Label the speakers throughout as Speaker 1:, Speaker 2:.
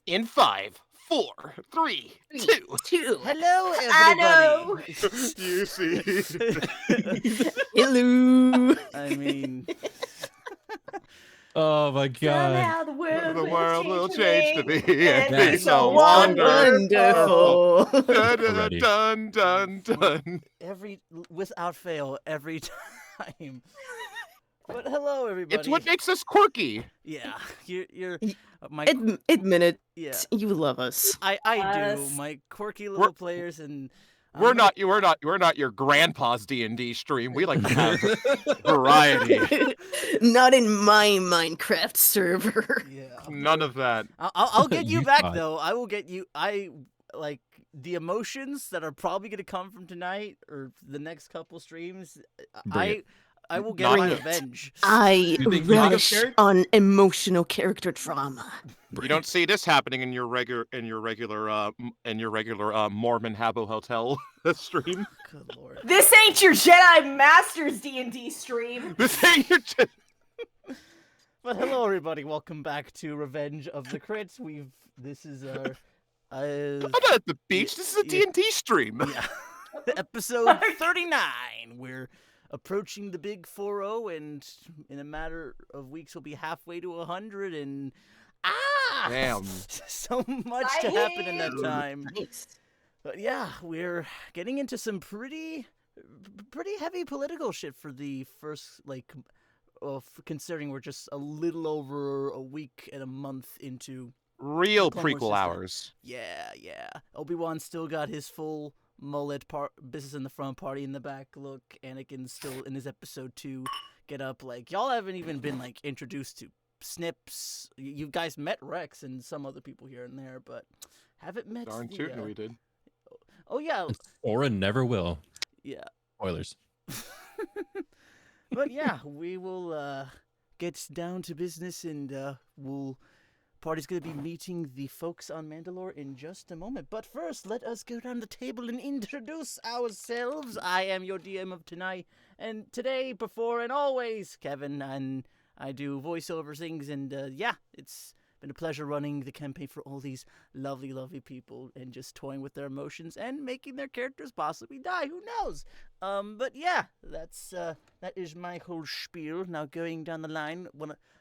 Speaker 1: In 5, 4, 3, 2.
Speaker 2: Hello,
Speaker 3: I
Speaker 2: everybody.
Speaker 1: You see.
Speaker 4: Hello.
Speaker 2: I mean,
Speaker 5: Oh my god.
Speaker 3: Somehow the world will change
Speaker 1: to be
Speaker 3: and
Speaker 1: be
Speaker 3: be
Speaker 1: so
Speaker 3: so
Speaker 4: Wonderful.
Speaker 1: Dun, dun,
Speaker 5: Already.
Speaker 1: dun, dun, dun.
Speaker 2: without fail, every time. But hello, everybody.
Speaker 1: It's what makes us quirky.
Speaker 2: Yeah, you're my
Speaker 4: Admit it.
Speaker 2: yeah.
Speaker 4: You love us.
Speaker 2: I do.
Speaker 3: Yes.
Speaker 2: My quirky little players, and
Speaker 1: We're
Speaker 2: I'm gonna-
Speaker 1: not your grandpa's D&D stream. We like to have variety.
Speaker 4: Not in my Minecraft server.
Speaker 2: Yeah.
Speaker 1: None of that.
Speaker 2: I'll get you
Speaker 5: You
Speaker 2: back
Speaker 5: thought.
Speaker 2: though. I will get you. I like the emotions that are probably gonna come from tonight or the next couple streams.
Speaker 5: Bring
Speaker 2: I will get
Speaker 1: Bring
Speaker 2: my
Speaker 4: it.
Speaker 2: revenge.
Speaker 4: I
Speaker 5: You think you
Speaker 4: relish
Speaker 5: scared?
Speaker 4: on emotional character drama.
Speaker 1: You don't see this happening in your regular Mormon Habbo Hotel stream.
Speaker 2: Good lord.
Speaker 3: This ain't your Jedi Masters D&D stream.
Speaker 1: This ain't your
Speaker 2: But hello, everybody. Welcome back to Revenge of the Crits. This is our
Speaker 1: I'm not at the beach. This is a
Speaker 2: Yeah.
Speaker 1: D&D stream.
Speaker 2: yeah, episode 39. We're approaching the big 4-0, and in a matter of weeks, we'll be halfway to 100. And
Speaker 1: Damn.
Speaker 2: so much to happen in that time.
Speaker 4: Nice.
Speaker 2: But yeah, we're getting into some pretty heavy political shit for the first, considering we're just a little over a week and a month into.
Speaker 1: Real
Speaker 2: Clone Wars
Speaker 1: prequel
Speaker 2: system.
Speaker 1: hours.
Speaker 2: Yeah. Obi-Wan still got his full mullet, business in the front, party in the back look. Anakin's still in his episode 2 get up. Like, y'all haven't even been, introduced to Snips. You guys met Rex and some other people here and there, but haven't met
Speaker 1: Darn
Speaker 2: the,
Speaker 1: tootin' we did.
Speaker 2: Oh, yeah.
Speaker 5: Soren never will.
Speaker 2: Yeah.
Speaker 5: Spoilers.
Speaker 2: But yeah, we will get down to business, and party's gonna be meeting the folks on Mandalore in just a moment. But first, let us go down the table and introduce ourselves. I am your DM of tonight, and today, before and always, Kevin, and I do voiceover things, and it's been a pleasure running the campaign for all these lovely, lovely people and just toying with their emotions and making their characters possibly die. Who knows? But yeah, that is my whole spiel. Now going down the line,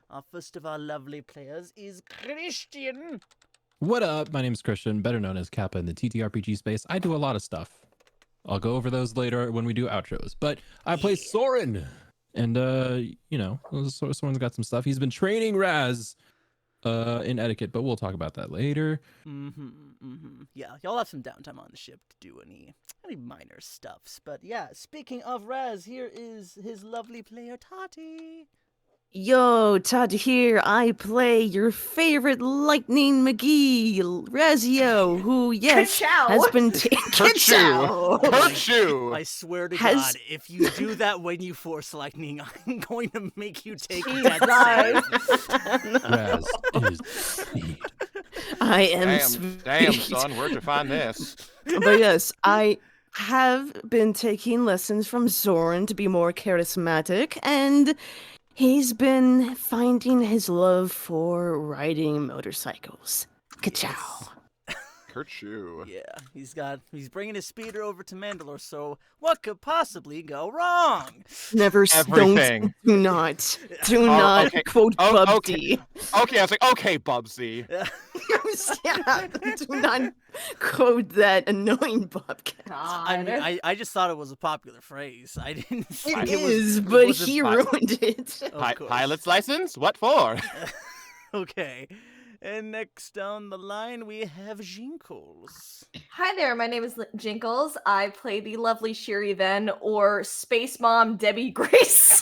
Speaker 2: our first of our lovely players is Christian.
Speaker 5: What up? My name is Christian, better known as Kappa in the TTRPG space. I do a lot of stuff. I'll go over those later when we do outros. But I play Soren. And, Soren's got some stuff. He's been training Raz in etiquette, but we'll talk about that later.
Speaker 2: Yeah, y'all have some downtime on the ship to do any minor stuffs. But yeah, speaking of Raz, here is his lovely player, Tati.
Speaker 4: Yo, Tati here. I play your favorite Lightning McGee, Raziel, who, yes,
Speaker 3: Ka-chow.
Speaker 4: has been taking
Speaker 1: Kerchoo!
Speaker 2: I swear to
Speaker 4: Has-
Speaker 2: God, if you do that when you force lightning, I'm going to make you take
Speaker 3: Jesus.
Speaker 2: that save.
Speaker 5: Raz is speed.
Speaker 4: I am
Speaker 1: Damn,
Speaker 4: sweet.
Speaker 1: son, where'd you find this?
Speaker 4: But yes, I have been taking lessons from Soren to be more charismatic, and he's been finding his love for riding motorcycles. Ka-chow.
Speaker 1: Kerchoo.
Speaker 2: Yeah, he's bringing his speeder over to Mandalore, so what could possibly go wrong?
Speaker 4: Never
Speaker 1: Everything.
Speaker 4: Do not
Speaker 1: okay.
Speaker 4: quote
Speaker 1: Oh,
Speaker 4: Bubsy.
Speaker 1: Okay, I was like, okay, Bubsy.
Speaker 4: Yeah, do not quote that annoying Bobcat.
Speaker 2: I mean, I just thought it was a popular phrase. I didn't think
Speaker 4: It
Speaker 2: it was.
Speaker 4: is,
Speaker 2: it
Speaker 4: but
Speaker 2: wasn't
Speaker 4: he
Speaker 2: pop-
Speaker 4: ruined it.
Speaker 2: Of course.
Speaker 1: Pilot's license? What for?
Speaker 2: Okay. And next down the line, we have Jinkles.
Speaker 3: Hi there, my name is Jinkles. I play the lovely Shir'iven, or Space Mom Debbie Grace.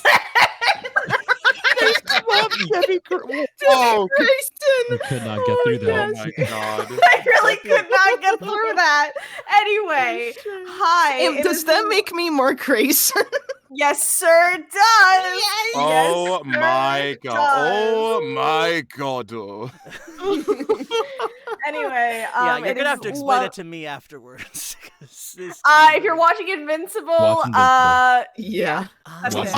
Speaker 1: Oh,
Speaker 4: Grayson!
Speaker 5: We could not get through that.
Speaker 1: oh my god.
Speaker 3: I really could not get through that. Anyway, hi. it
Speaker 4: Does
Speaker 3: is-
Speaker 4: that make me more Grayson?
Speaker 3: Yes, sir, it does.
Speaker 1: Oh
Speaker 3: Yes, sir,
Speaker 1: my
Speaker 3: it
Speaker 1: god. Oh
Speaker 3: does.
Speaker 1: my god.
Speaker 3: Anyway,
Speaker 2: Yeah, you're
Speaker 3: it
Speaker 2: gonna
Speaker 3: is
Speaker 2: have to explain
Speaker 3: lo-
Speaker 2: it to me afterwards. 'Cause this
Speaker 3: if you're watching Invincible,
Speaker 5: Watch Invincible.
Speaker 4: Yeah.
Speaker 3: That's
Speaker 5: Watch
Speaker 3: it.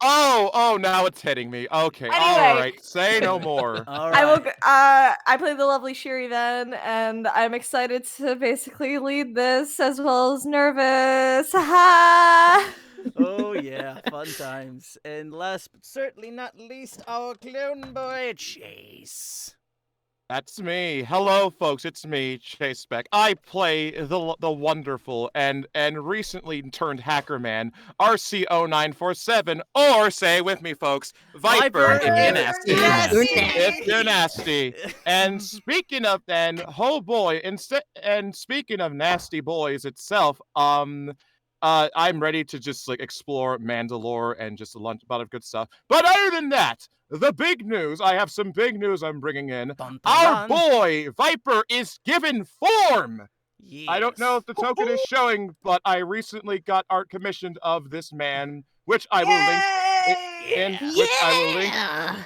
Speaker 1: Oh, now it's hitting me. Okay, all
Speaker 3: Anyway.
Speaker 1: right. Say no more.
Speaker 2: All
Speaker 3: I will.
Speaker 2: right.
Speaker 3: I play the lovely Shir'iven, and I'm excited to basically lead this as well as nervous. Ha!
Speaker 2: Oh yeah, fun times. And last but certainly not least, our clone boy Chase.
Speaker 1: That's me. Hello, folks. It's me, Chase Beck. I play the wonderful and recently turned hacker man RC0947, or say with me, folks, Viper, if you're nasty. If you're nasty. And speaking of speaking of nasty boys itself, I'm ready to just like explore Mandalore and just a bunch of good stuff. But other than that, the big news, I have some big news I'm bringing in.
Speaker 2: Dun, dun,
Speaker 1: Our
Speaker 2: dun.
Speaker 1: boy Viper is given form.
Speaker 2: Yes.
Speaker 1: I don't know if the token is showing, but I recently got art commissioned of this man, which I will link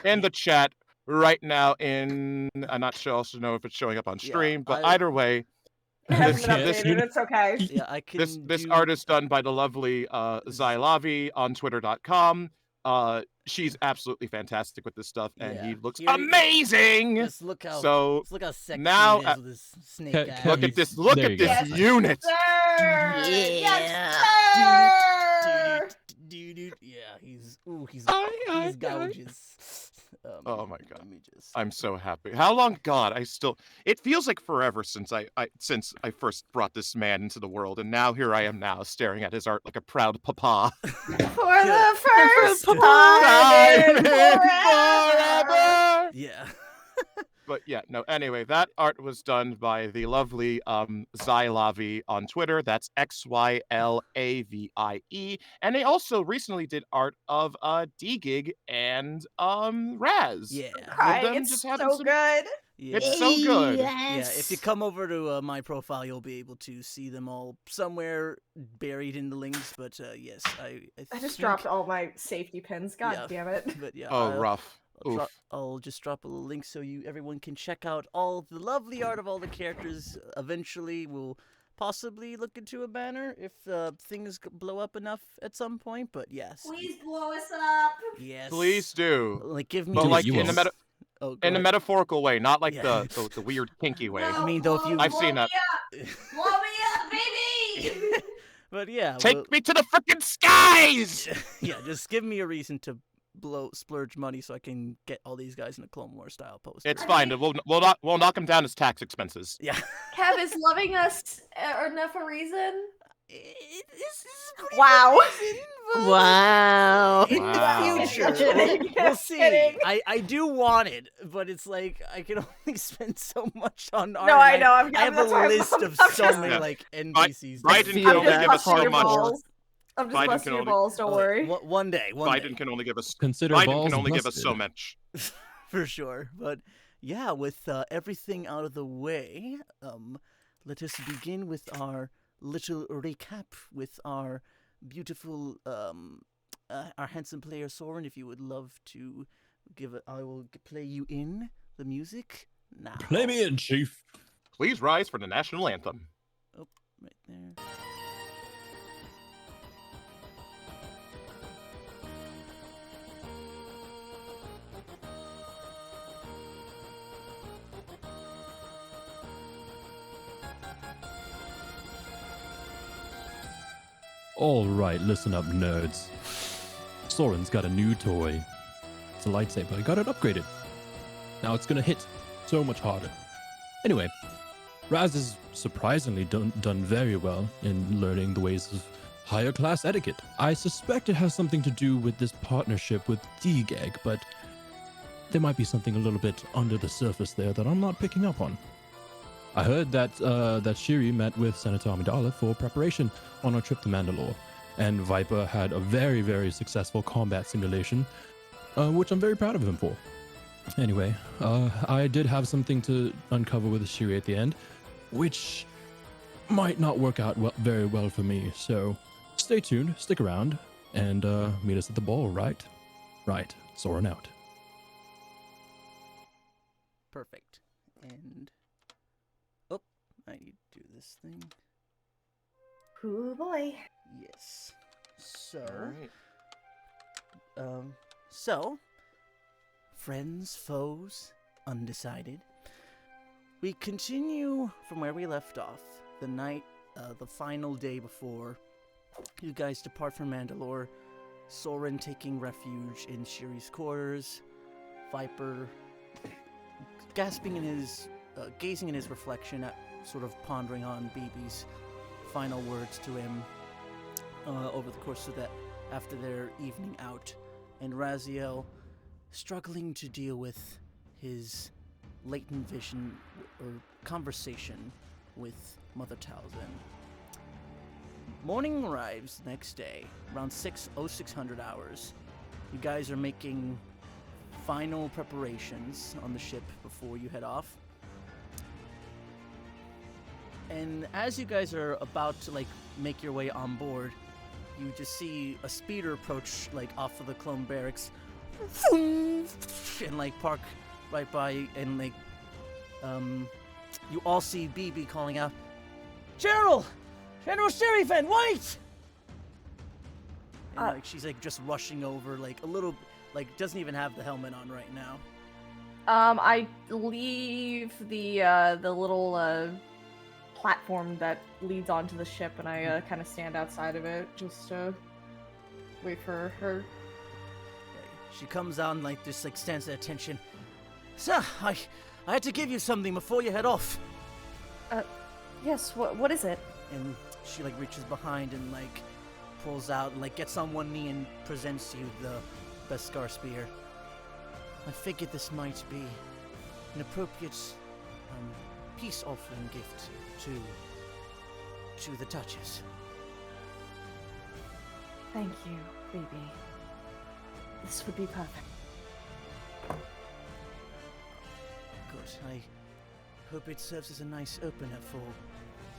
Speaker 1: in the chat right now. I'm not sure also know if it's showing up on stream, but either way,
Speaker 3: It hasn't been
Speaker 5: Yes,
Speaker 3: updated. It's okay.
Speaker 2: Yeah, I can.
Speaker 1: this art is done by the lovely Zylavi on Twitter.com. She's absolutely fantastic with this stuff, and he looks amazing.
Speaker 2: Just look how.
Speaker 1: So
Speaker 2: just look how sexy
Speaker 1: now,
Speaker 2: he is with his snake
Speaker 5: Can-
Speaker 2: eyes.
Speaker 5: can
Speaker 1: look
Speaker 5: you-
Speaker 1: at this! Look
Speaker 5: there
Speaker 1: at
Speaker 5: you go.
Speaker 1: this
Speaker 3: Yes,
Speaker 1: unit.
Speaker 3: Sir!
Speaker 2: Yeah.
Speaker 3: Yes, sir!
Speaker 2: Yeah, he's gouges.
Speaker 1: Oh my God.
Speaker 2: Let me just.
Speaker 1: I'm so happy. How long? God, it feels like forever since I first brought this man into the world, and now here I am now staring at his art like a proud papa.
Speaker 3: For the first
Speaker 2: Time
Speaker 3: time in
Speaker 1: forever.
Speaker 3: forever!
Speaker 2: Yeah.
Speaker 1: But yeah, no, anyway, that art was done by the lovely Zylavi on Twitter. That's XYLAVIE. And they also recently did art of D-Gig and Raz.
Speaker 2: Yeah.
Speaker 3: Crying,
Speaker 1: them
Speaker 3: it's
Speaker 1: just
Speaker 3: so
Speaker 1: having some-
Speaker 3: good.
Speaker 2: Yeah.
Speaker 1: It's so good.
Speaker 2: Yeah, if you come over to my profile, you'll be able to see them all somewhere buried in the links. But yes, I
Speaker 3: I just
Speaker 2: think-
Speaker 3: dropped all my safety pins. God
Speaker 2: Yeah.
Speaker 3: damn it.
Speaker 2: But yeah,
Speaker 1: Oh, rough. Oof.
Speaker 2: I'll just drop a link so everyone can check out all the lovely art of all the characters. Eventually, we'll possibly look into a banner if things blow up enough at some point. But yes,
Speaker 3: Please blow us up.
Speaker 2: yes,
Speaker 1: Please do.
Speaker 2: Like give me
Speaker 1: But
Speaker 5: Do it,
Speaker 1: like
Speaker 5: you
Speaker 1: in the
Speaker 5: won't.
Speaker 2: oh, go
Speaker 1: in a
Speaker 2: ahead.
Speaker 1: metaphorical way, not like
Speaker 2: Yeah.
Speaker 1: the weird kinky way.
Speaker 2: I mean, though, if you-
Speaker 1: I've seen that.
Speaker 3: Blow me up, baby!
Speaker 2: But yeah,
Speaker 1: Take me to the frickin' skies!
Speaker 2: yeah, just give me a reason to splurge money so I can get all these guys in a Clone Wars style poster.
Speaker 1: It's fine. We'll knock him down as tax expenses.
Speaker 2: Yeah.
Speaker 3: Kev, is loving us enough a reason?
Speaker 2: This is pretty
Speaker 3: Wow.
Speaker 4: Wow.
Speaker 2: In
Speaker 1: Wow.
Speaker 2: the future,
Speaker 3: Kidding.
Speaker 2: we'll see.
Speaker 3: Kidding.
Speaker 2: I do want it, but it's like I can only spend so much on art.
Speaker 3: No, I
Speaker 2: and
Speaker 3: know.
Speaker 2: I have
Speaker 3: that's
Speaker 2: a
Speaker 3: why
Speaker 2: list
Speaker 3: I'm
Speaker 2: of
Speaker 3: just-
Speaker 2: so many
Speaker 1: Yeah.
Speaker 2: like NPCs.
Speaker 1: Biden
Speaker 4: feel
Speaker 1: can only
Speaker 4: that
Speaker 1: give us
Speaker 3: busting
Speaker 1: so
Speaker 3: your
Speaker 1: much.
Speaker 3: balls. I'm just
Speaker 1: Biden
Speaker 3: busting
Speaker 1: can
Speaker 3: your
Speaker 1: only-
Speaker 3: balls. Don't worry.
Speaker 2: One day.
Speaker 1: Biden can only give us
Speaker 5: Consider
Speaker 1: Biden
Speaker 5: balls
Speaker 1: can only give us
Speaker 5: busted.
Speaker 1: so much.
Speaker 2: for sure. But yeah, with everything out of the way, let us begin with our little recap with our beautiful, our handsome player Soren. If you would love to give it, I will play you in the music now.
Speaker 5: Play me in, Chief.
Speaker 1: Please rise for the national anthem.
Speaker 2: Right there.
Speaker 5: All right, listen up, nerds. Soren's got a new toy. It's a lightsaber. He got it upgraded. Now it's gonna hit so much harder. Anyway, Raz has surprisingly done very well in learning the ways of higher class etiquette. I suspect it has something to do with this partnership with D-Gag, but there might be something a little bit under the surface there that I'm not picking up on. I heard that that Shiri met with Senator Amidala for preparation on our trip to Mandalore, and Viper had a very, very successful combat simulation, which I'm very proud of him for. Anyway, I did have something to uncover with Shiri at the end, which might not work out very well for me, so stay tuned, stick around, and meet us at the ball, right? Right, Soren out.
Speaker 2: Perfect. And I need to do this thing.
Speaker 3: Oh boy.
Speaker 2: Yes. So,
Speaker 1: Alright.
Speaker 2: so, friends, foes, undecided. We continue from where we left off. The night, the final day before you guys depart from Mandalore. Soren taking refuge in Shiri's quarters. Viper gasping in his, gazing in his reflection, sort of pondering on BB's final words to him over the course of that, after their evening out, and Raziel struggling to deal with his latent vision or conversation with Mother Talzin. Morning arrives next day, around 0600 hours. You guys are making final preparations on the ship before you head off. And as you guys are about to make your way on board, you just see a speeder approach off of the clone barracks and park right by, and you all see BB calling out, General Shir'iven, wait! And she's just rushing over, a little, doesn't even have the helmet on right now.
Speaker 3: I leave the little platform that leads onto the ship, and I kind of stand outside of it just to wait for her.
Speaker 2: She comes on, just stands at attention. Sir, I had to give you something before you head off.
Speaker 3: Yes. What is it?
Speaker 2: And she reaches behind and pulls out and gets on one knee and presents you the Beskar spear. I figured this might be an appropriate peace offering gift to the Duchess.
Speaker 3: Thank you, baby. This would be perfect.
Speaker 2: Good. I hope it serves as a nice opener for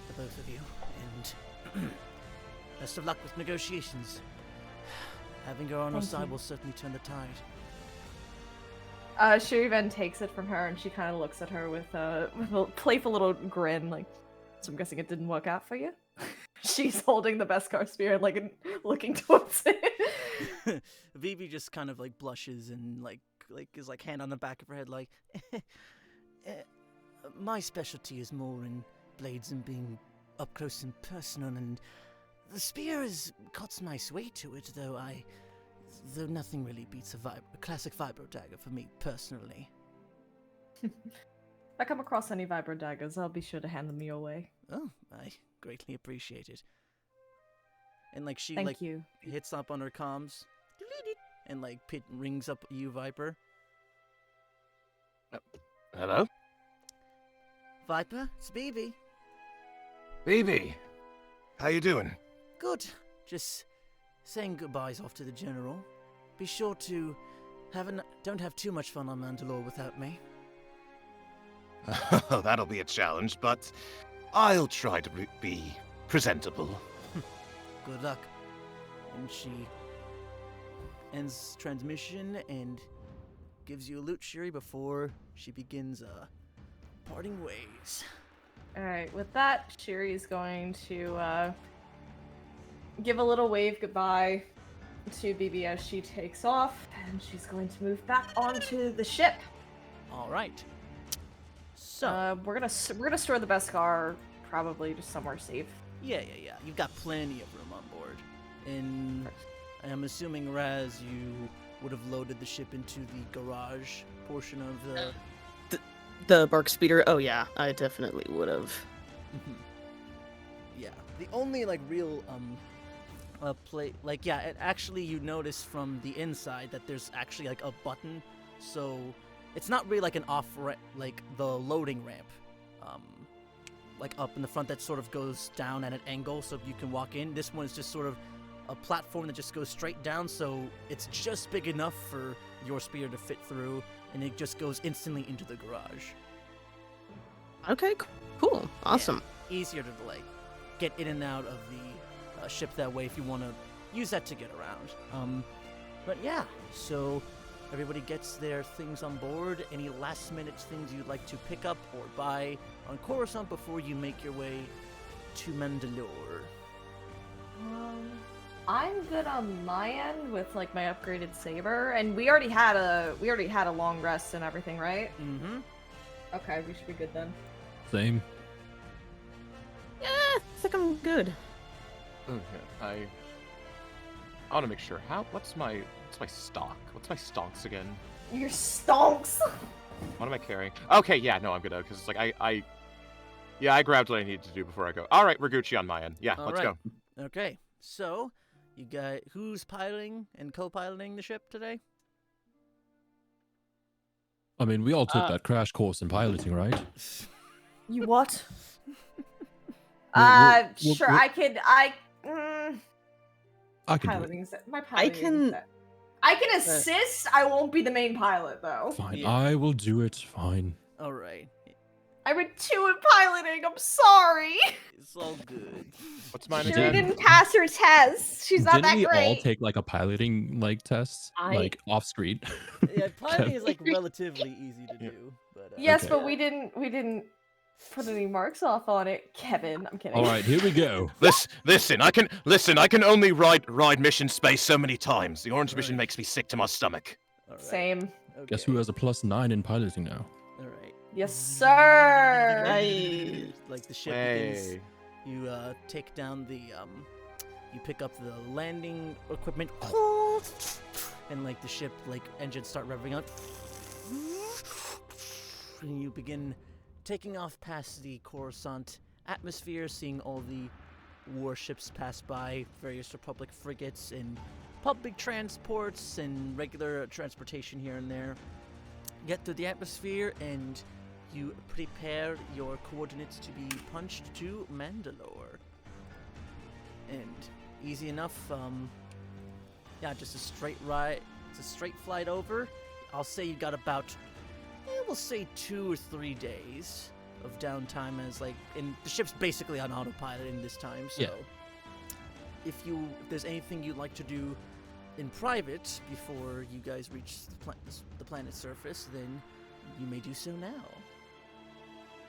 Speaker 2: the both of you, and best of luck with negotiations. Having her on our
Speaker 3: Thank
Speaker 2: side
Speaker 3: you.
Speaker 2: will certainly turn the tide.
Speaker 3: Shir'iven takes it from her, and she kind of looks at her with a playful little grin, so I'm guessing it didn't work out for you? She's holding the Beskar spear and looking towards it.
Speaker 2: Vivi just kind of blushes and is hand on the back of her head my specialty is more in blades and being up close and personal, and the spear has got some nice weight to it, though nothing really beats a classic vibro dagger for me personally.
Speaker 3: If I come across any vibro daggers, I'll be sure to hand them your way.
Speaker 2: Oh, I greatly appreciate it. And she
Speaker 3: Thank you.
Speaker 2: hits up on her comms and rings up you, Viper.
Speaker 1: Hello?
Speaker 2: Viper, it's BB.
Speaker 1: BB, how you doing?
Speaker 2: Good. Just saying goodbyes off to the General. Be sure to don't have too much fun on Mandalore without me.
Speaker 1: That'll be a challenge, but I'll try to be presentable.
Speaker 2: Good luck. And she ends transmission and gives you a loot, Shiri, before she begins parting ways.
Speaker 3: Alright, with that, Shiri's going to give a little wave goodbye to BB as she takes off, and she's going to move back onto the ship.
Speaker 2: All right. So
Speaker 3: We're gonna store the Beskar probably just somewhere safe.
Speaker 2: yeah. You've got plenty of room on board, and I'm assuming Raz, you would have loaded the ship into the garage portion of the.
Speaker 4: The bark speeder. Oh yeah, I definitely would have.
Speaker 2: Yeah, the only real actually you notice from the inside that there's actually a button, so it's not really an off the loading ramp, up in the front that sort of goes down at an angle so you can walk in. This one is just sort of a platform that just goes straight down, so it's just big enough for your speeder to fit through, and it just goes instantly into the garage.
Speaker 4: Okay, cool, awesome.
Speaker 2: Yeah, easier to get in and out of the ship that way if you want to use that to get around. But yeah, so everybody gets their things on board. Any last-minute things you'd like to pick up or buy on Coruscant before you make your way to Mandalore?
Speaker 3: I'm good on my end with like my upgraded saber, and we already had a long rest and everything, right?
Speaker 2: Mm-hmm.
Speaker 3: Okay, we should be good then.
Speaker 5: Same.
Speaker 4: Yeah, I think I'm good.
Speaker 1: Okay, I want to make sure. What's my stock? What's my stonks again?
Speaker 3: Your stonks.
Speaker 1: What am I carrying? Okay, yeah, no, I'm good because it's like I grabbed what I needed to do before I go. All right, Ragucci on my end. Yeah,
Speaker 2: All
Speaker 1: let's
Speaker 2: right.
Speaker 1: go.
Speaker 2: Okay, so you got who's piloting and co-piloting the ship today?
Speaker 5: I mean, we all took that crash course in piloting, right?
Speaker 3: You what?
Speaker 5: Well,
Speaker 3: Sure.
Speaker 5: well,
Speaker 3: I could.
Speaker 5: I can do it.
Speaker 3: Piloting is my piloting.
Speaker 4: can-
Speaker 3: Is set. I can assist. I won't be the main pilot though.
Speaker 5: Fine,
Speaker 2: Yeah.
Speaker 5: I will do it. Fine.
Speaker 2: All right,
Speaker 3: I'm a 2 in piloting. I'm sorry.
Speaker 2: it's all good.
Speaker 1: What's mine
Speaker 3: Shuri
Speaker 1: again?
Speaker 3: didn't pass her test. She's not
Speaker 5: Didn't
Speaker 3: that
Speaker 5: we
Speaker 3: great.
Speaker 5: all take like a piloting test, like off screen?
Speaker 2: Yeah, piloting is like relatively easy to do, but
Speaker 3: Yes,
Speaker 5: Okay.
Speaker 3: but we didn't put any marks off on it, Kevin. I'm kidding.
Speaker 5: All right, here we go.
Speaker 1: Listen, I can only ride mission space so many times. The orange mission
Speaker 2: Right.
Speaker 1: makes me sick to my stomach.
Speaker 2: all right.
Speaker 3: Same.
Speaker 2: Okay.
Speaker 5: Guess who has a +9 in piloting now?
Speaker 2: All right.
Speaker 3: Yes, sir.
Speaker 2: Like the ship begins.
Speaker 1: Hey.
Speaker 2: You take down the you pick up the landing equipment, and like the ship like engines start revving up, and you begin taking off past the Coruscant atmosphere, seeing all the warships pass by, various Republic frigates and public transports and regular transportation here and there. Get through the atmosphere and you prepare your coordinates to be punched to Mandalore. And easy enough, yeah, just a straight ride, it's a straight flight over. I'll say you got about, we'll say 2 or 3 days of downtime as like, and the ship's basically on autopilot in this time, so
Speaker 5: Yeah.
Speaker 2: if there's anything you'd like to do in private before you guys reach the planet's surface, then you may do so now.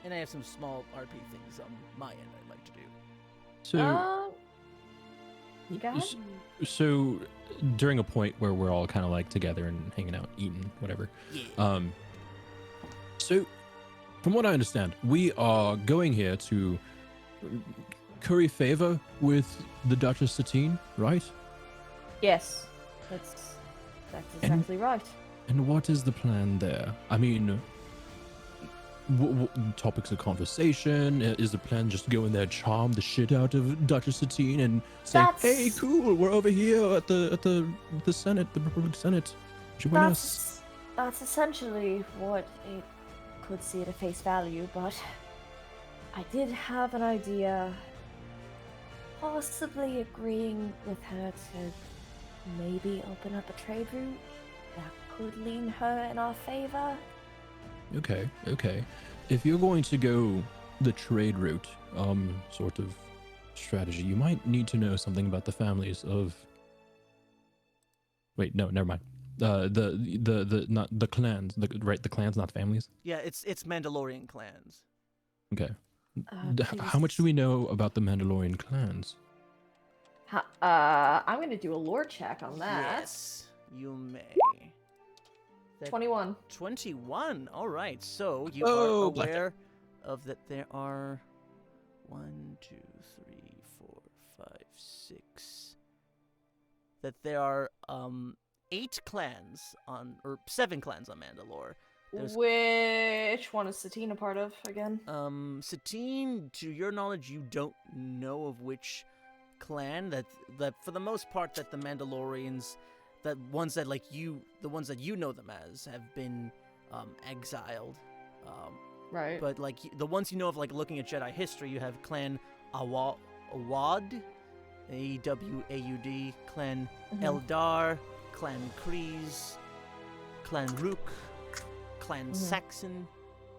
Speaker 2: And I have some small RP things on my end I'd like to do.
Speaker 5: So,
Speaker 3: Go ahead.
Speaker 5: so during a point where we're all kind of like together and hanging out, eating, whatever.
Speaker 2: Yeah.
Speaker 5: So from what I understand, we are going here to curry favor with the Duchess Satine, right?
Speaker 3: Yes, that's exactly right.
Speaker 5: And what is the plan there? I mean, topics of conversation? Is the plan just to go in there, charm the shit out of Duchess Satine, and say, "Hey,
Speaker 3: That's-
Speaker 5: cool, we're over here at the Senate, the Republic Senate. Join us."
Speaker 3: That's essentially what it could see at a face value, but I did have an idea. Possibly agreeing with her to maybe open up a trade route that could lean her in our favor.
Speaker 5: Okay. If you're going to go the trade route, sort of strategy, you might need to know something about the families of. Wait, no, never mind. The not the clans, the clans, not families.
Speaker 2: Yeah, it's Mandalorian clans.
Speaker 5: Okay. How much do we know about the Mandalorian clans?
Speaker 3: I'm gonna do a lore check on that.
Speaker 2: Yes, you may.
Speaker 3: 21.
Speaker 2: 21. All right. So you
Speaker 5: Oh,
Speaker 2: are
Speaker 5: black
Speaker 2: aware of that there are 1, 2, 3, 4, 5, 6. That there are 8 clans or 7 clans on Mandalore. There's-
Speaker 3: Which one is Satine a part of again?
Speaker 2: Satine, to your knowledge, you don't know of which clan that for the most part that the Mandalorians, the ones that you know them as, have been exiled.
Speaker 3: Right.
Speaker 2: But like the ones you know of, like looking at Jedi history, you have Clan Awad, Awaud, Clan Eldar, Clan Kryze, Clan Rook, Clan Saxon,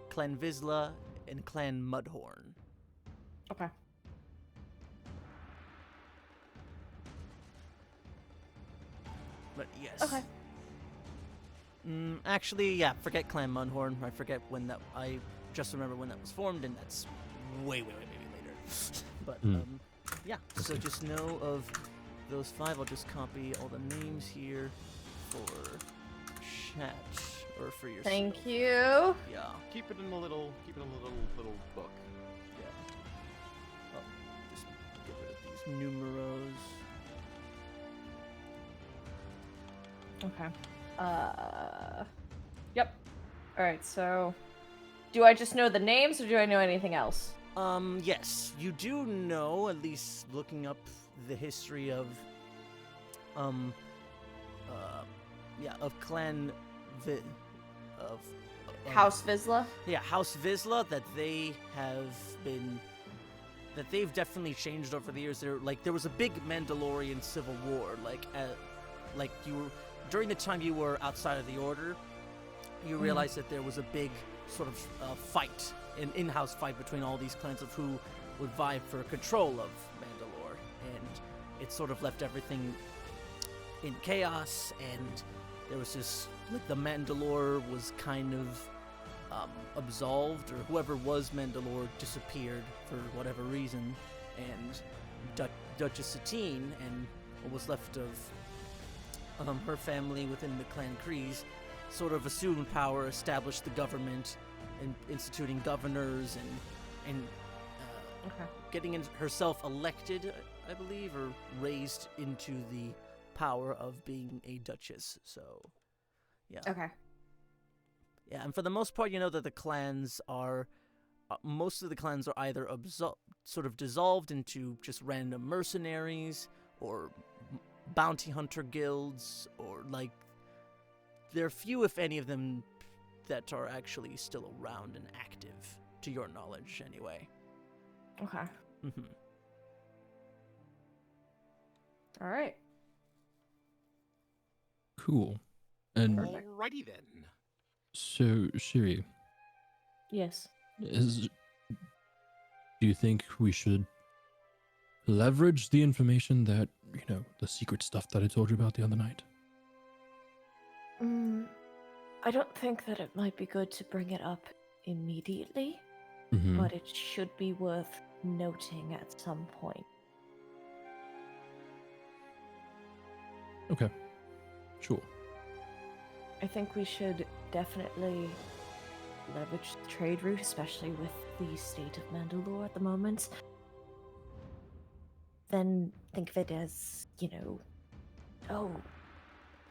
Speaker 2: Clan Vizsla, and Clan Mudhorn.
Speaker 3: Okay.
Speaker 2: But yes.
Speaker 3: Okay.
Speaker 2: Actually, yeah. Forget Clan Munhorn. I forget when that. I just remember when that was formed, and that's way maybe later. But yeah. So
Speaker 5: Okay.
Speaker 2: just know of those 5. I'll just copy all the names here for chat or for yourself.
Speaker 3: Thank you.
Speaker 2: Yeah.
Speaker 1: Keep it in a little book.
Speaker 2: Yeah. Oh, just get rid of these numeros.
Speaker 3: Okay. Yep. All right. So, do I just know the names, or do I know anything else?
Speaker 2: Yes, you do know, at least looking up the history of, of Clan of
Speaker 3: House Vizsla.
Speaker 2: Yeah, House Vizsla, that they've definitely changed over the years. There was a big Mandalorian civil war, during the time you were outside of the Order, you realized that there was a big sort of fight, an in-house fight between all these clans of who would vie for control of Mandalore, and it sort of left everything in chaos, and there was this, the Mandalore was kind of absolved, or whoever was Mandalore disappeared for whatever reason, and Duchess Satine and what was left of her family within the Clan Kryze sort of assumed power, established the government, and instituting governors and getting herself elected, I believe, or raised into the power of being a duchess. So, yeah.
Speaker 3: Okay.
Speaker 2: Yeah, and for the most part, you know that the clans are, most of the clans are either sort of dissolved into just random mercenaries, or bounty hunter guilds, or there are few, if any, of them that are actually still around and active, to your knowledge, anyway.
Speaker 3: Okay.
Speaker 2: Mm-hmm.
Speaker 3: All right.
Speaker 5: Cool. And
Speaker 1: Alrighty then.
Speaker 5: so, Shiri,
Speaker 3: Yes.
Speaker 5: do you think we should leverage the information that, the secret stuff that I told you about the other night?
Speaker 6: I don't think that it might be good to bring it up immediately,
Speaker 5: Mm-hmm.
Speaker 6: but it should be worth noting at some point.
Speaker 5: Okay. Sure.
Speaker 6: I think we should definitely leverage the trade route, especially with the state of Mandalore at the moment. Then think of it as, you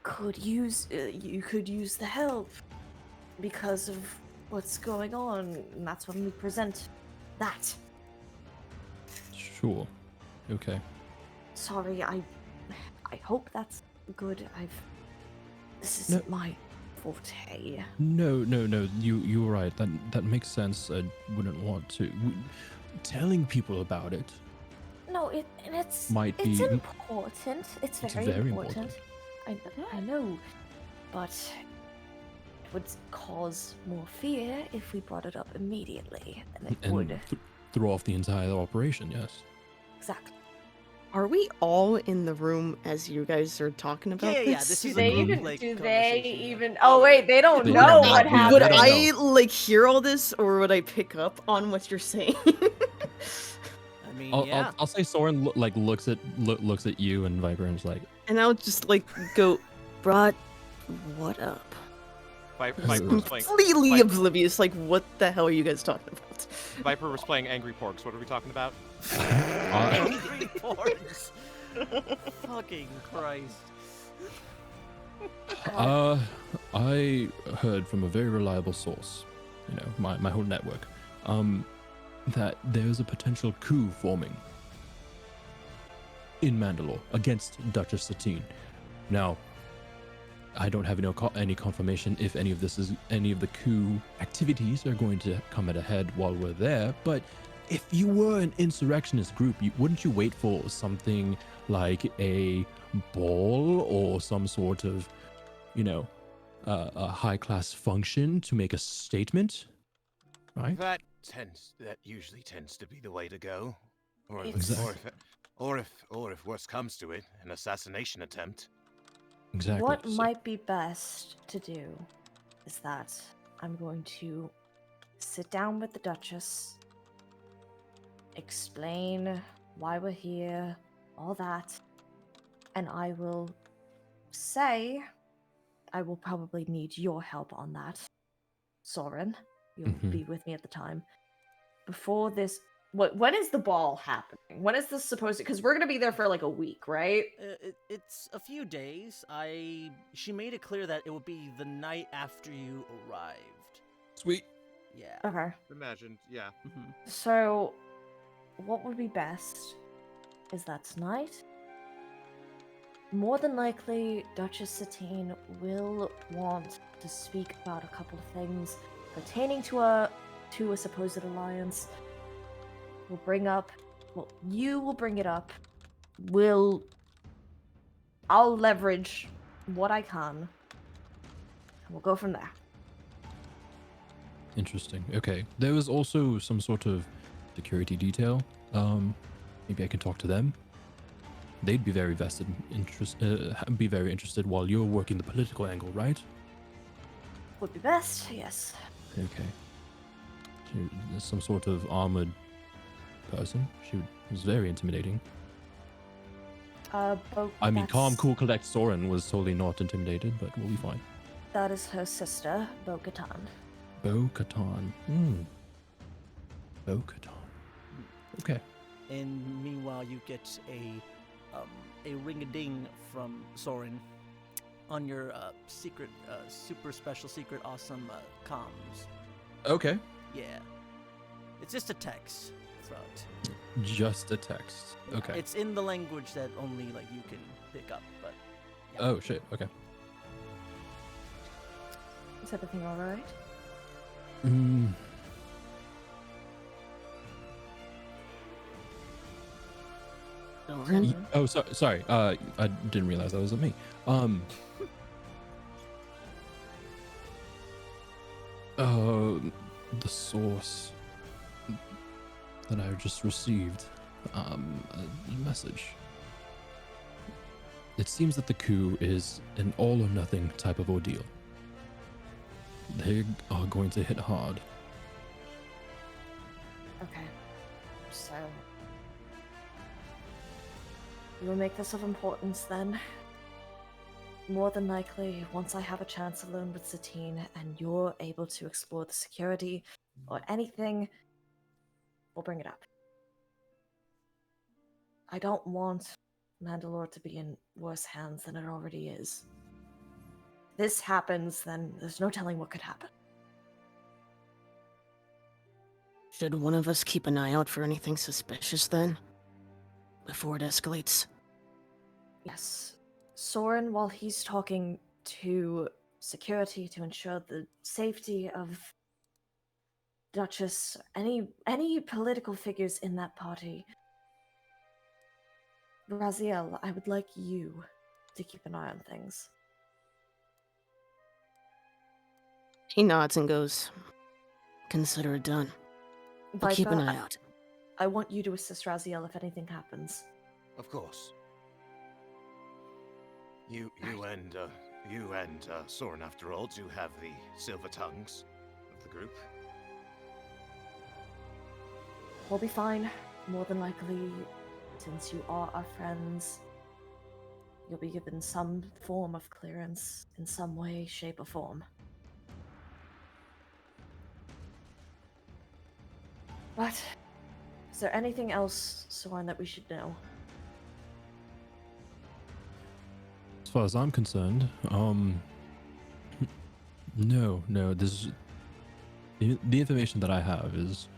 Speaker 6: could use the help because of what's going on, and that's when we present that.
Speaker 5: Sure. Okay.
Speaker 6: Sorry, I hope that's good. This isn't my forte.
Speaker 5: No. You were right. That makes sense. I wouldn't want to. Telling people about it.
Speaker 6: No, it's
Speaker 5: Might
Speaker 6: it's
Speaker 5: be
Speaker 6: important. It's very important. I know, but it would cause more fear if we brought it up immediately, and it
Speaker 5: and
Speaker 6: would
Speaker 5: throw off the entire operation. Yes.
Speaker 6: exactly.
Speaker 4: Are we all in the room as you guys are talking about
Speaker 2: Yeah,
Speaker 4: this?
Speaker 2: this
Speaker 3: Do
Speaker 2: is
Speaker 3: they
Speaker 2: a
Speaker 3: even?
Speaker 2: group,
Speaker 3: Do they
Speaker 2: conversation.
Speaker 3: even? Oh wait, they don't
Speaker 5: They
Speaker 3: know
Speaker 5: don't
Speaker 3: what
Speaker 5: know.
Speaker 3: happened.
Speaker 4: Would
Speaker 5: I don't
Speaker 4: I hear all this, or would I pick up on what you're saying?
Speaker 2: I mean,
Speaker 5: I'll say Soren looks at you and Viper and is like,
Speaker 4: And I'll just go, brought what up?
Speaker 1: Viper was playing.
Speaker 4: Completely
Speaker 1: Viper-
Speaker 4: oblivious. What the hell are you guys talking about?
Speaker 1: Viper was playing Angry Porks. What are we talking about?
Speaker 2: Angry Porks. Fucking Christ.
Speaker 5: I heard from a very reliable source, my whole network, that there's a potential coup forming in Mandalore against Duchess Satine. Now, I don't have any confirmation if any of the coup activities are going to come at a head while we're there, but if you were an insurrectionist group, wouldn't you wait for something like a ball or some sort of, a high-class function to make a statement, right?
Speaker 1: That usually tends to be the way to go.
Speaker 6: It's-
Speaker 1: Or if worse comes to it, an assassination attempt.
Speaker 5: Exactly.
Speaker 6: What
Speaker 5: so-
Speaker 6: might be best to do is that I'm going to sit down with the Duchess, explain why we're here, all that, and I will say I will probably need your help on that. Soren, you'll
Speaker 5: Mhm.
Speaker 6: be with me at the time. Before this, when is the ball happening? When is this supposed to? Because we're gonna be there for like a week, right?
Speaker 2: It's a few days. She made it clear that it would be the night after you arrived.
Speaker 5: Sweet.
Speaker 2: Yeah.
Speaker 6: Okay.
Speaker 1: Imagined, yeah.
Speaker 2: Hmm.
Speaker 6: So, what would be best is that tonight, more than likely, Duchess Satine will want to speak about a couple of things pertaining to a supposed alliance. We'll bring up, well, you will bring it up. I'll leverage what I can, and we'll go from there.
Speaker 5: Interesting. Okay. There was also some sort of security detail. Maybe I can talk to them. They'd be very be very interested while you're working the political angle, right?
Speaker 6: Would be best, yes.
Speaker 5: Okay. There's some sort of armored person. She was very intimidating. I mean, calm,
Speaker 6: that's-
Speaker 5: cool, collect Soren was totally not intimidated, but we'll be fine.
Speaker 6: That is her sister, Bo-Katan.
Speaker 5: Bo-Katan. Bo-Katan. Okay.
Speaker 2: And meanwhile, you get a ring-a-ding from Soren on your secret, super special, secret, awesome comms.
Speaker 5: Okay.
Speaker 2: Yeah. It's just a text throughout.
Speaker 5: Just a text. Okay.
Speaker 2: It's in the language that only like you can pick up, but. Yeah.
Speaker 5: Oh shit. Okay.
Speaker 6: Is everything alright?
Speaker 5: Mm.
Speaker 4: Soren?
Speaker 5: Oh, sorry. I didn't realize that was me. The source that I just received, a message. It seems that the coup is an all or nothing type of ordeal. They are going to hit hard.
Speaker 6: Okay. So. We will make this of importance then. More than likely, once I have a chance alone with Satine and you're able to explore the security or anything, we'll bring it up. I don't want Mandalore to be in worse hands than it already is. If this happens, then there's no telling what could happen.
Speaker 4: Should one of us keep an eye out for anything suspicious then? Before it escalates?
Speaker 6: Yes. Soren, while he's talking to security to ensure the safety of Duchess, any political figures in that party, Raziel, I would like you to keep an eye on things.
Speaker 4: He nods and goes, "Consider it done. I'll keep an
Speaker 6: Viper,
Speaker 4: eye out."
Speaker 6: I want you to assist Raziel if anything happens.
Speaker 1: Of course. You and Soren, after all, do have the silver tongues of the group.
Speaker 6: We'll be fine. More than likely, since you are our friends, you'll be given some form of clearance in some way, shape, or form. But is there anything else, Soren, that we should know?
Speaker 5: As far as I'm concerned, no. This the information that I have is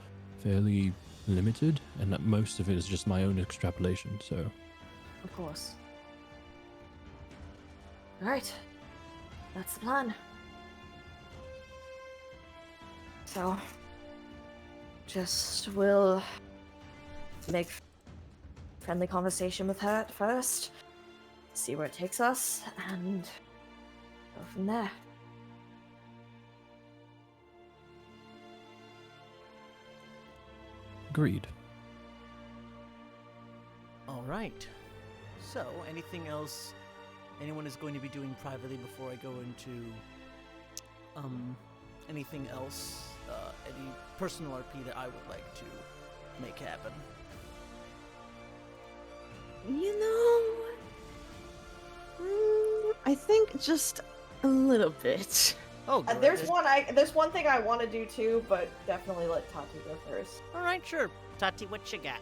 Speaker 5: fairly limited, and that most of it is just my own extrapolation. So,
Speaker 6: Of course. Alright. That's the plan. So, just we'll make friendly conversation with her at first, see where it takes us, and go from there.
Speaker 5: agreed.
Speaker 2: All right. So, anything else anyone is going to be doing privately before I go into anything else, any personal RP that I would like to make happen.
Speaker 4: You know, I think just a little bit.
Speaker 2: Oh, go
Speaker 3: There's
Speaker 2: ahead.
Speaker 3: there's one thing I want to do too, but definitely let Tati go first.
Speaker 2: All right, sure. Tati, what you got?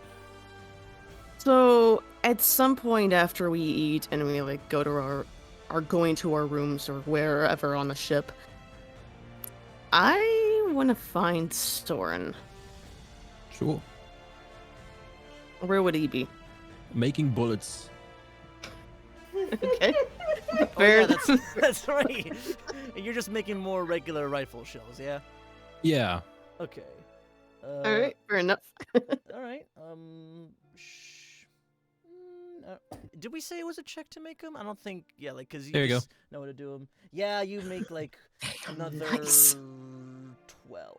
Speaker 4: So at some point after we eat and we like go to our going to our rooms or wherever on the ship, I want to find Soren.
Speaker 5: Sure.
Speaker 4: Where would he be?
Speaker 5: Making bullets.
Speaker 4: Okay.
Speaker 2: Oh,
Speaker 4: Fair.
Speaker 2: yeah, that's right. And you're just making more regular rifle shells, yeah?
Speaker 5: Yeah.
Speaker 2: Okay.
Speaker 4: All right, fair enough.
Speaker 2: All right. Did we say it was a check to make them? I don't think. Yeah, like because you
Speaker 5: There you go.
Speaker 2: just know how to do them. Yeah, you make like another
Speaker 4: Nice.
Speaker 2: 12.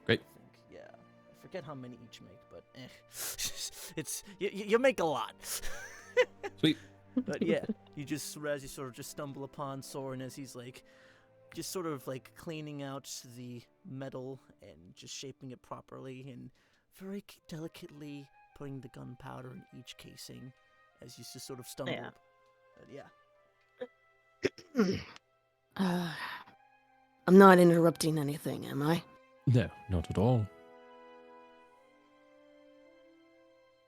Speaker 5: Great.
Speaker 2: I think. Yeah, I forget how many each make, but it's you make a lot.
Speaker 5: Sweet.
Speaker 2: But yeah, you just as you sort of just stumble upon Soren as he's like just sort of like cleaning out the metal and just shaping it properly and very delicately putting the gunpowder in each casing as you just sort of stumble.
Speaker 4: Yeah.
Speaker 2: But yeah.
Speaker 4: I'm not interrupting anything, am I?
Speaker 5: No, not at all.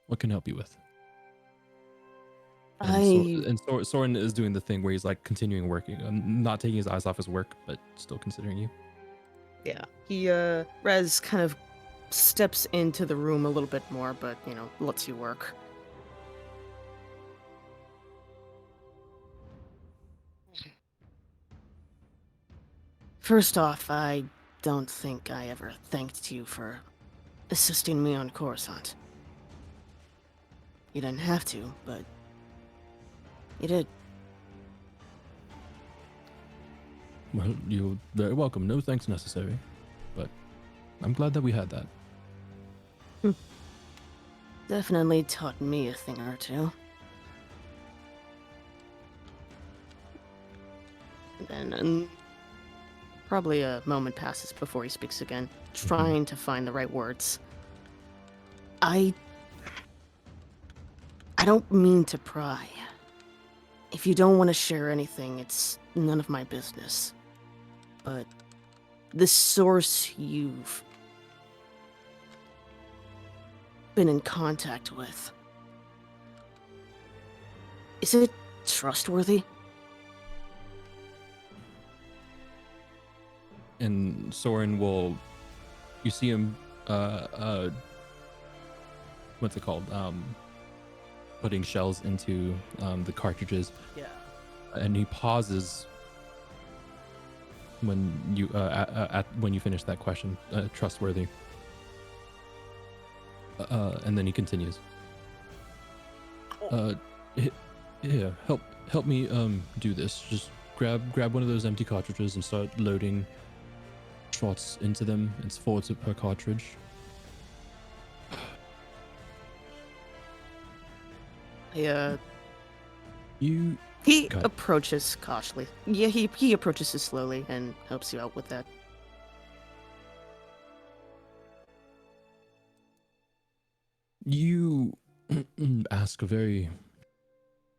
Speaker 5: What can I help you with? Soren is doing the thing where he's like continuing working, not taking his eyes off his work, but still considering you.
Speaker 4: Yeah. He Rez kind of steps into the room a little bit more, but lets you work. First off, I don't think I ever thanked you for assisting me on Coruscant. You didn't have to, but you did.
Speaker 5: Well, you're very welcome. No thanks necessary. But I'm glad that we had that.
Speaker 4: Definitely taught me a thing or two. And then probably a moment passes before he speaks again, trying to find the right words. I don't mean to pry. If you don't want to share anything, it's none of my business. But the source you've been in contact with, is it trustworthy?
Speaker 5: And Soren will, you see him, what's it called? Putting shells into the cartridges.
Speaker 2: Yeah.
Speaker 5: And he pauses when you when you finish that question. Trustworthy. And then he continues. Yeah, help me do this. Just grab one of those empty cartridges and start loading shots into them. It's 4 per cartridge.
Speaker 4: Yeah.
Speaker 5: You
Speaker 4: He
Speaker 5: Got it.
Speaker 4: approaches cautiously. Yeah, he approaches it slowly and helps you out with that.
Speaker 5: You ask a very,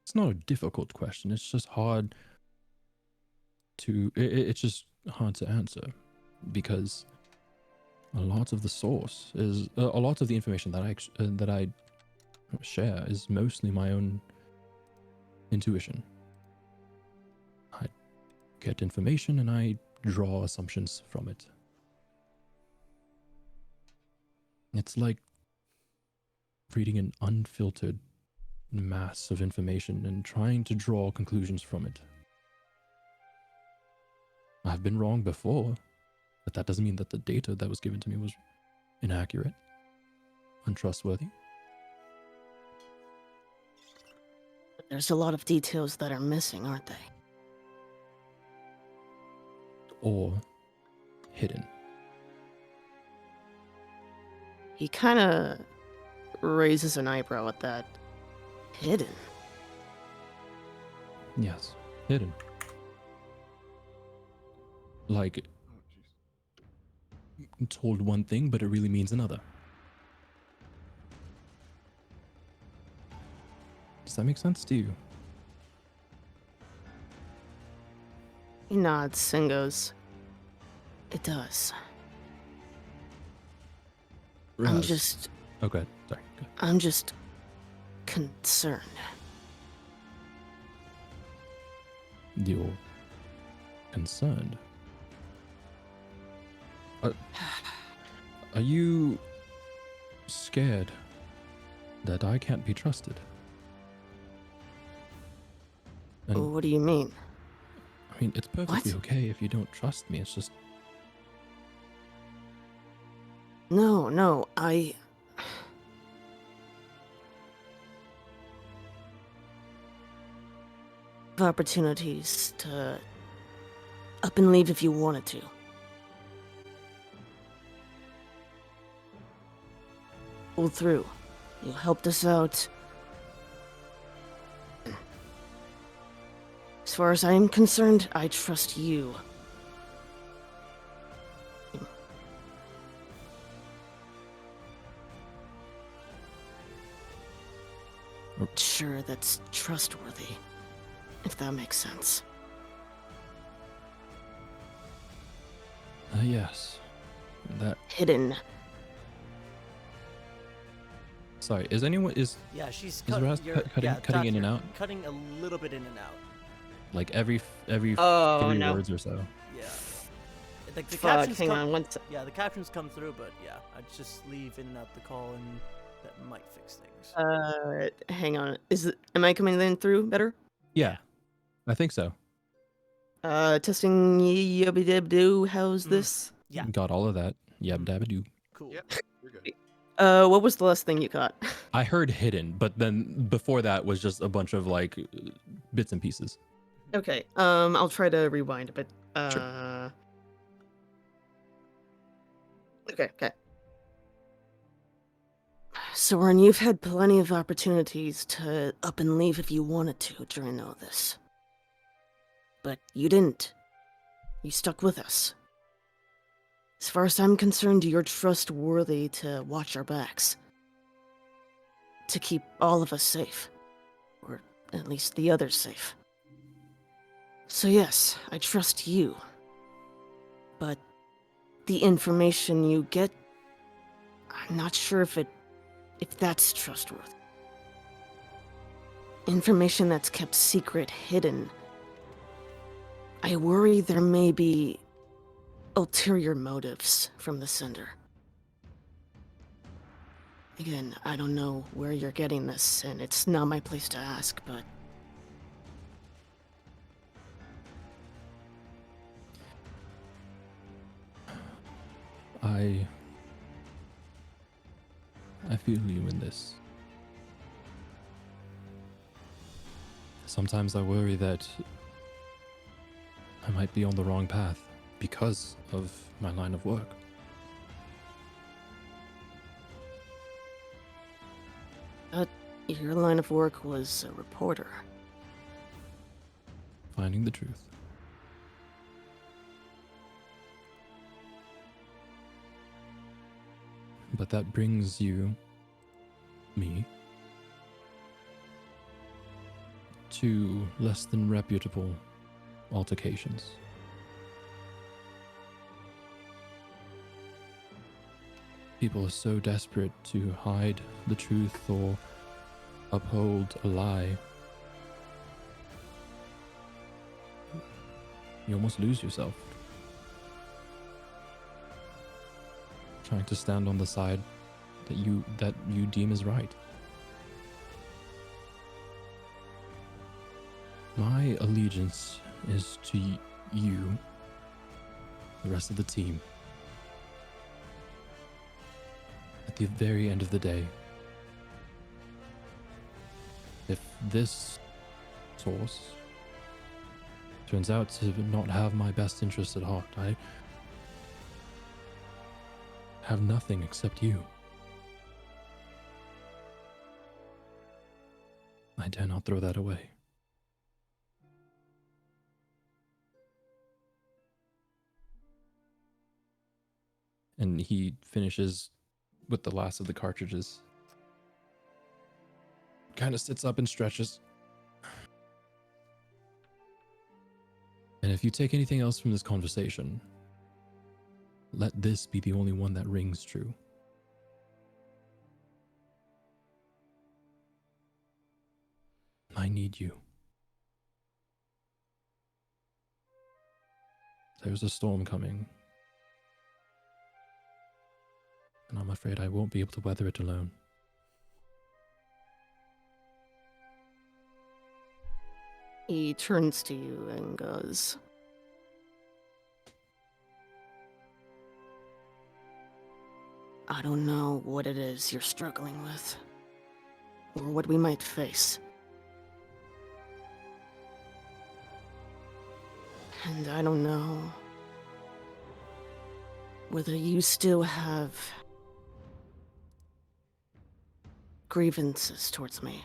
Speaker 5: it's not a difficult question, it's just hard to it's just hard to answer, because a lot of the source is a lot of the information that I share is mostly my own intuition. I get information and I draw assumptions from it. It's like reading an unfiltered mass of information and trying to draw conclusions from it. I've been wrong before, but that doesn't mean that the data that was given to me was inaccurate, untrustworthy.
Speaker 4: There's a lot of details that are missing, aren't they?
Speaker 5: Or hidden.
Speaker 4: He kind of raises an eyebrow at that. Hidden?
Speaker 5: Yes, hidden. Like, told one thing, but it really means another. Does that make sense to you?
Speaker 4: He nods and goes, "It does. I'm
Speaker 5: Raz.
Speaker 4: just
Speaker 5: Okay, sorry. Go.
Speaker 4: I'm just concerned."
Speaker 5: You're concerned. Are you scared that I can't be trusted? And
Speaker 4: What do you mean?
Speaker 5: I mean, it's perfectly
Speaker 4: What?
Speaker 5: okay if you don't trust me. It's just
Speaker 4: No, I have opportunities to up and leave if you wanted to. Pull through. You helped us out. As far as I am concerned, I trust you. Sure, that's trustworthy. If that makes sense.
Speaker 5: yes. That.
Speaker 4: Hidden.
Speaker 5: Sorry. Is anyone
Speaker 2: Yeah, she's
Speaker 5: Is Raz cutting in and out?
Speaker 2: Cutting a little bit in and out.
Speaker 5: like every
Speaker 4: Oh,
Speaker 5: 3
Speaker 4: no.
Speaker 5: words or so?
Speaker 2: Yeah. Like the
Speaker 4: Fuck,
Speaker 2: captions
Speaker 4: hang
Speaker 2: come,
Speaker 4: on one sec.
Speaker 2: Yeah, the captions come through, but yeah, I'd just leave in and out the call, and that might fix things.
Speaker 4: Hang on. Am I coming in through better?
Speaker 5: Yeah, I think so.
Speaker 4: Testing yabby-dab-doo, how's this?
Speaker 2: Yeah.
Speaker 5: Got all of that. Yab dabba doo.
Speaker 2: Cool.
Speaker 1: Yep. You're good.
Speaker 4: What was the last thing you caught?
Speaker 5: I heard hidden, but then before that was just a bunch of like bits and pieces.
Speaker 4: Okay, I'll try to rewind a bit.
Speaker 5: Sure.
Speaker 4: Okay. Soren, you've had plenty of opportunities to up and leave if you wanted to during all this. But you didn't. You stuck with us. As far as I'm concerned, you're trustworthy to watch our backs. To keep all of us safe. Or at least the others safe. So yes, I trust you. But the information you get, I'm not sure if that's trustworthy. Information that's kept secret, hidden. I worry there may be ulterior motives from the sender. Again, I don't know where you're getting this, and it's not my place to ask, but
Speaker 5: I feel you in this. Sometimes I worry that I might be on the wrong path because of my line of work.
Speaker 4: your line of work was a reporter.
Speaker 5: Finding the truth. But that brings me, to less than reputable altercations. People are so desperate to hide the truth or uphold a lie. You almost lose yourself. Trying to stand on the side that you deem is right. My allegiance is to you, the rest of the team. At the very end of the day, if this source turns out to not have my best interest at heart, I have nothing except you. I dare not throw that away. And he finishes with the last of the cartridges. Kind of sits up and stretches. And if you take anything else from this conversation, let this be the only one that rings true. I need you. There's a storm coming. And I'm afraid I won't be able to weather it alone.
Speaker 4: He turns to you and goes, I don't know what it is you're struggling with, or what we might face. And I don't know whether you still have grievances towards me.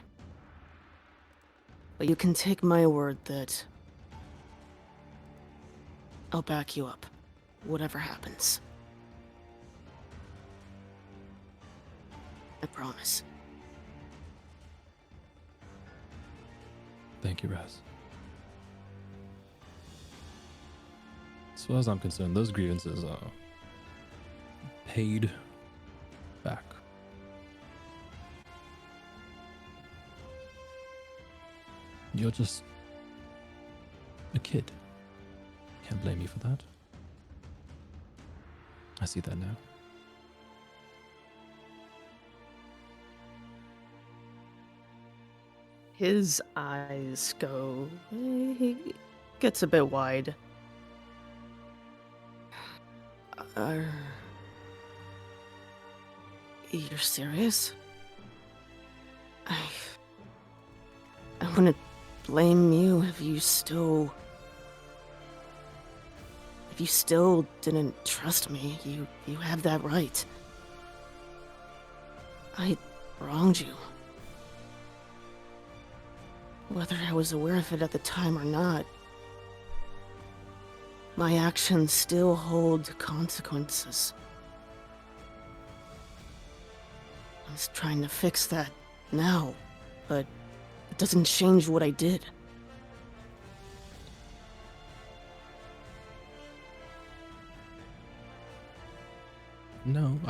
Speaker 4: But you can take my word that I'll back you up, whatever happens. I promise.
Speaker 5: Thank you, Raz. As far as I'm concerned, those grievances are paid back. You're just a kid. Can't blame you for that. I see that now.
Speaker 4: His eyes go... He gets a bit wide. You're serious? I wouldn't blame you if you still didn't trust me. You have that right. I wronged you. Whether I was aware of it at the time or not, my actions still hold consequences. I was trying to fix that now, but it doesn't change what I did.
Speaker 5: No,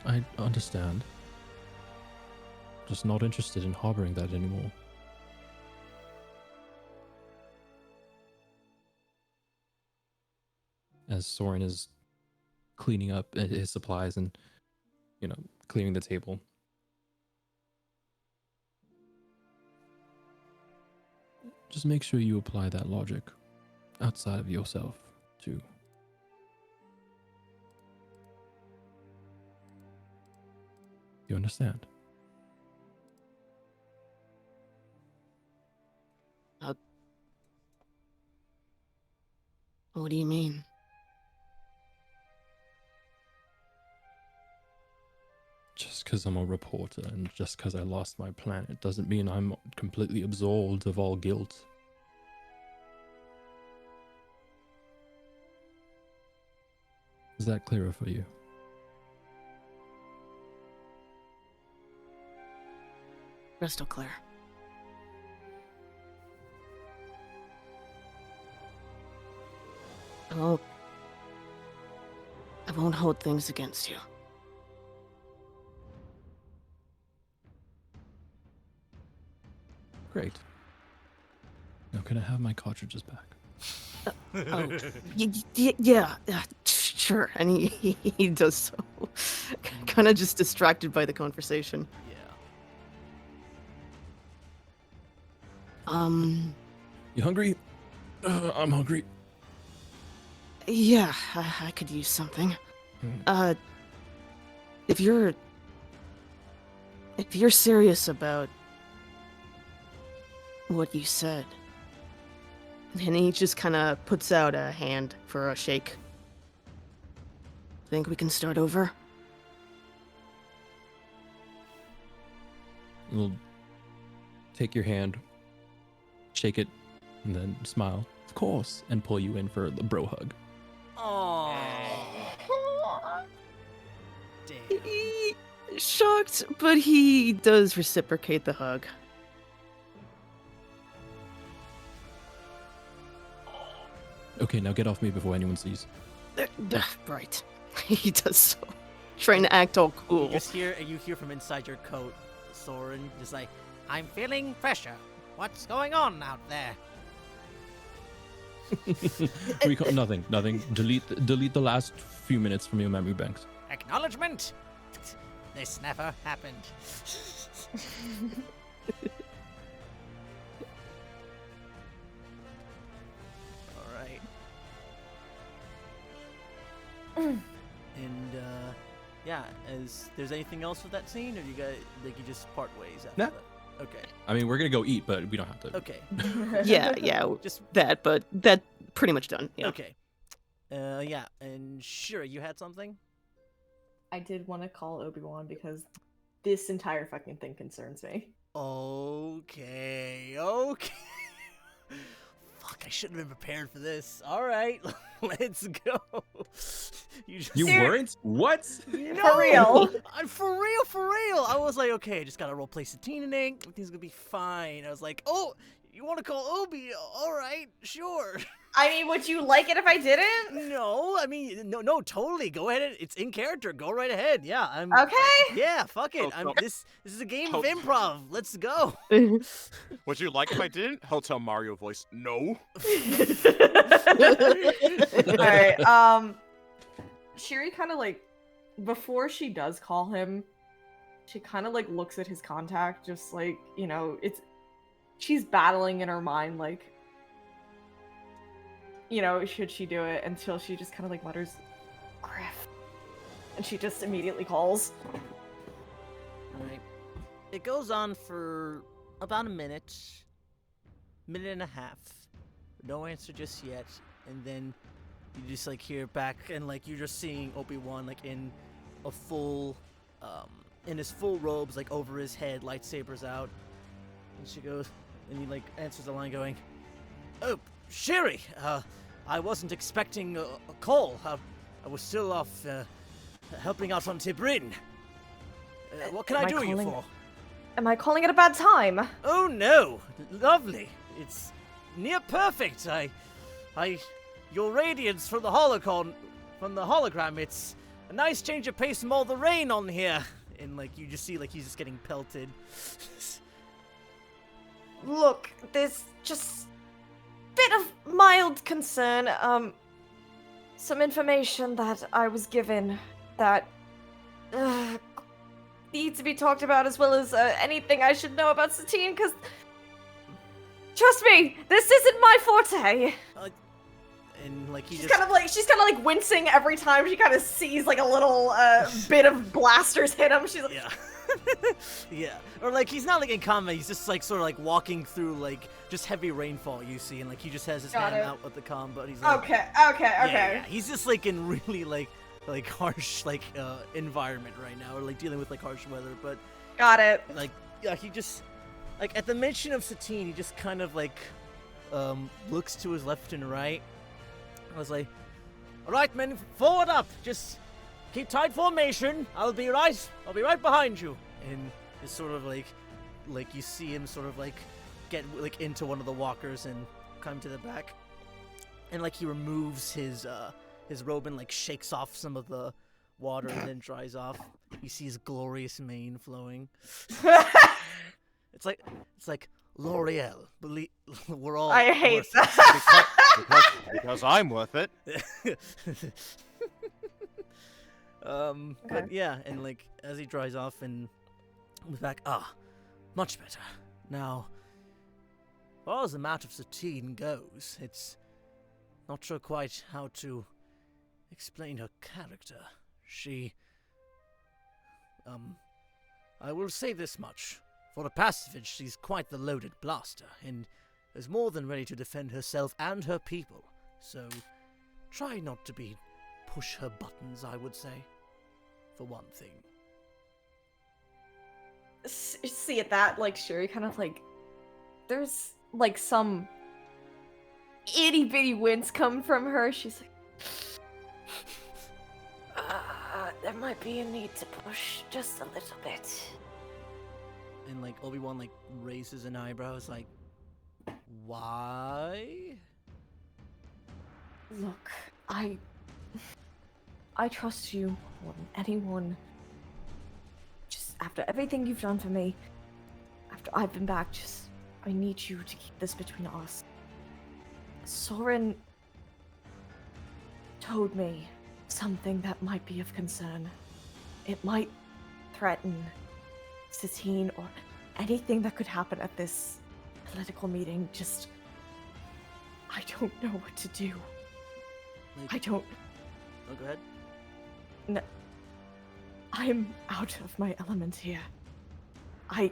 Speaker 5: I understand. Just not interested in harboring that anymore. As Soren is cleaning up his supplies and, clearing the table. Just make sure you apply that logic outside of yourself, too. You understand?
Speaker 4: What do you mean?
Speaker 5: Just because I'm a reporter and just because I lost my planet doesn't mean I'm completely absolved of all guilt. Is that clearer for you?
Speaker 4: Crystal clear. I won't hold things against you.
Speaker 5: Great. Now can I have my cartridges back?
Speaker 4: Yeah, sure. And he does so. Kind of just distracted by the conversation.
Speaker 2: Yeah.
Speaker 5: You hungry? I'm hungry.
Speaker 4: Yeah, I could use something. If you're serious about what you said, and he just kind of puts out a hand for a shake. Think we can start over?
Speaker 5: We'll take your hand, shake it, and then smile, of course, and pull you in for the bro hug.
Speaker 2: Aww.
Speaker 4: He, shocked, but he does reciprocate the hug.
Speaker 5: Okay, now get off me before anyone sees.
Speaker 4: Right. He does so. Trying to act all cool.
Speaker 2: You hear from inside your coat, Soren, just like, I'm feeling pressure. What's going on out there?
Speaker 5: Nothing. Delete the last few minutes from your memory banks.
Speaker 2: Acknowledgement? This never happened. Alright. And, yeah, there's anything else with that scene, or you just part ways after
Speaker 5: Nah.
Speaker 2: that? Okay.
Speaker 5: I mean, we're gonna go eat, but we don't have to.
Speaker 2: Okay.
Speaker 4: Yeah,
Speaker 2: Just
Speaker 4: that, but that pretty much done. Yeah.
Speaker 2: okay. Yeah, and sure, you had something?
Speaker 3: I did want to call Obi-Wan because this entire fucking thing concerns me.
Speaker 2: Okay. Fuck, I shouldn't have been prepared for this. All right, let's go.
Speaker 5: You weren't? What?
Speaker 2: No,
Speaker 3: For real?
Speaker 2: For real. I was like, okay, I just gotta roleplay Satine and Ink. Everything's gonna be fine. I was like, oh, you want to call Obi? All right, sure.
Speaker 3: I mean, would you like it if I didn't?
Speaker 2: No, I mean, no, totally. Go ahead. It's in character. Go right ahead. Yeah, I'm.
Speaker 3: Okay.
Speaker 2: Yeah, fuck it.
Speaker 1: Oh,
Speaker 2: This is a game of improv. Let's go.
Speaker 1: Would you like if I didn't? Hotel Mario voice. No.
Speaker 3: Alright, Shiri kind of like, before she does call him, she kind of like looks at his contact, just like, you know, she's battling in her mind, like, you know, should she do it, until she just kind of like mutters, Griff. And she just immediately calls.
Speaker 2: Right. It goes on for about a minute and a half. No answer just yet, and then you just like hear back, and like you're just seeing Obi-Wan like in a full, in his full robes, like over his head, lightsabers out, and she goes, and he like answers the line going, "Oh, Shiri, I wasn't expecting a call. I was still off helping out on Tibrin. What can I do you for?"
Speaker 3: Am I calling it a bad time?
Speaker 2: Oh no, lovely. It's near perfect. Your radiance from the hologram, it's a nice change of pace from all the rain on here. And like you just see like he's just getting pelted.
Speaker 6: Look, there's just a bit of mild concern. Some information that I was given that needs to be talked about, as well as anything I should know about Satine, because trust me, this isn't my forte.
Speaker 2: And like
Speaker 3: She's kind of like wincing every time she kind of sees like a little bit of blasters hit him. She's like,
Speaker 2: yeah. Yeah. Or like he's not like in combat, he's just like sort of like walking through like just heavy rainfall you see, and like he just has his hand out with the comm, but he's like
Speaker 3: okay.
Speaker 2: Yeah. He's just like in really like harsh like environment right now, or like dealing with like harsh weather, but
Speaker 3: Got it.
Speaker 2: like yeah, he just like at the mention of Satine, he just kind of like looks to his left and right. I was like, all right, men, forward up. Just keep tight formation. I'll be right behind you. And it's sort of like you see him sort of like get like into one of the walkers and come to the back, and like he removes his robe and like shakes off some of the water and then dries off. You see his glorious mane flowing. It's like L'Oreal. We're all.
Speaker 3: I hate
Speaker 2: worth
Speaker 3: that.
Speaker 1: Because I'm worth it.
Speaker 2: it. But yeah, and like as he dries off and comes back, much better. Now, as far as the matter of Satine goes, it's not sure quite how to explain her character. She, I will say this much. For a pacifist, she's quite the loaded blaster, and is more than ready to defend herself and her people. So, try not to push her buttons, I would say. For one thing.
Speaker 3: See at that, like Shuri kind of like, there's like some itty bitty wince come from her. She's like,
Speaker 6: there might be a need to push just a little bit.
Speaker 2: And like Obi-Wan like raises an eyebrow, is like, why?
Speaker 6: Look, I trust you more than anyone. Just after everything you've done for me, after I've been back, I need you to keep this between us. Soren told me something that might be of concern. It might threaten Satine or anything that could happen at this political meeting. I don't know what to do.
Speaker 2: Like,
Speaker 6: I don't.
Speaker 2: Oh, go ahead.
Speaker 6: No. I'm out of my element here. I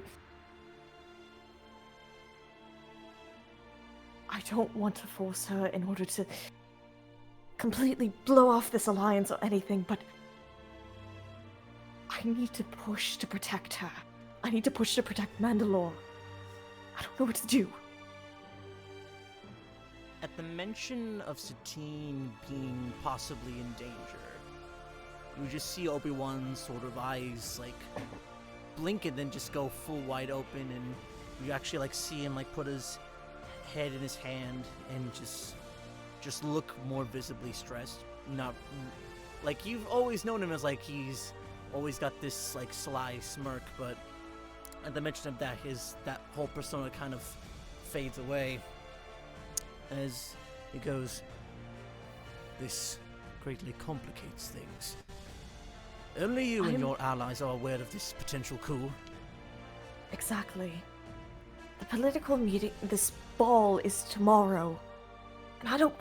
Speaker 6: don't want to force her in order to completely blow off this alliance or anything, but I need to push to protect her. I need to push to protect Mandalore. I don't know what to do.
Speaker 2: At the mention of Satine being possibly in danger, you just see Obi-Wan's sort of eyes like blink and then just go full wide open, and you actually like see him like put his head in his hand and just look more visibly stressed. Not like you've always known him as like he's always got this like sly smirk, but at the mention of that, that whole persona kind of fades away as he goes, "This greatly complicates things. Only you and your allies are aware of this potential coup."
Speaker 6: Exactly. The political meeting, this ball is tomorrow. And I don't...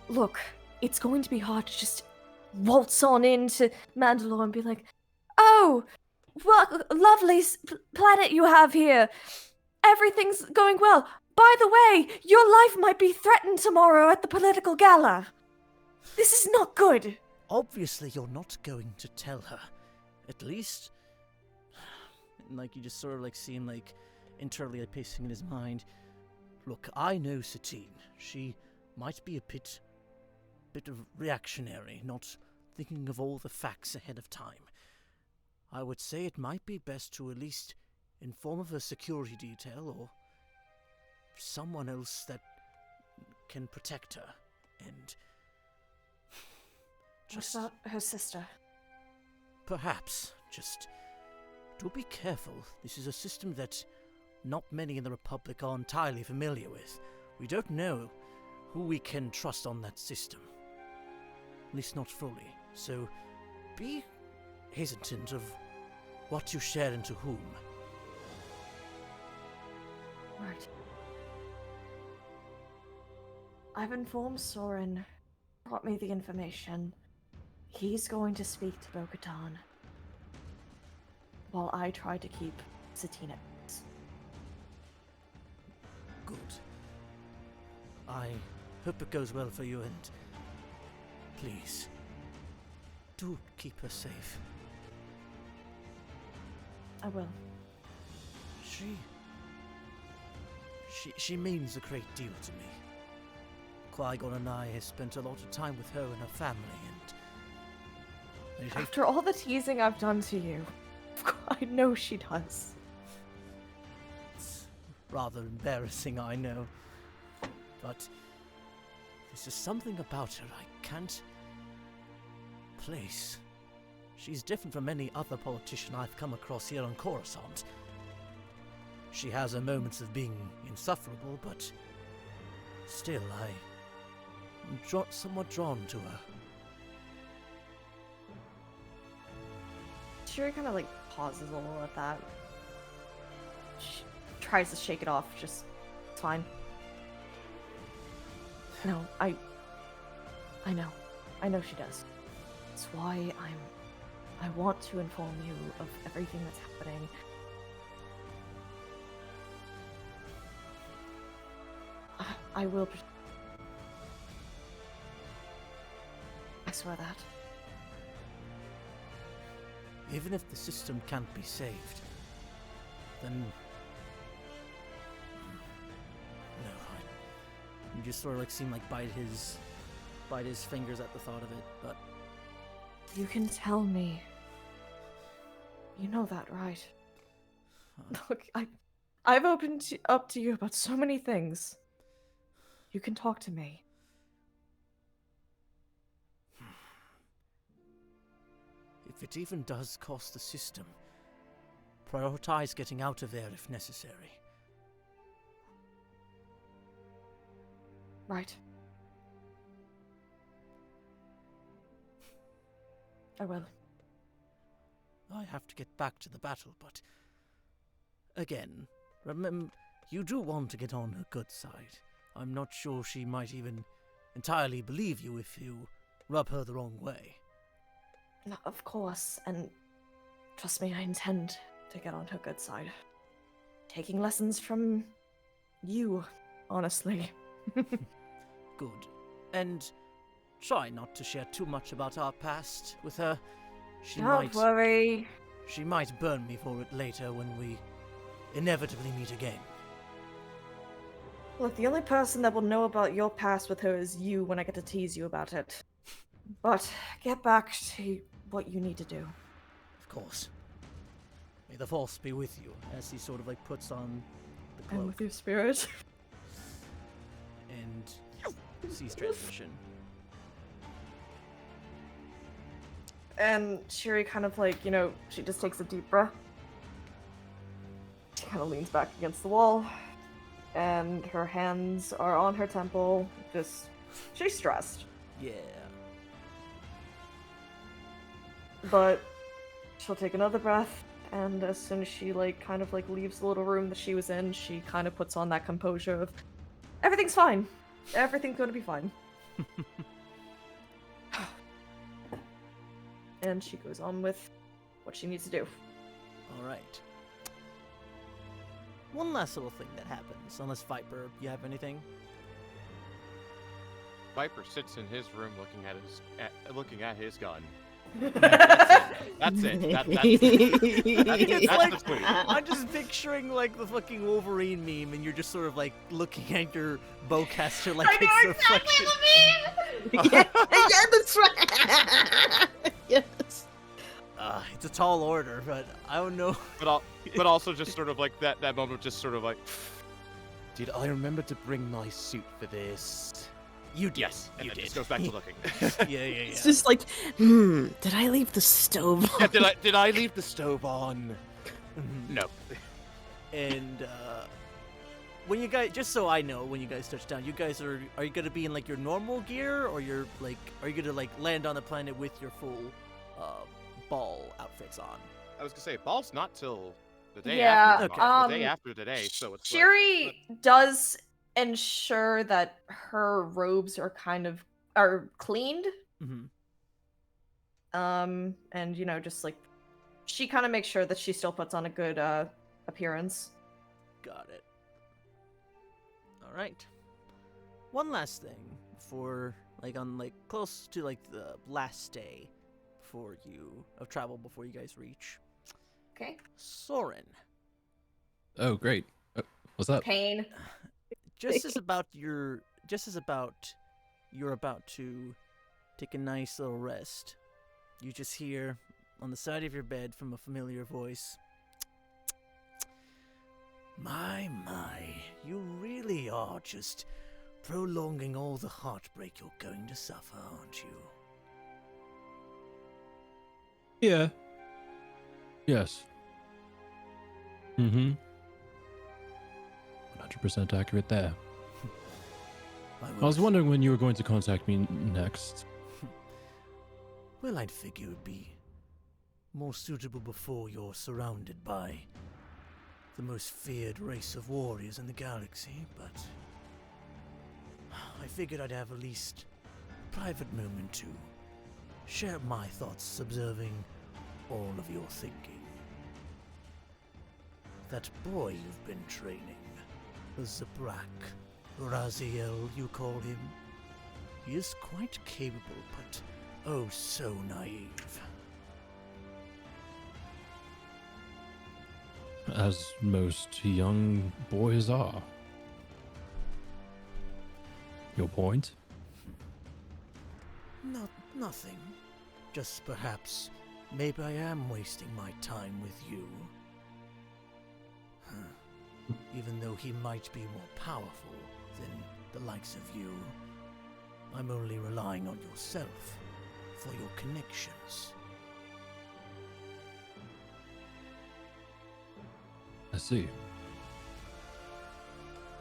Speaker 6: Look, it's going to be hard to just waltz on into Mandalore and be like, "Oh, what a lovely planet you have here. Everything's going well. By the way, your life might be threatened tomorrow at the political gala. This is not good."
Speaker 2: Obviously, you're not going to tell her. At least... And, like, you just sort of, like, see him, like, internally like, pacing in his mind. Look, I know Satine. She might be a bit of reactionary, not thinking of all the facts ahead of time. I would say it might be best to at least inform of her security detail or someone else that can protect her, and
Speaker 6: What about her sister?
Speaker 2: perhaps just do be careful. This is a system that not many in the Republic are entirely familiar with. We don't know who we can trust on that system. At least not fully. So be hesitant of what you share and to whom.
Speaker 6: Right. I've informed Soren, brought me the information. He's going to speak to Bo-Katan, while I try to keep Satine at peace.
Speaker 2: Good. I hope it goes well for you, and please, do keep her safe.
Speaker 6: I will.
Speaker 2: She means a great deal to me. Qui-Gon and I have spent a lot of time with her and her family, and I'd hate
Speaker 6: After all the teasing I've done to you, I know she does.
Speaker 2: It's rather embarrassing, I know. But there's just something about her I can't place. She's different from any other politician I've come across here on Coruscant. She has her moments of being insufferable, but still, I'm somewhat drawn to her.
Speaker 3: Shiri kind of like pauses a little at that. She tries to shake it off, just, it's fine. No, I know she does. That's why I want to inform you of everything that's happening. I will. I swear that.
Speaker 2: Even if the system can't be saved, then... No, you just sort of like seem like bite his fingers at the thought of it, but...
Speaker 6: You can tell me
Speaker 3: You know that, right? Look, I've opened up to you about so many things. You can talk to me.
Speaker 2: If it even does cost the system, prioritize getting out of there if necessary.
Speaker 3: Right. I will.
Speaker 2: I have to get back to the battle, but again, remember, you do want to get on her good side. I'm not sure she might even entirely believe you if you rub her the wrong way.
Speaker 3: No, of course, and trust me, I intend to get on her good side. Taking lessons from you, honestly.
Speaker 2: Good. And try not to share too much about our past with her.
Speaker 3: Don't worry.
Speaker 2: She might burn me for it later when we inevitably meet again.
Speaker 3: Look, the only person that will know about your past with her is you when I get to tease you about it. But get back to what you need to do.
Speaker 2: Of course. May the Force be with you, as he sort of like puts on the cloak
Speaker 3: And with your spirit.
Speaker 2: and sees transition.
Speaker 3: And Shiri kind of like, she just takes a deep breath. She kind of leans back against the wall. And her hands are on her temple. She's stressed.
Speaker 2: Yeah.
Speaker 3: But she'll take another breath. And as soon as she kind of leaves the little room that she was in, she kind of puts on that composure of, everything's fine. Everything's gonna be fine. And she goes on with what she needs to do.
Speaker 2: Alright. One last little thing that happens, unless Viper, you have anything?
Speaker 1: Viper sits in his room looking at his gun.
Speaker 3: That's
Speaker 1: it. That's
Speaker 2: like,
Speaker 1: the tweet.
Speaker 2: I'm just picturing like the fucking Wolverine meme, and you're just sort of like looking at your bowcaster like it's a reflection.
Speaker 4: Yeah, that's right. Yes.
Speaker 2: It's a tall order, but I don't know.
Speaker 1: But also just sort of like that moment, just sort of like, did I remember to bring my suit for this?
Speaker 2: You did.
Speaker 1: Yes, and
Speaker 2: you
Speaker 1: then
Speaker 2: did.
Speaker 1: just goes back to looking.
Speaker 2: Yeah.
Speaker 4: It's just like, did I leave the stove on?
Speaker 1: Yeah, did I leave the stove on? No.
Speaker 2: And when you guys, just so I know, when you guys touch down, you guys are you gonna be in like your normal gear, or are you gonna like land on the planet with your full ball outfits on?
Speaker 1: I was gonna say, ball's not till the day
Speaker 3: Yeah,
Speaker 1: after.
Speaker 2: okay.
Speaker 1: The day after today, so it's
Speaker 3: Shiri does ensure that her robes are cleaned.
Speaker 2: Mm-hmm.
Speaker 3: And just like she kind of makes sure that she still puts on a good appearance.
Speaker 2: Got it. All right. One last thing for close to like the last day for you of travel before you guys reach.
Speaker 3: Okay.
Speaker 2: Soren.
Speaker 5: Oh, great. What's up?
Speaker 3: Pain.
Speaker 2: Just as you're about to take a nice little rest, you just hear on the side of your bed from a familiar voice, My, you really are just prolonging all the heartbreak you're going to suffer, aren't you?
Speaker 5: Yeah. Yes. Mm-hmm. 100% accurate there. I was wondering when you were going to contact me next.
Speaker 2: Well, I'd figure it would be more suitable before you're surrounded by the most feared race of warriors in the galaxy, but I figured I'd have at least a private moment to share my thoughts observing all of your thinking. That boy you've been training, the Zabrak, Raziel you call him, he is quite capable, but oh so naive.
Speaker 5: As most young boys are. Your point?
Speaker 2: Nothing. Just perhaps maybe I am wasting my time with you. Even though he might be more powerful than the likes of you, I'm only relying on yourself for your connections.
Speaker 5: I see.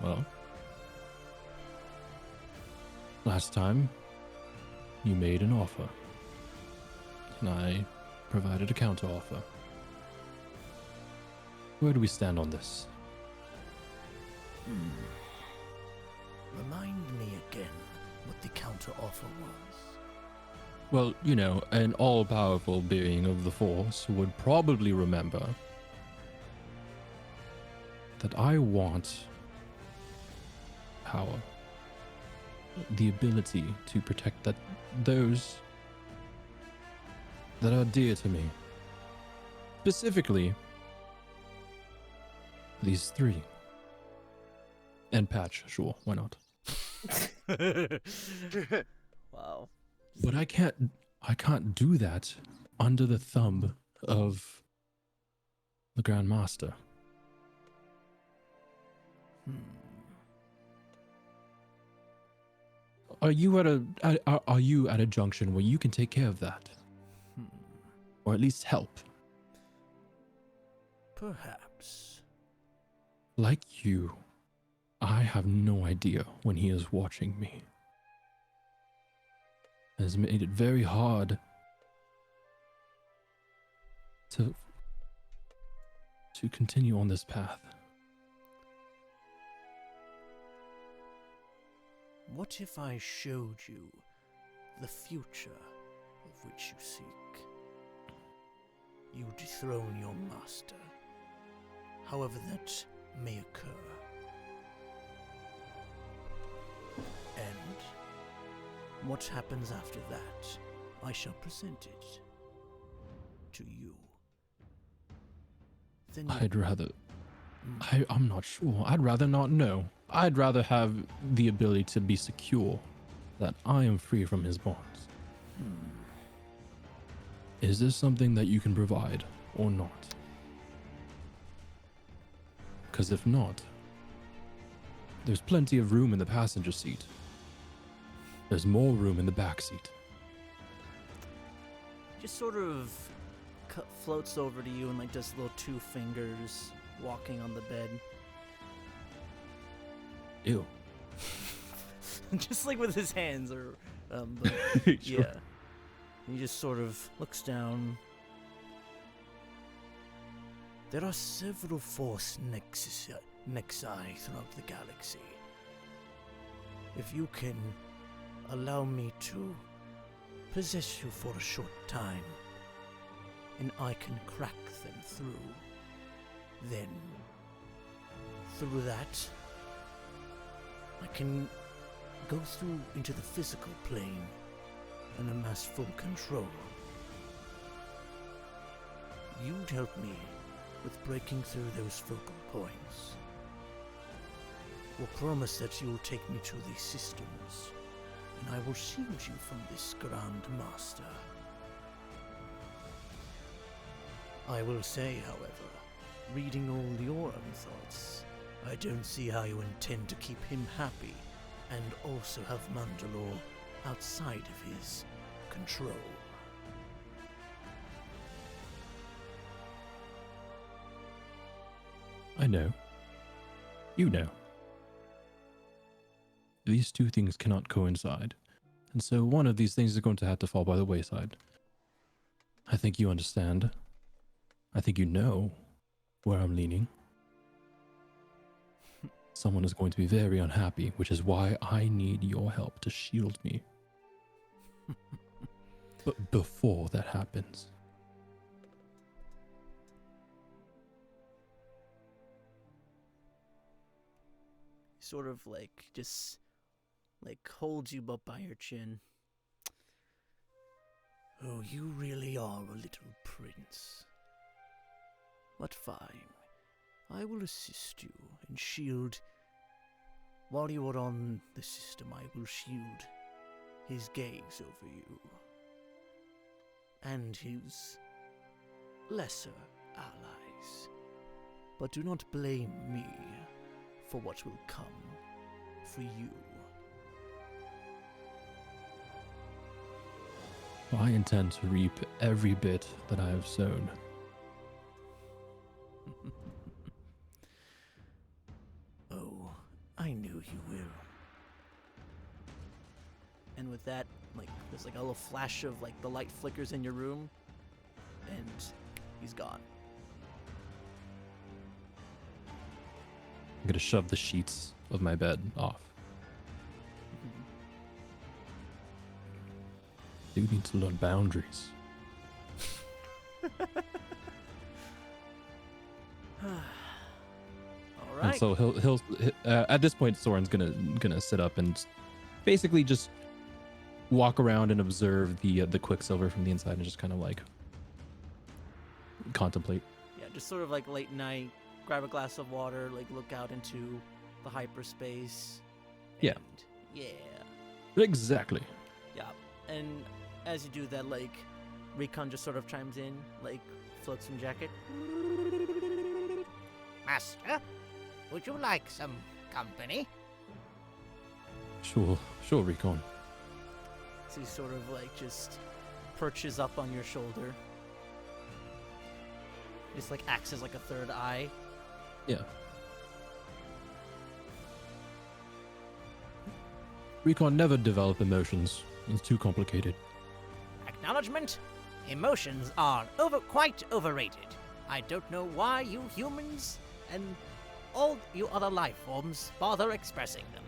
Speaker 5: Well, last time you made an offer, and I provided a counter offer. Where do we stand on this?
Speaker 2: Remind me again what the counter offer was.
Speaker 5: Well, you know, an all-powerful being of the Force would probably remember that I want power, the ability to protect those that are dear to me. Specifically, these three. And Patch, sure, why not?
Speaker 2: Wow.
Speaker 5: But I can't do that under the thumb of the Grand Master. Are you at a junction where you can take care of that? Or at least help?
Speaker 2: Perhaps.
Speaker 5: Like you, I have no idea when he is watching me. It has made it very hard to continue on this path.
Speaker 2: What if I showed you the future of which you seek? You dethrone your master, however that may occur. And what happens after that, I shall present it to you. Then
Speaker 5: I'd rather... I'm not sure. I'd rather not know. I'd rather have the ability to be secure, that I am free from his bonds. Is this something that you can provide or not? Because if not, there's plenty of room in the passenger seat. There's more room in the back seat.
Speaker 2: just sort of floats over to you and like does little two fingers walking on the bed.
Speaker 5: Ew.
Speaker 2: Just like with his hands or but,
Speaker 5: Sure.
Speaker 2: yeah. He just sort of looks down. There are several force nexi throughout the galaxy. If you can allow me to possess you for a short time, and I can crack them through, then through that, I can go through into the physical plane and amass full control. You'd help me with breaking through those focal points. Will promise that you'll take me to these systems, and I will shield you from this Grand Master. I will say, however, reading all your own thoughts, I don't see how you intend to keep him happy and also have Mandalore outside of his control.
Speaker 5: I know. You know. These two things cannot coincide, and so one of these things is going to have to fall by the wayside. I think you understand. I think you know where I'm leaning. Someone is going to be very unhappy, which is why I need your help to shield me. But before that happens,
Speaker 2: Sort of like just like holds you up by your chin. Oh, you really are a little prince. But fine. I will assist you and shield. While you are on the system, I will shield his gaze over you. And his lesser allies. But do not blame me for what will come for you.
Speaker 5: I intend to reap every bit that I have sown.
Speaker 2: Oh, I knew you will. And with that, like, there's like a little flash of like the light flickers in your room, and he's gone.
Speaker 5: I'm gonna shove the sheets of my bed off. Dude needs to learn boundaries.
Speaker 2: All
Speaker 5: And
Speaker 2: right.
Speaker 5: so he'll at this point Soren's gonna sit up and basically just walk around and observe the Quicksilver from the inside and just kind of like contemplate.
Speaker 2: Yeah, just sort of like late night, grab a glass of water, like look out into the hyperspace.
Speaker 5: Yeah.
Speaker 2: And yeah.
Speaker 5: Exactly.
Speaker 2: Yeah. And as you do that, like, Recon just sort of chimes in, like, floats some jacket.
Speaker 7: Master, would you like some company?
Speaker 5: Sure, Recon.
Speaker 2: So he sort of, like, just perches up on your shoulder. Just, like, acts as, like, a third eye.
Speaker 5: Yeah. Recon never develop emotions. It's too complicated.
Speaker 7: Acknowledgement? Emotions are quite overrated. I don't know why you humans and all you other life forms bother expressing them.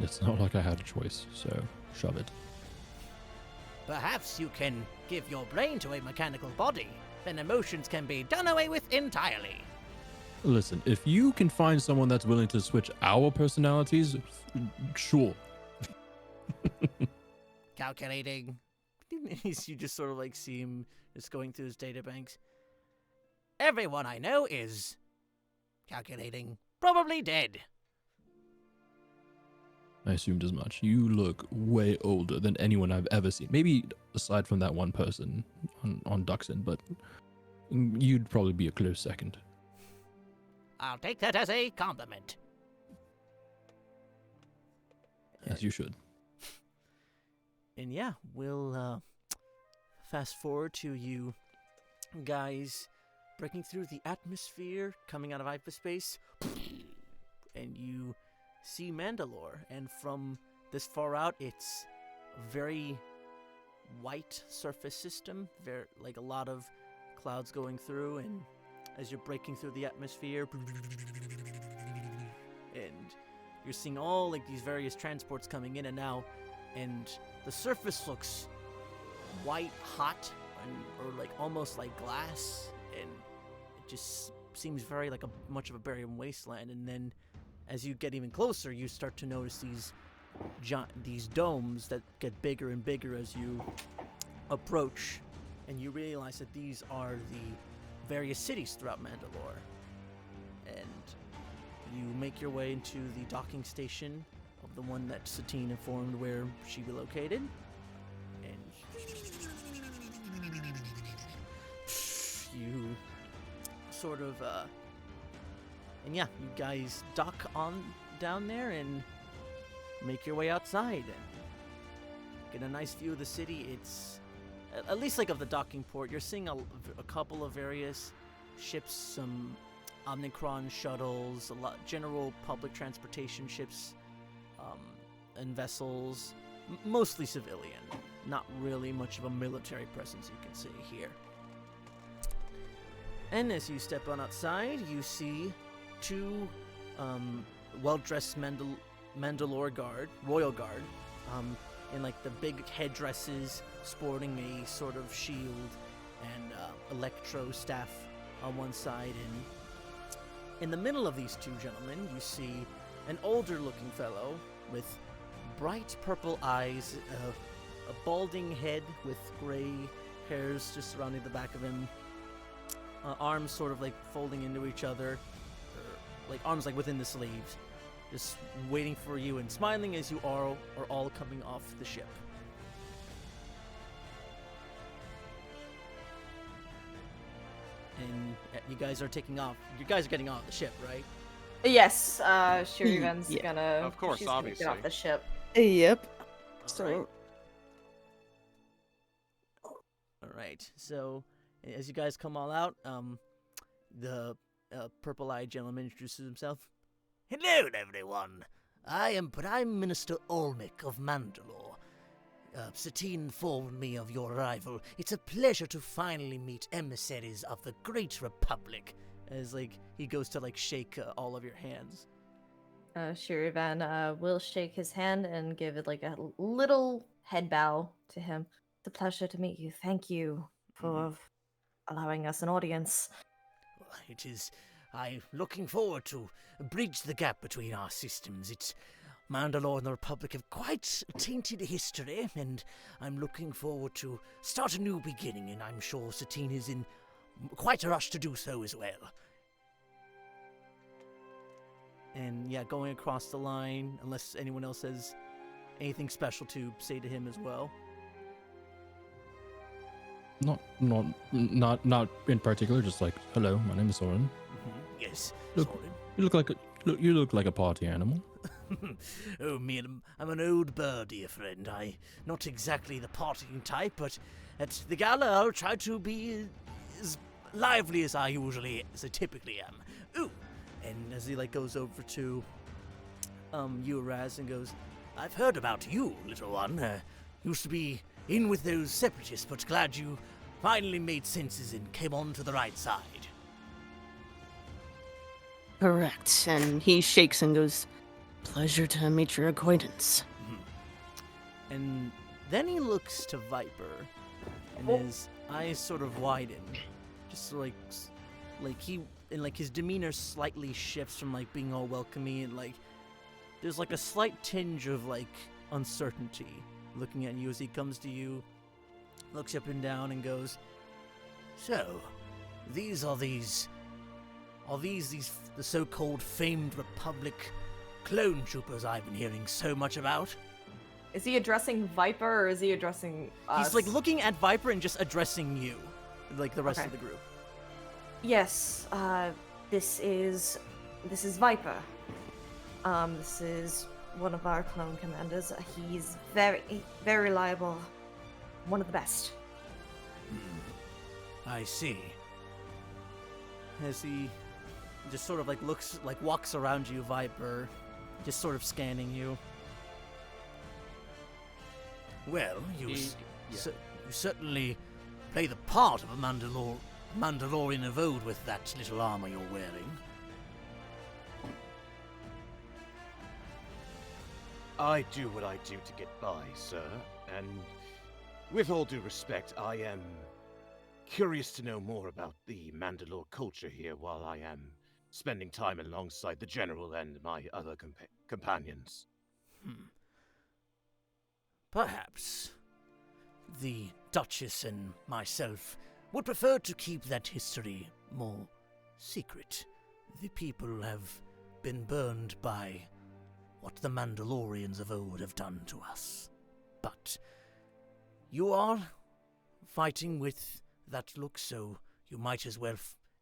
Speaker 5: It's not like I had a choice, so shove it.
Speaker 7: Perhaps you can give your brain to a mechanical body, then emotions can be done away with entirely.
Speaker 5: Listen, if you can find someone that's willing to switch our personalities, sure.
Speaker 7: Calculating.
Speaker 2: You just sort of, like, see him just going through his databanks.
Speaker 7: Everyone I know is calculating. Probably dead.
Speaker 5: I assumed as much. You look way older than anyone I've ever seen. Maybe aside from that one person on Duxon, but you'd probably be a close second.
Speaker 7: I'll take that as a compliment.
Speaker 5: As you should.
Speaker 2: And yeah, we'll fast forward to you guys breaking through the atmosphere, coming out of hyperspace, and you see Mandalore. And from this far out, it's a very white surface system, very, like a lot of clouds going through, and as you're breaking through the atmosphere, and you're seeing all like these various transports coming in and out, and the surface looks white hot or like almost like glass, and it just seems very like much of a barren wasteland. And then as you get even closer, you start to notice these domes that get bigger and bigger as you approach, and you realize that these are the various cities throughout Mandalore. And you make your way into the docking station of the one that Satine informed where she be located. And you sort of, and yeah, you guys dock on down there and make your way outside and get a nice view of the city. It's, at least like of the docking port, you're seeing a couple of various ships, some Omnicron shuttles, a lot general public transportation ships, and vessels, mostly civilian. Not really much of a military presence you can see here. And as you step on outside, you see two well-dressed Mandalore guard, royal guard, in like the big headdresses, sporting a sort of shield and electro staff on one side. And in the middle of these two gentlemen, you see an older-looking fellow with bright purple eyes, a balding head with gray hairs just surrounding the back of him, arms sort of like folding into each other, or like arms like within the sleeves, just waiting for you and smiling as you are all coming off the ship. and you guys are taking off. You guys are getting off the ship, right?
Speaker 3: Yes, Shir'iven's
Speaker 4: Yeah.
Speaker 3: gonna.
Speaker 1: Of course,
Speaker 3: she's gonna
Speaker 1: obviously.
Speaker 3: get off the ship.
Speaker 4: Yep.
Speaker 2: All
Speaker 4: So
Speaker 2: right. All right. So, as you guys come all out, the purple-eyed gentleman introduces himself.
Speaker 7: Hello, everyone. I am Prime Minister Olmec of Mandalore. Satine informed me of your arrival. It's a pleasure to finally meet emissaries of the Great Republic.
Speaker 2: As he goes to shake all of your hands.
Speaker 3: Shir'iven will shake his hand and give it a little head bow to him. It's a pleasure to meet you. Thank you for allowing us an audience.
Speaker 7: It is. I'm looking forward to bridge the gap between our systems. It's Mandalore and the Republic have quite a tainted history, and I'm looking forward to start a new beginning, and I'm sure Satine is in quite a rush to do so as well.
Speaker 2: And yeah, going across the line, unless anyone else has anything special to say to him as well.
Speaker 5: Not in particular. Just like, hello, my name is Soren.
Speaker 7: Yes,
Speaker 5: Look.
Speaker 7: Soren.
Speaker 5: You look like a party animal.
Speaker 7: Oh, I'm an old bird, dear friend. Not exactly the partying type, but at the gala I'll try to be as lively as I typically am. Ooh,
Speaker 2: And as he goes over to you, Raz, and goes,
Speaker 7: I've heard about you, little one. Used to be in with those separatists, but glad you finally made senses and came on to the right side.
Speaker 4: correct. And he shakes and goes, "Pleasure to meet your acquaintance."
Speaker 2: and then he looks to Viper, and his eyes sort of widen, just his demeanor slightly shifts from being all welcoming, and there's a slight tinge of uncertainty looking at you as he comes to you, looks up and down, and goes,
Speaker 7: So, the so-called famed Republic clone troopers I've been hearing so much about?
Speaker 3: Is he addressing Viper or is he addressing us?
Speaker 2: he's looking at Viper and just addressing you, the rest
Speaker 3: Okay.
Speaker 2: of the group.
Speaker 3: Yes, this is Viper. This is one of our clone commanders. He's very, very reliable. One of the best.
Speaker 7: I see.
Speaker 2: As he just sort of walks around you, Viper, just sort of scanning you.
Speaker 7: Well, you
Speaker 1: Yeah.
Speaker 7: certainly play the part of a Mandalorian of old with that little armor you're wearing.
Speaker 1: I do what I do to get by, sir, and with all due respect, I am curious to know more about the Mandalore culture here while I am spending time alongside the General and my other companions.
Speaker 7: Perhaps the Duchess and myself would prefer to keep that history more secret. The people have been burned by what the Mandalorians of old have done to us. But you are fighting with that look, so you might as well,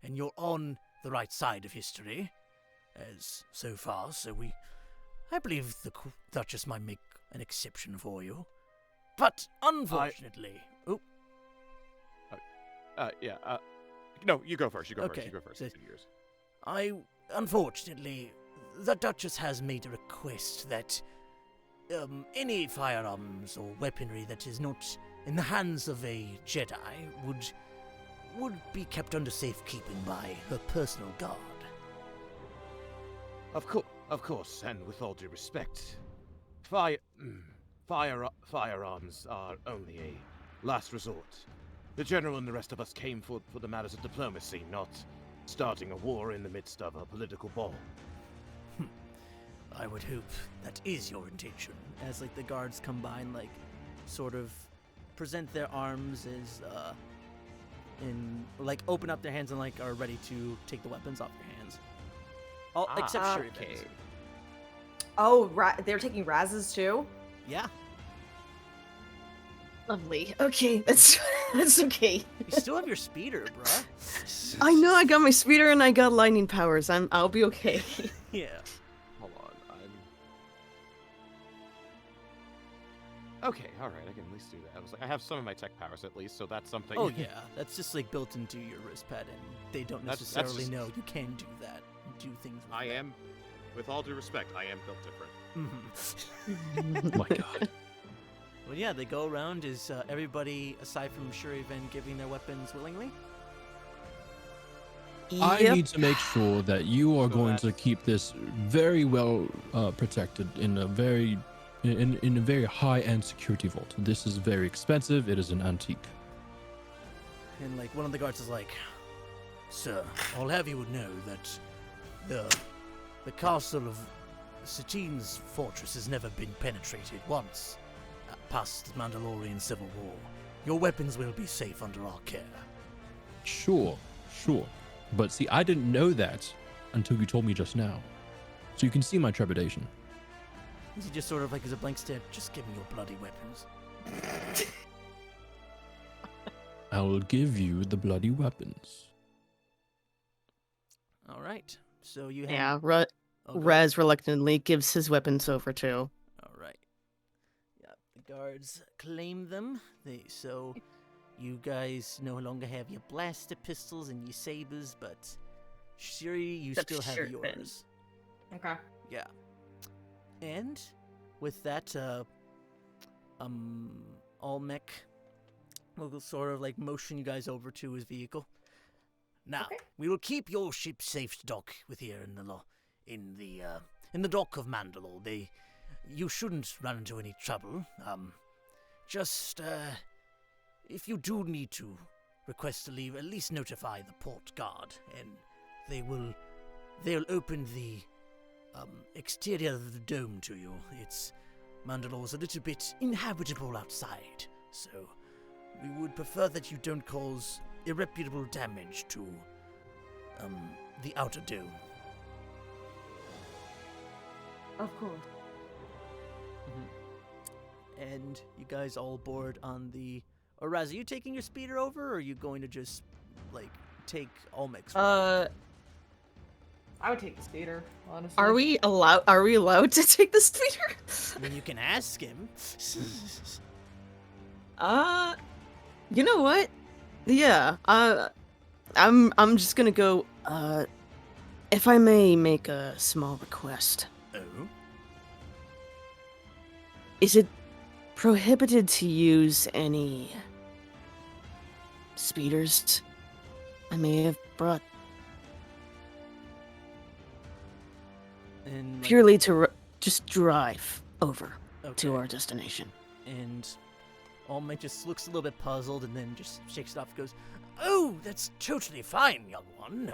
Speaker 7: and you're on the right side of history, as so far, so I believe the Duchess might make an exception for you. But unfortunately...
Speaker 1: No, you go first,
Speaker 2: Okay,
Speaker 1: you go first.
Speaker 2: so-
Speaker 1: Yours.
Speaker 7: Unfortunately, the Duchess has made a request that any firearms or weaponry that is not in the hands of a Jedi would be kept under safekeeping by her personal guard.
Speaker 1: Of course, and with all due respect, firearms are only a last resort. The General and the rest of us came for the matters of diplomacy, not starting a war in the midst of a political ball.
Speaker 7: I would hope that is your intention.
Speaker 2: As the guards come by and sort of present their arms as and open up their hands and are ready to take the weapons off your hands. All except Shir'iven's.
Speaker 3: Oh, they're taking Raz's too?
Speaker 2: Yeah.
Speaker 4: Lovely. Okay, that's That's okay.
Speaker 2: You still have your speeder, bruh.
Speaker 4: I know I got my speeder and I got lightning powers. I'll be okay.
Speaker 2: Yeah.
Speaker 1: Hold on, Okay, alright, I can at least do that. I was like, I have some of my tech powers at least, so that's something.
Speaker 2: Oh yeah, that's just like built into your wrist pad, and they don't
Speaker 1: That's
Speaker 2: necessarily
Speaker 1: just-
Speaker 2: know you can do that. Do things. With
Speaker 1: I
Speaker 2: that.
Speaker 1: am, with all due respect, I am built different.
Speaker 2: Mhm.
Speaker 5: Oh my god.
Speaker 2: Well, yeah, they go around. Is everybody, aside from Shir'iven, giving their weapons willingly?
Speaker 5: I
Speaker 4: Yep.
Speaker 5: need to make sure that you are
Speaker 1: So
Speaker 5: going to
Speaker 1: that's-
Speaker 5: keep this very well protected in a very in a very high-end security vault. This is very expensive. It is an antique.
Speaker 2: And like one of the guards is like, "Sir, I'll have you know that the castle of Satine's fortress has never been penetrated once past the Mandalorian Civil War. Your weapons will be safe under our care."
Speaker 5: Sure. But see, I didn't know that until you told me just now. So you can see my trepidation.
Speaker 2: He just sort of like as a blank stare, "Just give me your bloody weapons."
Speaker 5: I will give you the bloody weapons.
Speaker 2: All right. So you have.
Speaker 4: Yeah,
Speaker 2: Oh, go
Speaker 4: Raz reluctantly gives his weapons over to.
Speaker 2: All right. Yeah, the guards claim them. So you guys no longer have your blaster pistols and your sabers, but Shiri, you
Speaker 4: Except
Speaker 2: still have
Speaker 4: Shir'iven.
Speaker 2: yours.
Speaker 3: Okay.
Speaker 2: Yeah. And with that, Almec will sort of like motion you guys over to his vehicle. Now,
Speaker 3: Okay.
Speaker 2: we will keep your ship safe to dock with here in the dock of Mandalore. You shouldn't run into any trouble. Just if you do need to request to leave, at least notify the port guard, and they'll open the exterior of the dome to you. Mandalore's a little bit inhabitable outside, so we would prefer that you don't cause irreparable damage to the outer dome.
Speaker 3: Of course.
Speaker 2: And you guys all board on the. Or Raz, are you taking your speeder over, or are you going to just like take Olmec's?
Speaker 3: I would take the speeder, honestly.
Speaker 4: Are we allowed to take the speeder?
Speaker 2: I mean, you can ask him.
Speaker 4: You know what? Yeah. I'm just gonna go. If I may make a small request,
Speaker 2: Oh.
Speaker 4: is it prohibited to use any speeders I may have brought
Speaker 2: And like,
Speaker 4: purely to just drive over
Speaker 2: okay.
Speaker 4: to our destination?
Speaker 2: And Olmec just looks a little bit puzzled, and then just shakes it off. And goes, "Oh, that's totally fine, young one.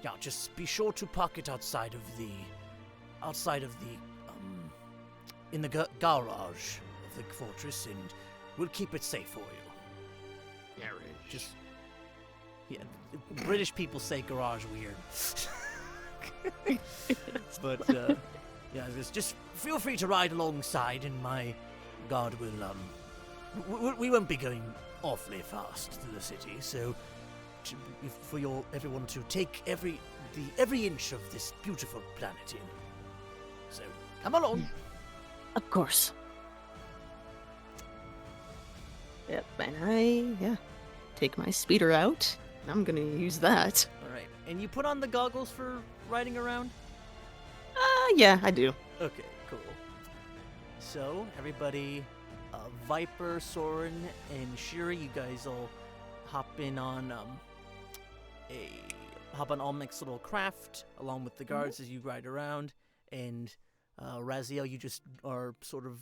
Speaker 2: Yeah, just be sure to park it outside of the, in the garage of the fortress, and we'll keep it safe for you."
Speaker 1: Garage.
Speaker 2: Just, yeah, British people say garage weird. But yeah, just feel free to ride alongside, and my guard will we won't be going awfully fast through the city, so for everyone to take every inch of this beautiful planet in. So come along.
Speaker 4: Of course. Yep, and I take my speeder out. I'm gonna use that.
Speaker 2: All right, and you put on the goggles for riding around.
Speaker 4: Yeah, I do.
Speaker 2: Okay, cool. So everybody, Viper, Soren, and Shiri, you guys all hop on Olmec's little craft along with the guards as you ride around, and Raziel, you just are sort of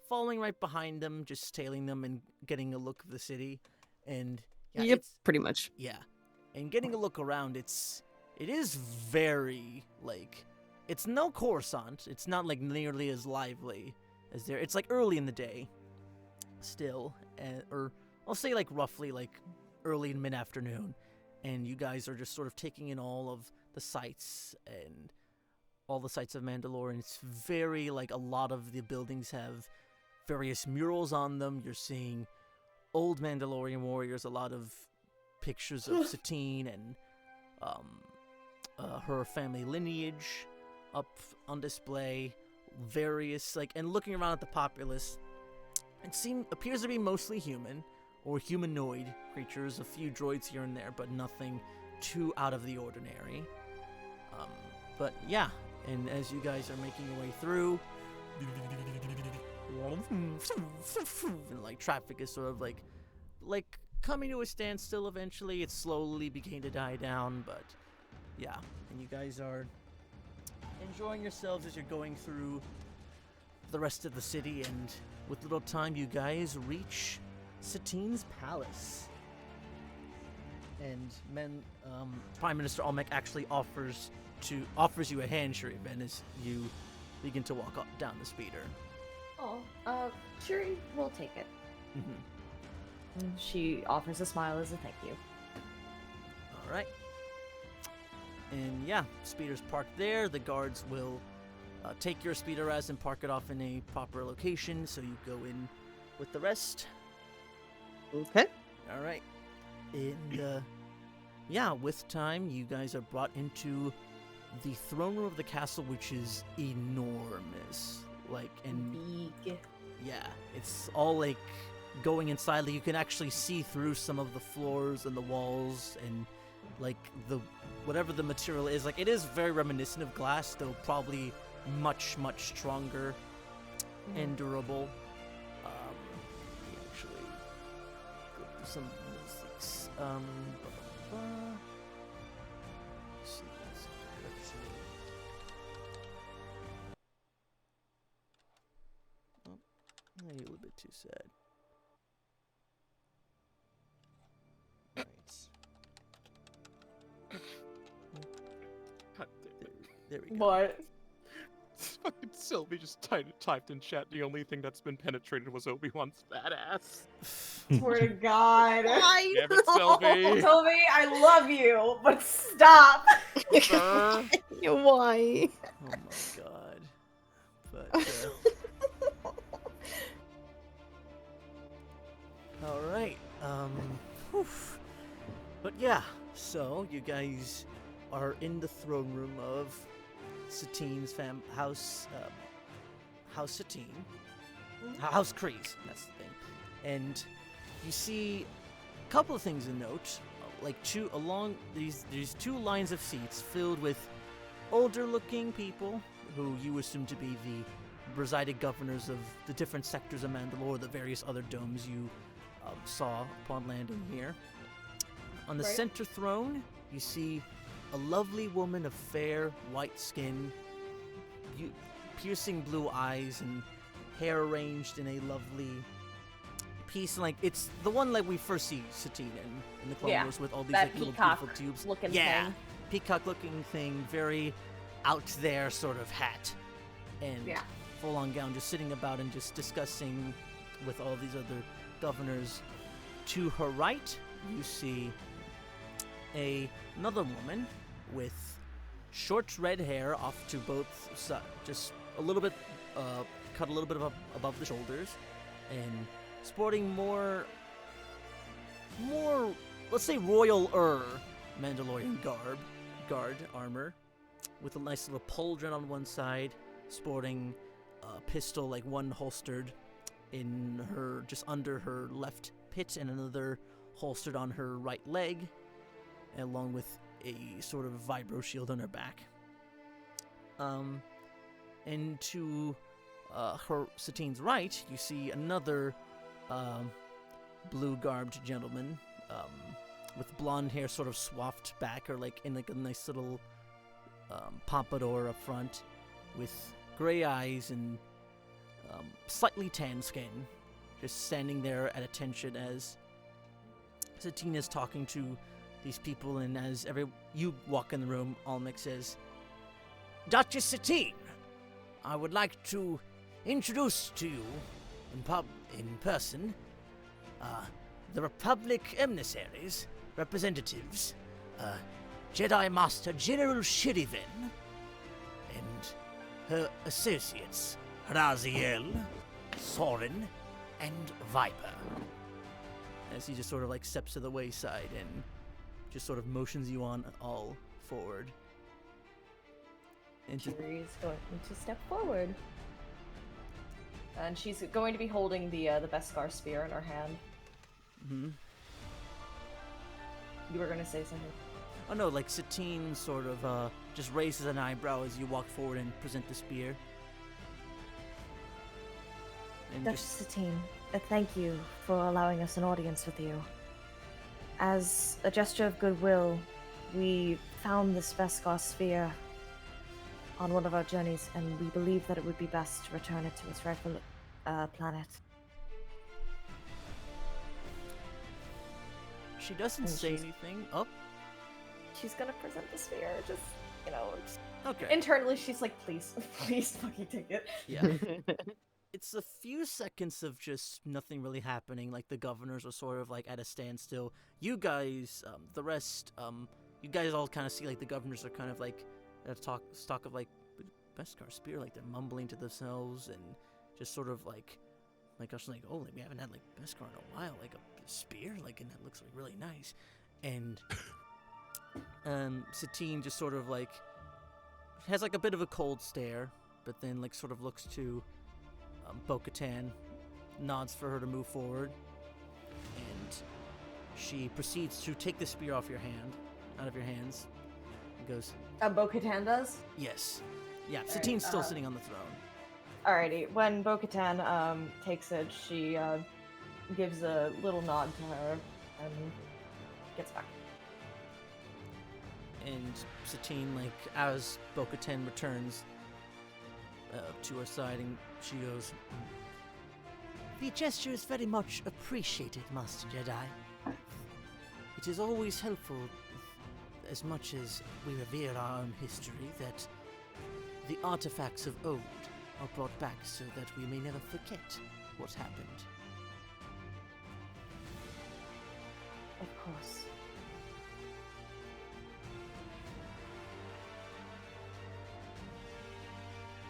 Speaker 2: following right behind them, just tailing them and getting a look of the city. And yeah,
Speaker 4: Yep, pretty much.
Speaker 2: yeah, and getting a look around, it is very like. It's no Coruscant. It's not like nearly as lively as there. It's like early in the day, still, or I'll say like roughly like early and mid-afternoon, and you guys are just sort of taking in all of the sights and all the sights of Mandalore, and it's very like a lot of the buildings have various murals on them. You're seeing old Mandalorian warriors, a lot of pictures of Satine and her family lineage up on display. Various, and looking around at the populace, it appears to be mostly human or humanoid creatures, a few droids here and there, but nothing too out of the ordinary. But yeah, and as you guys are making your way through, and traffic is sort of like coming to a standstill eventually. It slowly began to die down, but yeah, and you guys are enjoying yourselves as you're going through the rest of the city, and with little time you guys reach Satine's palace. And Prime Minister Almec actually offers you a hand, Shir'iven, as you begin to walk up down the speeder.
Speaker 3: Oh, Shuri, we'll take it.
Speaker 2: Mm-hmm.
Speaker 3: She offers a smile as a thank you.
Speaker 2: All right. And yeah, speeder's parked there. The guards will take your speeder and park it off in a proper location, so you go in with the rest.
Speaker 4: Okay.
Speaker 2: All right. And yeah, with time, you guys are brought into the throne room of the castle, which is enormous.
Speaker 3: Big.
Speaker 2: Yeah, it's all going inside. You can actually see through some of the floors and the walls, and whatever the material is. It is very reminiscent of glass, though probably much, much stronger and durable. Let me actually go through some musics. Let's see. Oh, maybe a little bit too sad. Right.
Speaker 1: God damn it.
Speaker 2: There we go.
Speaker 3: What?
Speaker 1: Fucking Sylvie just typed in chat. The only thing that's been penetrated was Obi-Wan's fat ass.
Speaker 3: Swear to God.
Speaker 4: Why?
Speaker 1: Damn it, Sylvie.
Speaker 3: Sylvie, I love you, but stop.
Speaker 1: Sir.
Speaker 4: Why?
Speaker 2: Oh my god. But, alright, oof. But yeah, so you guys are in the throne room of Satine's house, House Satine. House Kreese, that's the thing. And you see a couple of things to note, along these two lines of seats filled with older-looking people who you assume to be the presiding governors of the different sectors of Mandalore, the various other domes you saw upon landing here. On the center throne, you see a lovely woman of fair, white skin, piercing blue eyes, and hair arranged in a lovely piece. It's the one we first see Satine in the Clone Wars with all these
Speaker 3: that
Speaker 2: little beautiful
Speaker 3: peacock
Speaker 2: tubes.
Speaker 3: looking
Speaker 2: Yeah,
Speaker 3: thing.
Speaker 2: peacock-looking thing, very out there sort of hat, and full-on gown, just sitting about and just discussing with all these other governors. To her right, you see another woman with short red hair off to both sides, just a little bit cut a little bit above the shoulders, and sporting more let's say royal Mandalorian guard armor, with a nice little pauldron on one side, sporting a pistol, one holstered in her, just under her left pit, and another holstered on her right leg, along with a sort of vibro shield on her back. And to her Satine's right, you see another blue-garbed gentleman with blonde hair sort of swapped back, or in a nice little pompadour up front, with gray eyes and slightly tan skin, just standing there at attention as Satine is talking to these people. And as you walk in the room, Almec says, "Duchess Satine, I would like to introduce to you in person the Republic emissaries, representatives, Jedi Master General Shir'iven and her associates, Raziel, Soren, and Viper." as he just sort of like steps to the wayside and just sort of motions you on all forward. And just,
Speaker 3: She's going to step forward. And she's going to be holding the Beskar spear in her hand.
Speaker 2: mm-hmm.
Speaker 3: You were going to say something.
Speaker 2: Oh no, like Satine sort of just raises an eyebrow as you walk forward and present the spear. And
Speaker 6: Duchess Satine, thank you for allowing us an audience with you. As a gesture of goodwill, we found this Beskar sphere on one of our journeys, and we believe that it would be best to return it to its rightful planet.
Speaker 2: She doesn't
Speaker 6: And
Speaker 2: say
Speaker 6: she's-
Speaker 2: anything. Oh,
Speaker 3: She's going to present the spear, just, just...
Speaker 2: okay.
Speaker 3: Internally, she's like, please, please fucking take it.
Speaker 2: Yeah. It's a few seconds of just nothing really happening. Like the governors are sort of like at a standstill. You guys, the rest, you guys all kind of see like the governors are kind of like at stock of like Beskar spear, like they're mumbling to themselves and just sort of like us like, oh, like we haven't had like Beskar in a while, like a spear, like, and that looks like really nice. And Satine just sort of like has like a bit of a cold stare, but then like sort of looks to Bo-Katan, nods for her to move forward, and she proceeds to take the spear out of your hands, and goes,
Speaker 3: Bo-Katan does?
Speaker 2: yes. Yeah,
Speaker 3: Alright,
Speaker 2: Satine's still sitting on the throne.
Speaker 3: Alrighty, when Bo-Katan takes it, she gives a little nod to her and gets back.
Speaker 2: And Satine, like, as Bo-Katan returns to her side, and she goes, "The gesture is very much appreciated, Master Jedi. It is always helpful, as much as we revere our own history, that the artifacts of old are brought back so that we may never forget what happened."
Speaker 6: Of course.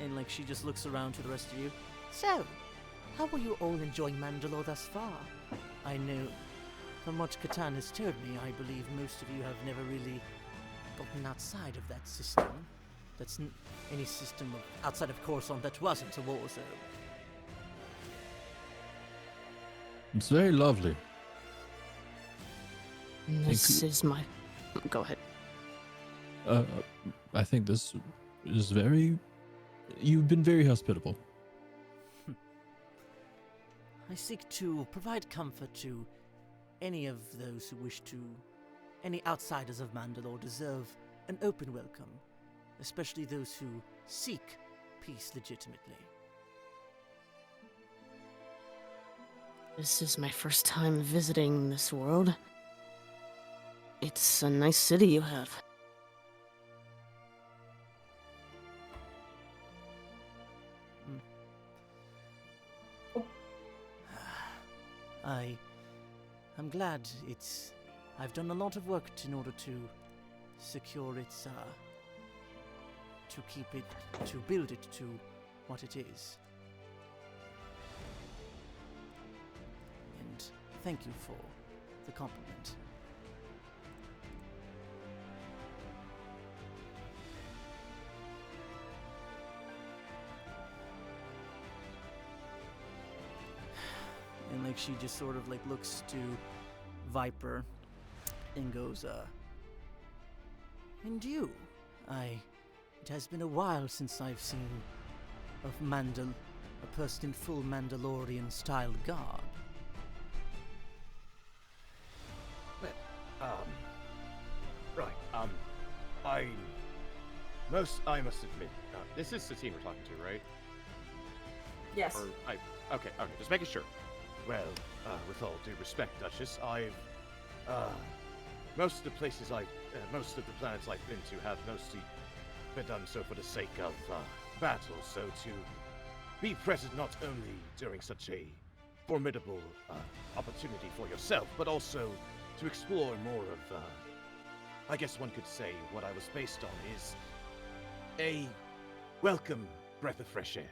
Speaker 2: And like she just looks around to the rest of you. So, how are you all enjoying Mandalore thus far? I know, from what Catan has told me, I believe most of you have never really gotten outside of that system. That's any system outside of Coruscant that wasn't a war zone.
Speaker 5: It's very lovely.
Speaker 4: This
Speaker 5: you.
Speaker 4: is my. Go ahead.
Speaker 5: I think this is very. You've been very hospitable.
Speaker 2: I seek to provide comfort to any of those who wish to. Any outsiders of Mandalore deserve an open welcome, especially those who seek peace legitimately.
Speaker 4: This is my first time visiting this world. It's a nice city you have.
Speaker 2: I'm glad it's. I've done a lot of work in order to secure its. To keep it, to build it to what it is. And thank you for the compliment. And like she just sort of like looks to Viper and goes, and you, it has been a while since I've seen of a person in full Mandalorian style garb.
Speaker 1: Right, I must admit, this is Satine we're talking to, right?
Speaker 3: Yes.
Speaker 1: Okay, just making sure. Well, with all due respect, Duchess, most of the planets I've been to have mostly been done so for the sake of battle, so to be present not only during such a formidable opportunity for yourself, but also to explore more of, I guess one could say what I was based on is a welcome breath of fresh air.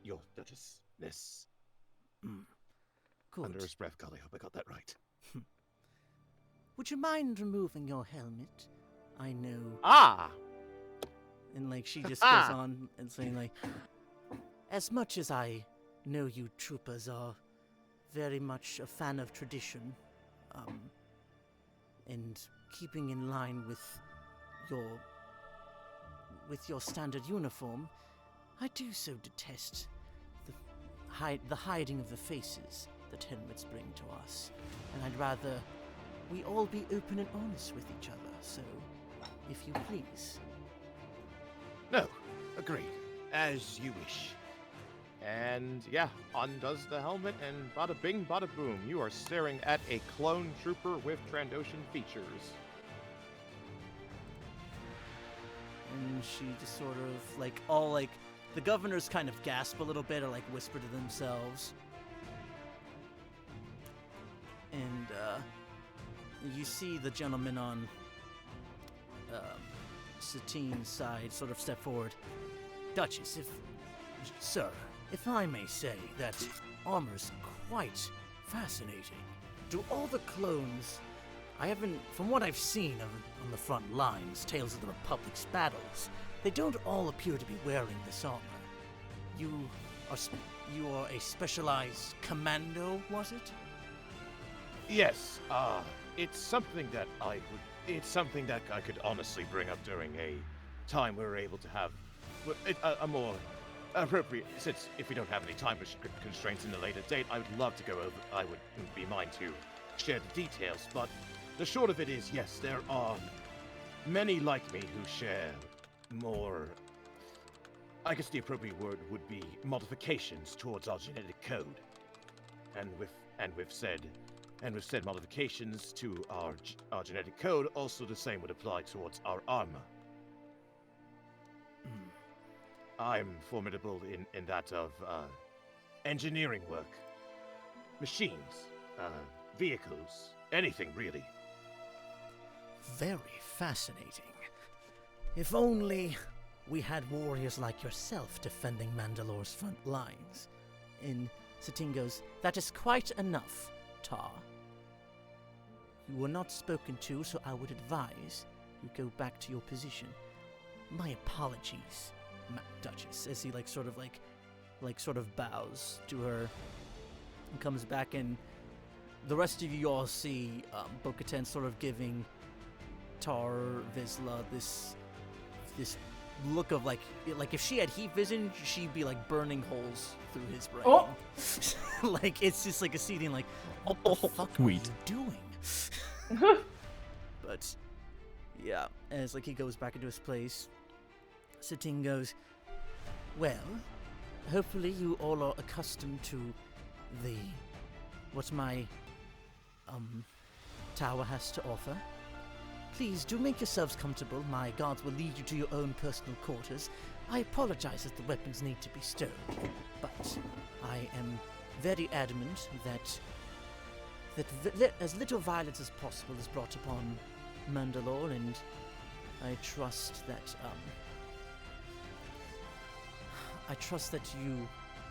Speaker 1: Your Duchessness.
Speaker 2: Good.
Speaker 1: Under his breath, golly, I hope I got that right.
Speaker 2: Would you mind removing your helmet? I know.
Speaker 1: Ah!
Speaker 2: And like she just goes on and saying like, as much as I know you troopers are very much a fan of tradition, and keeping in line with your standard uniform, I do so detest the hiding of the faces that helmets bring to us, and I'd rather we all be open and honest with each other. So, if you please.
Speaker 1: No, agreed. As you wish. And yeah, undoes the helmet and bada bing, bada boom. You are staring at a clone trooper with Trandoshan features.
Speaker 2: And she just sort of like all like the governors kind of gasp a little bit or like whisper to themselves. And you see the gentleman on Satine's side sort of step forward. Duchess, Sir, if I may say, that armor's quite fascinating. Do all the clones, from what I've seen on the front lines, Tales of the Republic's battles, they don't all appear to be wearing this armor. You are a specialized commando, was it?
Speaker 1: Yes, it's something that I could honestly bring up during a time we were able to have a more appropriate, since if we don't have any time constraints in a later date, I would love to go over, I would be mine to share the details, but the short of it is, yes, there are many like me who share more, I guess the appropriate word would be modifications towards our genetic code. And with said modifications to our genetic code, also the same would apply towards our armor. I'm formidable in that of engineering work, machines, vehicles, anything really.
Speaker 7: Very fascinating. If only we had warriors like yourself defending Mandalore's front lines.
Speaker 2: And Satine goes, that is quite enough, Tar. You were not spoken to, so I would advise you go back to your position. My apologies, Duchess, as he sort of bows to her and comes back, and the rest of you all see Bo-Katan sort of giving Tar Vizsla this look of like if she had heat vision, she'd be like burning holes through his brain.
Speaker 3: Oh.
Speaker 2: Like it's just like a seething like, what the fuck
Speaker 5: Sweet.
Speaker 2: are you doing? But yeah, as like he goes back into his place, Satine goes, well, hopefully you all are accustomed to what my tower has to offer. Please do make yourselves comfortable. My guards will lead you to your own personal quarters. I apologize that the weapons need to be stowed, but I am very adamant that as little violence as possible is brought upon Mandalore, and I trust that you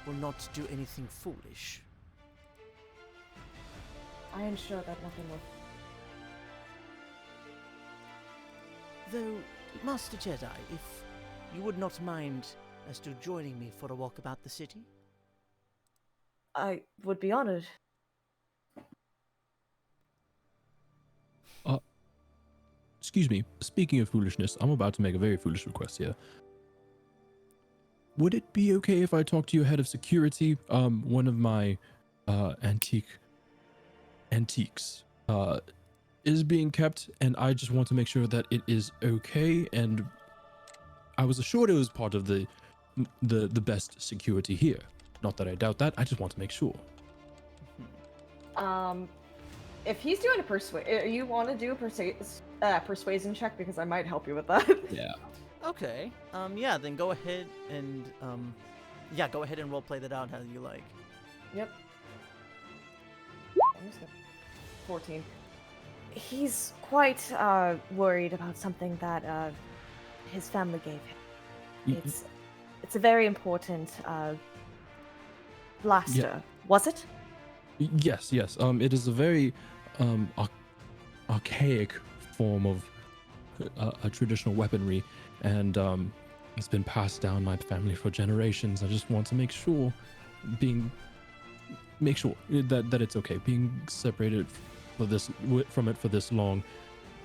Speaker 2: will not do anything foolish.
Speaker 3: I ensure that nothing will.
Speaker 2: Though, Master Jedi, if you would not mind as to joining me for a walk about the city?
Speaker 3: I would be honored.
Speaker 5: Excuse me. Speaking of foolishness, I'm about to make a very foolish request here. Would it be okay if I talk to your head of security? One of my antiques is being kept, and I just want to make sure that it is okay. And I was assured it was part of the best security here. Not that I doubt that. I just want to make sure.
Speaker 3: If he's doing you want to do a persuasion check, because I might help you with that.
Speaker 5: Yeah.
Speaker 2: Okay. Yeah. Then go ahead and go ahead and roleplay that out how you like.
Speaker 3: Yep. 14.
Speaker 6: He's quite worried about something that his family gave him. It's a very important blaster.
Speaker 5: Yeah.
Speaker 6: Was it?
Speaker 5: Yes. It is a very archaic form of a traditional weaponry, and it's been passed down my family for generations. I just want to make sure that it's okay. Being separated from it for this long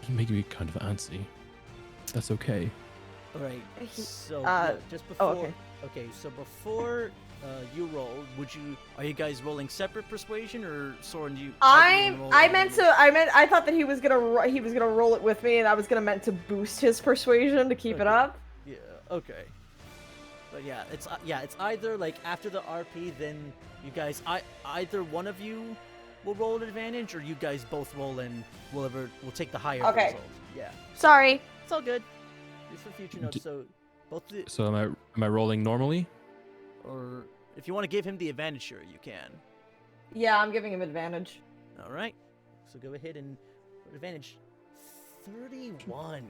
Speaker 5: make me kind of antsy. That's okay.
Speaker 2: All right.
Speaker 3: He-
Speaker 2: So just
Speaker 3: oh,
Speaker 2: before.
Speaker 3: okay.
Speaker 2: Okay. So before you roll, are you guys rolling separate persuasion, or Soren?
Speaker 3: I thought that he was gonna roll it with me, and I was meant to boost his persuasion to keep it
Speaker 2: Okay.
Speaker 3: up.
Speaker 2: Yeah. Okay. But yeah, it's either like after the RP, then you guys, either one of you will roll an advantage, or you guys both roll and we'll take the higher
Speaker 3: Okay.
Speaker 2: result. Yeah.
Speaker 3: Sorry.
Speaker 2: It's all good. Just for future notes. So both the,
Speaker 5: So am I rolling normally?
Speaker 2: or if you want to give him the advantage, sure you can.
Speaker 3: Yeah, I'm giving him advantage.
Speaker 2: All right. So go ahead and advantage 31.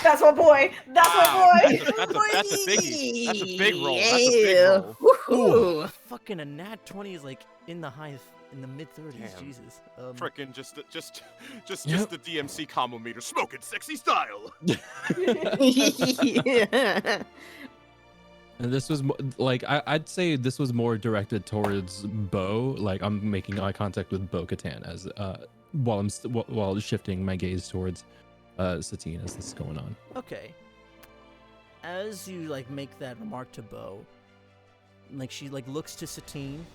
Speaker 3: That's my boy. That's
Speaker 1: Wow,
Speaker 3: my boy.
Speaker 1: that's a biggie. That's a big roll. That's a big roll.
Speaker 4: Woohoo!
Speaker 2: Fucking a nat 20 is like in the mid 30s.
Speaker 1: Damn.
Speaker 2: Jesus.
Speaker 1: Frickin' just
Speaker 5: Yep.
Speaker 1: the DMC combo meter smoking sexy style.
Speaker 4: Yeah.
Speaker 5: And this was like I'd say this was more directed towards Bo. Like I'm making eye contact with Bo Katan as while shifting my gaze towards Satine as this is going on.
Speaker 2: Okay. As you like make that remark to Bo, like she like looks to Satine,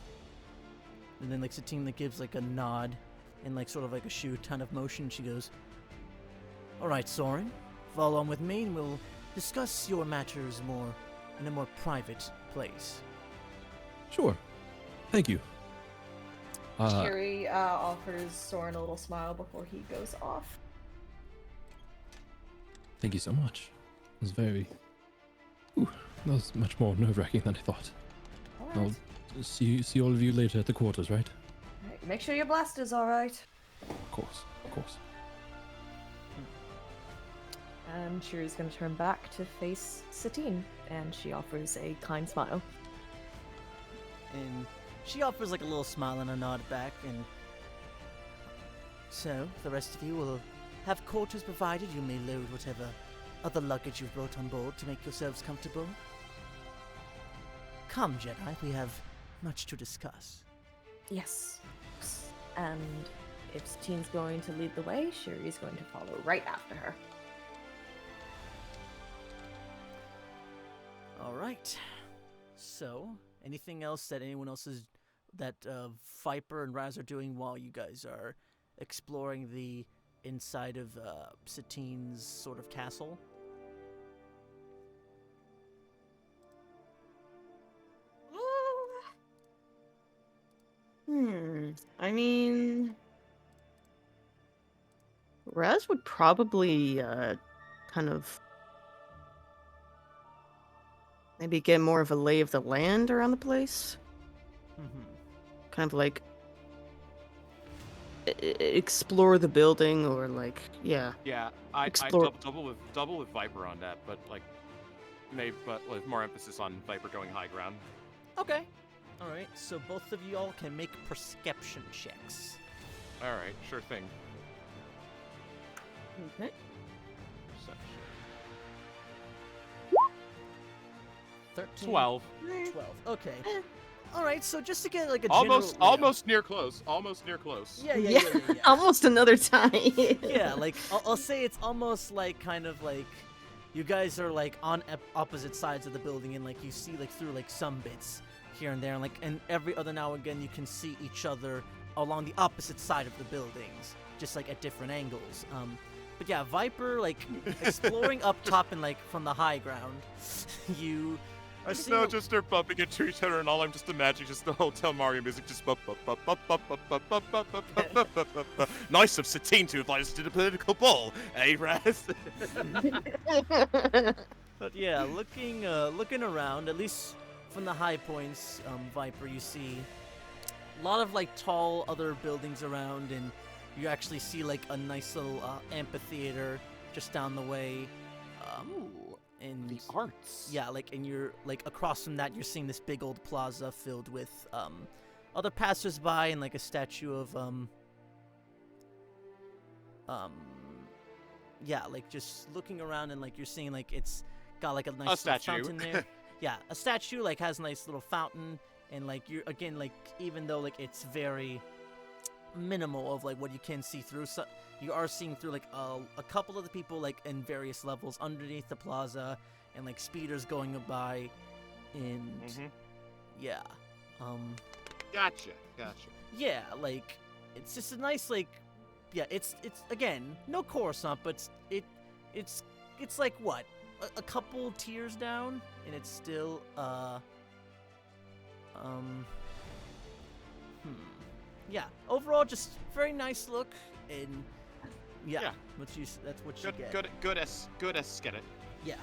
Speaker 2: and then like Satine like gives like a nod and like sort of like a shoe ton of motion. She goes, "All right, Soren, follow on with me, and we'll discuss your matters in a more private place."
Speaker 5: Sure. Thank you.
Speaker 3: Sherry offers Soren a little smile before he goes off.
Speaker 5: Thank you so much. It was very. That was much more nerve-wracking than I thought.
Speaker 3: Alright.
Speaker 5: I'll see all of you later at the quarters, right?
Speaker 3: Alright, make sure your blaster's alright.
Speaker 5: Of course, of course.
Speaker 3: And Sherry's gonna turn back to face Satine, and she offers a kind smile.
Speaker 2: And she offers like a little smile and a nod back, and so the rest of you will have quarters provided. You may load whatever other luggage you've brought on board to make yourselves comfortable. Come, Jedi, we have much to discuss.
Speaker 3: Yes. And if Satine's going to lead the way, Sherry's going to follow right after her.
Speaker 2: All right. So, anything else that Viper and Raz are doing while you guys are exploring the inside of Satine's sort of castle?
Speaker 4: I mean, Raz would probably kind of maybe get more of a lay of the land around the place.
Speaker 2: Mm-hmm.
Speaker 4: Kind of like explore the building, or like, yeah.
Speaker 1: Yeah, I
Speaker 4: Explore-
Speaker 1: double with Viper on that, but like maybe but with more emphasis on Viper going high ground.
Speaker 2: Okay. All right. So both of you all can make perception checks.
Speaker 1: All right, sure thing.
Speaker 4: Okay.
Speaker 1: Perception.
Speaker 2: 13.
Speaker 1: 12.
Speaker 2: 12. Okay. All right. So just to get like a
Speaker 1: Almost
Speaker 2: general,
Speaker 1: almost near close. Almost near close.
Speaker 2: Yeah.
Speaker 4: Almost another time.
Speaker 2: Yeah, like I'll say it's almost like kind of like you guys are like on opposite sides of the building, and like you see like through like some bits here and there, and like and every other now and again you can see each other along the opposite side of the buildings, just like at different angles. But yeah, Viper like exploring up top and like from the high ground, you are seeing.
Speaker 1: No, just they're bumping into each other, and all I'm just imagining just the Hotel Mario music, just bump, bump, bump, bump, bump, bump, bump, bump, bump, bump, bump, bump, bump. Nice of Satine to invite us to the political ball, eh, Raz?
Speaker 2: But yeah, looking around, at least from the high points, Viper, you see a lot of like tall other buildings around, and you actually see like a nice little amphitheater just down the way. And
Speaker 1: The arts.
Speaker 2: yeah, like, and you're like across from that, you're seeing this big old plaza filled with other passersby and like a statue of yeah, like just looking around and like you're seeing like it's got like a nice
Speaker 1: A
Speaker 2: little
Speaker 1: statue.
Speaker 2: fountain there. Yeah, a statue like has a nice little fountain, and like you're again like even though like it's very minimal of like what you can see through, so you are seeing through like a couple of the people like in various levels underneath the plaza, and like speeders going by, and yeah,
Speaker 1: Gotcha.
Speaker 2: yeah, like it's just a nice like, yeah, it's again no Coruscant, but it's like what a couple tiers down, and it's still yeah, overall just very nice look, and yeah. That's what you get.
Speaker 1: Good aesthetic.
Speaker 2: Yeah.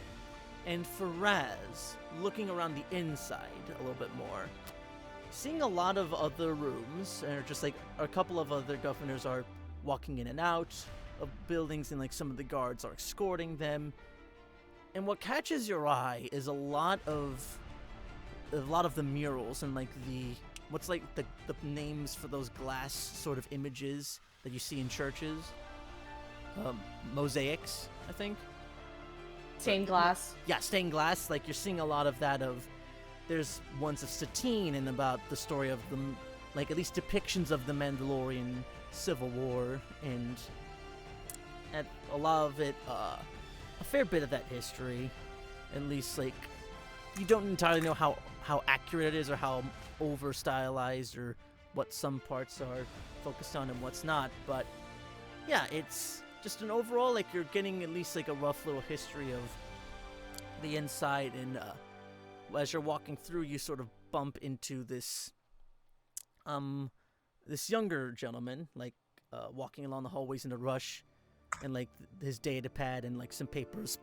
Speaker 2: And for Raz, looking around the inside a little bit more, seeing a lot of other rooms, and just like a couple of other governors are walking in and out of buildings, and like some of the guards are escorting them. And what catches your eye is a lot of the murals and like what's like the names for those glass sort of images that you see in churches. Mosaics, I think.
Speaker 3: Stained glass.
Speaker 2: Yeah, stained glass. Like you're seeing a lot of that. There's ones of Satine and about the story of them, like at least depictions of the Mandalorian Civil War, and a lot of it, a fair bit of that history. At least like you don't entirely know how accurate it is or how over stylized or what some parts are focused on and what's not. But yeah, it's just an overall, like, you're getting at least, like, a rough little history of the inside, and, as you're walking through, you sort of bump into this younger gentleman, like, walking along the hallways in a rush, and, like, his data pad and, like, some papers,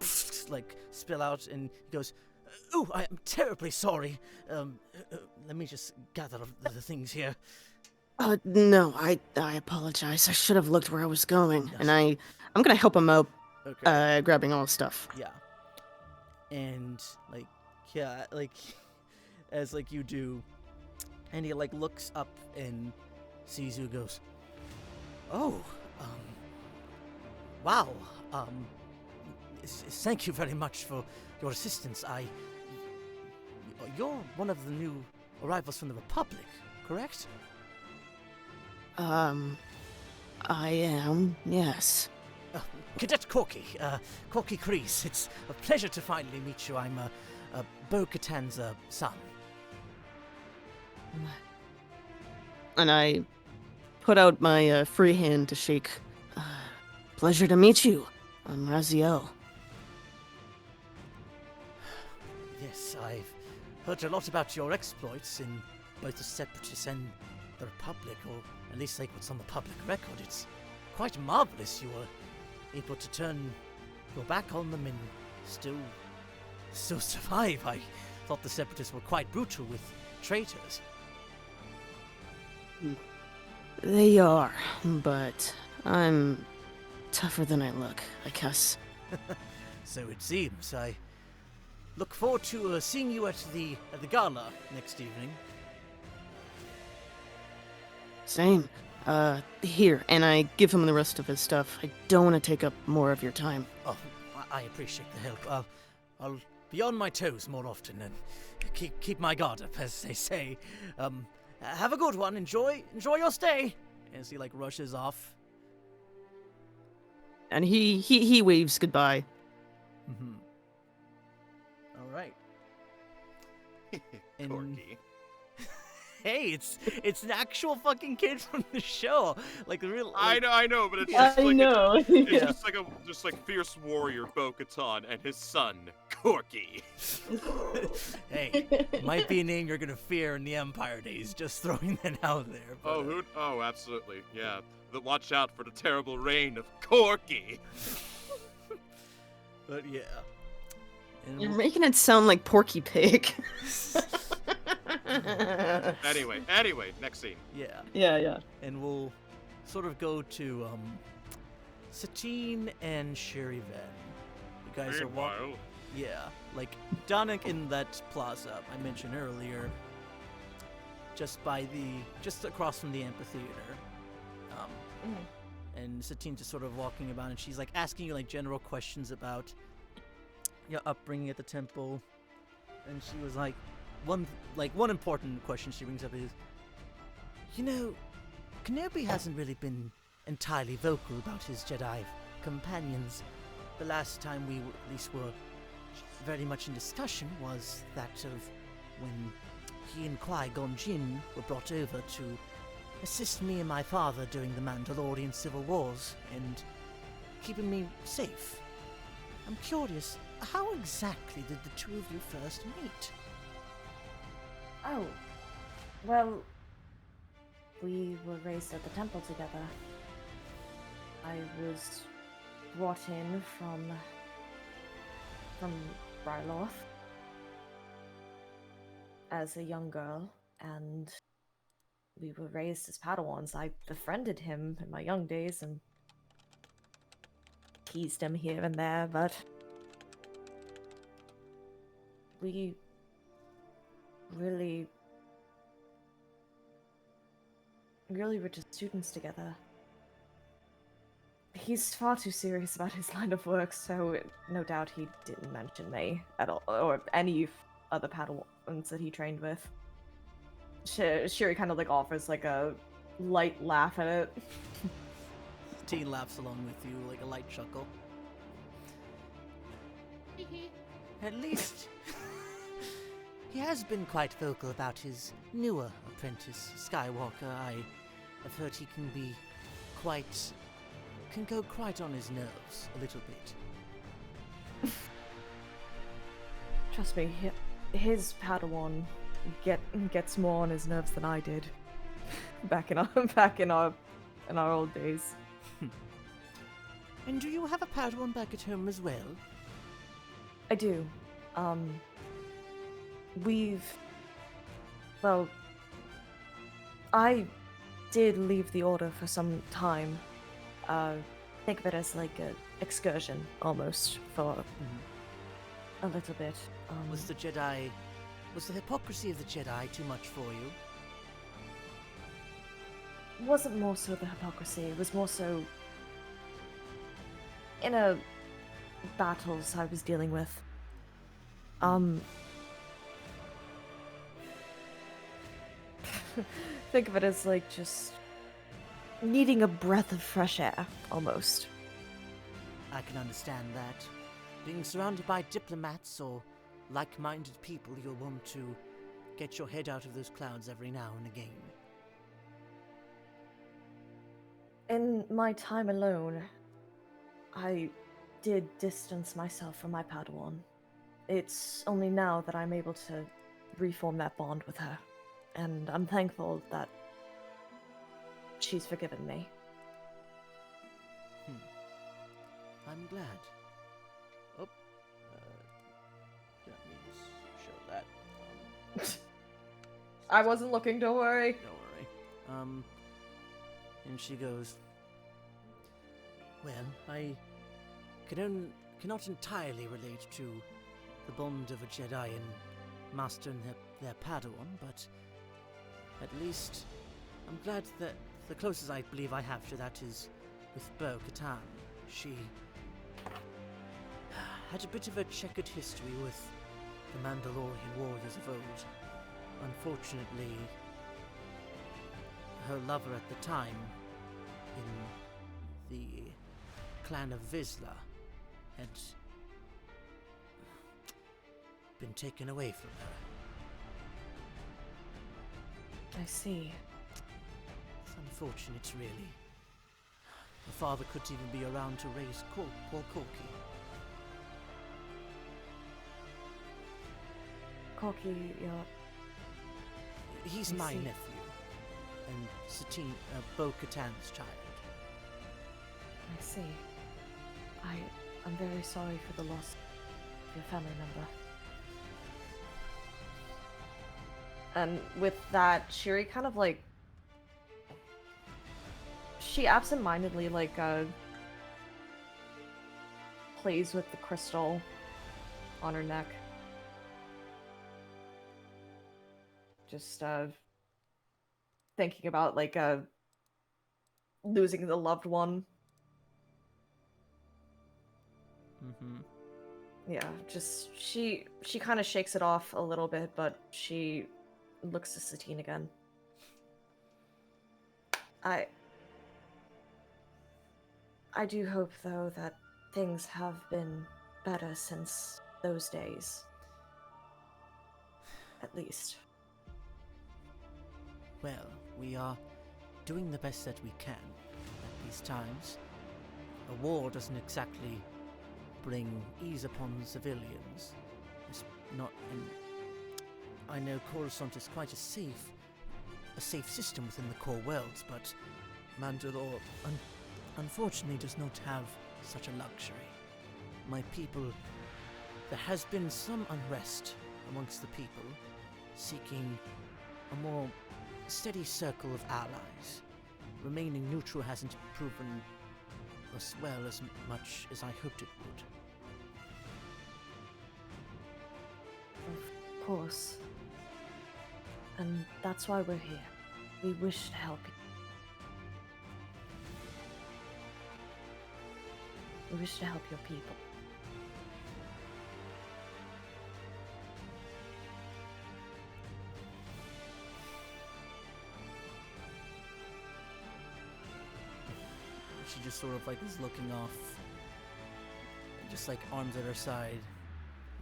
Speaker 2: like, spill out, and he goes, "Ooh, I am terribly sorry. Let me just gather the things here."
Speaker 4: No, I apologize. I should have looked where I was going,
Speaker 2: Yes.
Speaker 4: and I'm gonna help him out,
Speaker 2: Okay.
Speaker 4: grabbing all the stuff.
Speaker 2: Yeah. And, like, yeah, like, as, like, you do, and he, like, looks up and sees you and goes, "Oh, wow, thank you very much for your assistance. You're one of the new arrivals from the Republic, correct?"
Speaker 4: I am, yes.
Speaker 7: Cadet Corky, Corky Kreese, it's a pleasure to finally meet you. I'm Bo-Katan's son.
Speaker 4: And I put out my free hand to shake. Pleasure to meet you. I'm Raziel.
Speaker 7: Yes, I've heard a lot about your exploits in both the Separatists and the Republic, or at least like what's on the public record. It's quite marvelous you were able to turn your back on them and still survive. I thought the Separatists were quite brutal with traitors.
Speaker 4: They are, but I'm tougher than I look, I guess.
Speaker 7: So it seems. I look forward to seeing you at the gala next evening.
Speaker 4: Same. Here, and I give him the rest of his stuff. I don't want to take up more of your time.
Speaker 7: Oh, I appreciate the help. I'll be on my toes more often and keep my guard up, as they say. Have a good one. Enjoy your stay. As he like rushes off.
Speaker 4: And he waves goodbye.
Speaker 2: Mm-hmm. All right. And-
Speaker 1: Corky.
Speaker 2: Hey, it's an actual fucking kid from the show. Like the real.
Speaker 1: I know, but it's
Speaker 4: I
Speaker 1: just like
Speaker 4: know.
Speaker 1: It's
Speaker 2: Yeah.
Speaker 1: just like fierce warrior Bo-Katan and his son Corky.
Speaker 2: Hey, might be a name you're gonna fear in the Empire days. Just throwing that out there. But,
Speaker 1: Oh, absolutely, yeah. Watch out for the terrible reign of Corky.
Speaker 2: But yeah. And
Speaker 4: You're making it sound like Porky Pig.
Speaker 1: Anyway, next scene.
Speaker 2: yeah.
Speaker 4: Yeah.
Speaker 2: And we'll sort of go to Satine and Shir'iven. You guys are walking. Yeah, like down in that plaza I mentioned earlier, just across from the amphitheater. And Satine's just sort of walking about, and she's like asking you like general questions about your upbringing at the temple. And she was like, one important question she brings up is, you know, Kenobi hasn't really been entirely vocal about his Jedi companions. The last time we at least were very much in discussion was that of when he and Qui-Gon Jinn were brought over to assist me and my father during the Mandalorian civil wars and keeping me safe. I'm curious, how exactly did the two of you first meet?
Speaker 6: Oh, well, we were raised at the temple together. I was brought in from Ryloth as a young girl, and we were raised as Padawans. I befriended him in my young days and teased him here and there, but we really were just students together. He's far too serious about his line of work, so no doubt he didn't mention me at all, or any other Padawans that he trained with. Shiri kind of like offers like a light laugh at it.
Speaker 2: Satine laughs along with you, like a light chuckle. At least he has been quite vocal about his newer apprentice, Skywalker. I've heard he can go quite on his nerves a little bit.
Speaker 6: Trust me, his Padawan gets more on his nerves than I did back in our old days.
Speaker 2: And do you have a Padawan back at home as well?
Speaker 6: I do. I did leave the Order for some time. Think of it as like an excursion, almost, for a little bit.
Speaker 2: Was the hypocrisy of the Jedi too much for you?
Speaker 6: It wasn't more so the hypocrisy, it was more so inner battles I was dealing with. Think of it as like just needing a breath of fresh air, almost.
Speaker 2: I can understand that. Being surrounded by diplomats or like-minded people, you'll want to get your head out of those clouds every now and again.
Speaker 6: In my time alone, I did distance myself from my Padawan. It's only now that I'm able to reform that bond with her, and I'm thankful that she's forgiven me.
Speaker 2: I'm glad. Oh, didn't mean to show that.
Speaker 3: I wasn't looking, don't worry.
Speaker 2: Don't worry. And she goes, well, I cannot entirely relate to the bond of a Jedi and Master and their Padawan, but at least I'm glad that the closest I believe I have to that is with Bo-Katan. She had a bit of a checkered history with the Mandalorian warriors of old. Unfortunately, her lover at the time, in the clan of Vizsla, had been taken away from her.
Speaker 6: I see.
Speaker 2: It's unfortunate, really. Her father couldn't even be around to raise poor Corky.
Speaker 6: Corky,
Speaker 2: He's
Speaker 6: I
Speaker 2: my
Speaker 6: see.
Speaker 2: nephew, and Satine, Bo-Katan's child.
Speaker 6: I see. I'm very sorry for the loss of your family member.
Speaker 3: And with that, Shiri kind of like she absentmindedly like plays with the crystal on her neck. Just thinking about like losing the loved one.
Speaker 2: Mm-hmm.
Speaker 3: Yeah, just she kind of shakes it off a little bit, but she looks to Satine again. I do hope, though, that things have been better since those days. At least.
Speaker 7: Well, we are doing the best that we can at these times. A war doesn't exactly bring ease upon civilians. It's not in... I know Coruscant is quite a safe system within the core worlds, but Mandalore unfortunately does not have such a luxury. My people... There has been some unrest amongst the people, seeking a more steady circle of allies. Remaining neutral hasn't proven as well as much as I hoped it would.
Speaker 6: Of course. And that's why we're here. We wish to help you. We wish to help your people.
Speaker 7: She just sort of like is looking off, just like arms at her side,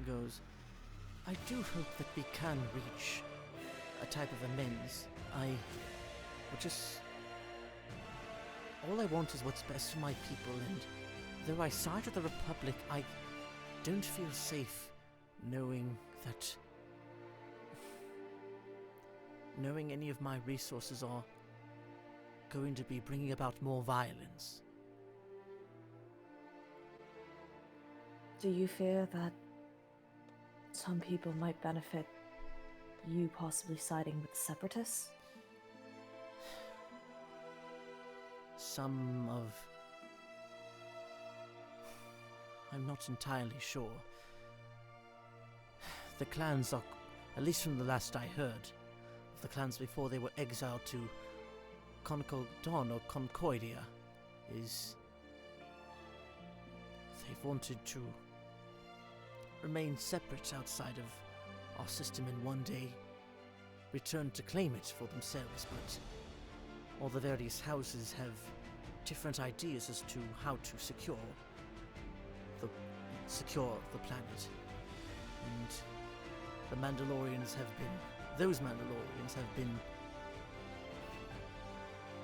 Speaker 7: goes, I do hope that we can reach a type of amends. All I want is what's best for my people, and though I side with the Republic, I don't feel safe knowing any of my resources are going to be bringing about more violence.
Speaker 6: Do you fear that some people might benefit you possibly siding with the Separatists?
Speaker 7: I'm not entirely sure. The clans are, at least from the last I heard, of the clans before they were exiled to Concordon or Concordia, is they've wanted to remain separate outside of our system and one day return to claim it for themselves, but all the various houses have different ideas as to how to secure the planet. And those Mandalorians have been,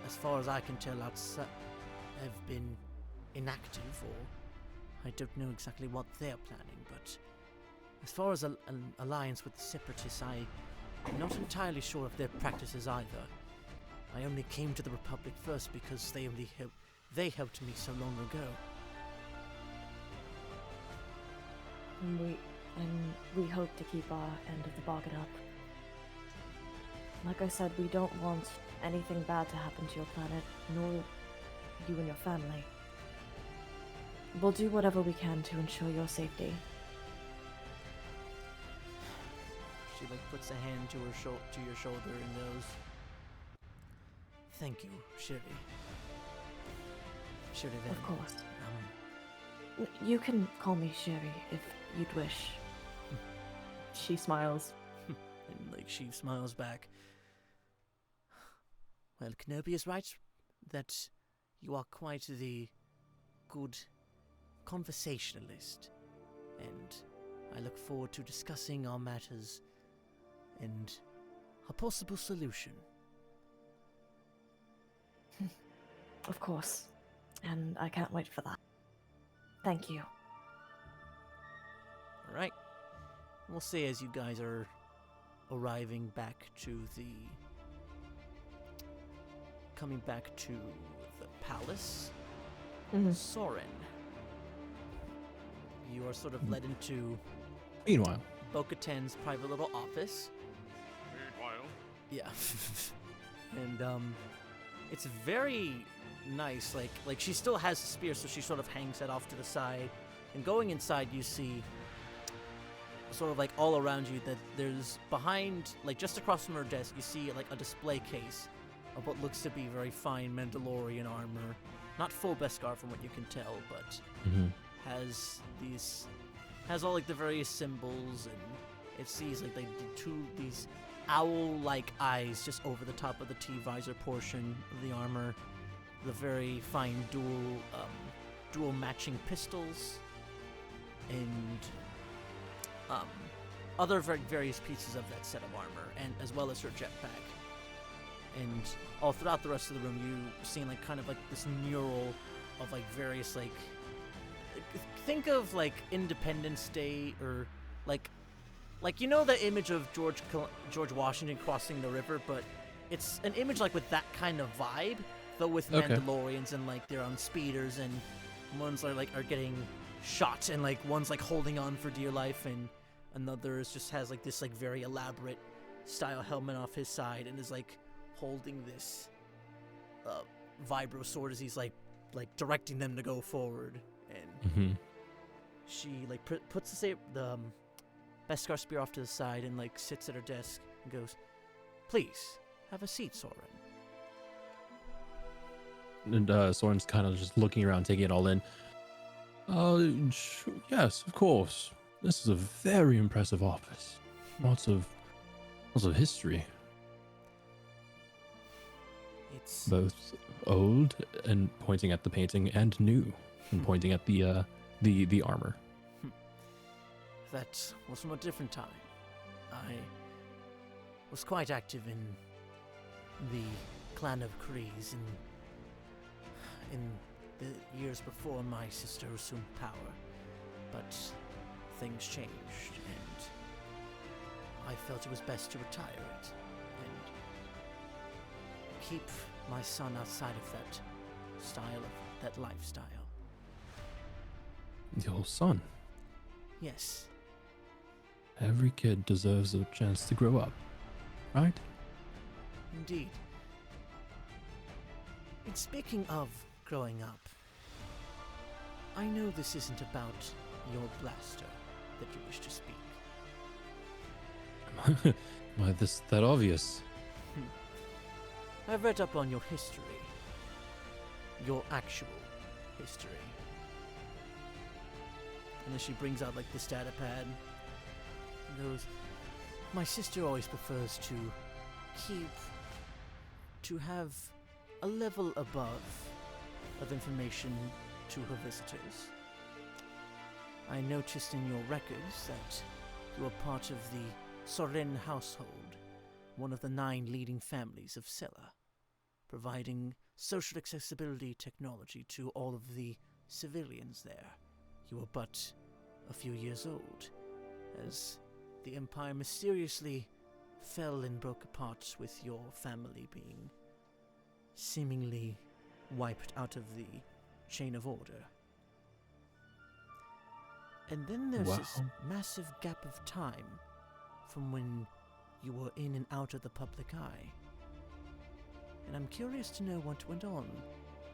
Speaker 7: as far as I can tell, have been inactive, or I don't know exactly what they're planning, but as far as an alliance with the Separatists, I'm not entirely sure of their practices either. I only came to the Republic first because they helped me so long ago.
Speaker 6: And we hope to keep our end of the bargain up. Like I said, we don't want anything bad to happen to your planet, nor you and your family. We'll do whatever we can to ensure your safety.
Speaker 7: She puts a hand to your shoulder and goes, "Thank you, Shir'iven."
Speaker 6: Of course. You can call me Sherry if you'd wish.
Speaker 3: She smiles.
Speaker 7: And she smiles back. Well, Kenobi is right that you are quite the good conversationalist, and I look forward to discussing our matters and a possible solution.
Speaker 6: Of course. And I can't wait for that. Thank you.
Speaker 7: Alright. We'll see as you guys are arriving back to coming back to the palace. Soren. You are sort of led into
Speaker 5: Meanwhile.
Speaker 7: Bo-Katan's private little office.
Speaker 1: Meanwhile.
Speaker 7: Yeah. And it's very nice. Like she still has the spear, so she sort of hangs it off to the side. And going inside, you see sort of all around you that there's behind, just across from her desk, you see a display case of what looks to be very fine Mandalorian armor. Not full Beskar from what you can tell, but has all like the various symbols, and it sees like these owl-like eyes just over the top of the T-visor portion of the armor, the very fine dual matching pistols, and other various pieces of that set of armor, and as well as her jetpack. And all throughout the rest of the room, you seen like kind of like this mural of like various like think of like Independence Day, or like you know the image of George Washington crossing the river, but it's an image like with that kind of vibe, though with Mandalorians, and like they're on speeders, and ones are getting shot, and like one's like holding on for dear life, and another just has like this like very elaborate style helmet off his side, and is like holding this vibro sword as he's like directing them to go forward. And she like puts the Beskar spear off to the side and like sits at her desk and goes, "Please have a seat, Soren."
Speaker 5: And Soren's kind of just looking around, taking it all in. Yes, of course. This is a very impressive office. Lots of history.
Speaker 7: It's
Speaker 5: Both old and pointing at the painting, and new and pointing at the armor.
Speaker 7: That was from a different time. I was quite active in the clan of Krees in the years before my sister assumed power, but things changed, and I felt it was best to retire it and keep my son outside of that lifestyle.
Speaker 5: Your son.
Speaker 7: Yes.
Speaker 5: Every kid deserves a chance to grow up, right?
Speaker 7: Indeed. And speaking of growing up, I know this isn't about your blaster that you wish to speak.
Speaker 5: Why, that obvious?
Speaker 7: I've read up on your history. Your actual history. And then she brings out like this data pad and goes, "My sister always prefers to have a level above of information to her visitors. I noticed in your records that you are part of the Soren household, one of the 9 leading families of Sela, providing social accessibility technology to all of the civilians there. You were but a few years old, as the Empire mysteriously fell and broke apart, with your family being seemingly wiped out of the chain of order. And then there's this massive gap of time from when you were in and out of the public eye. And I'm curious to know what went on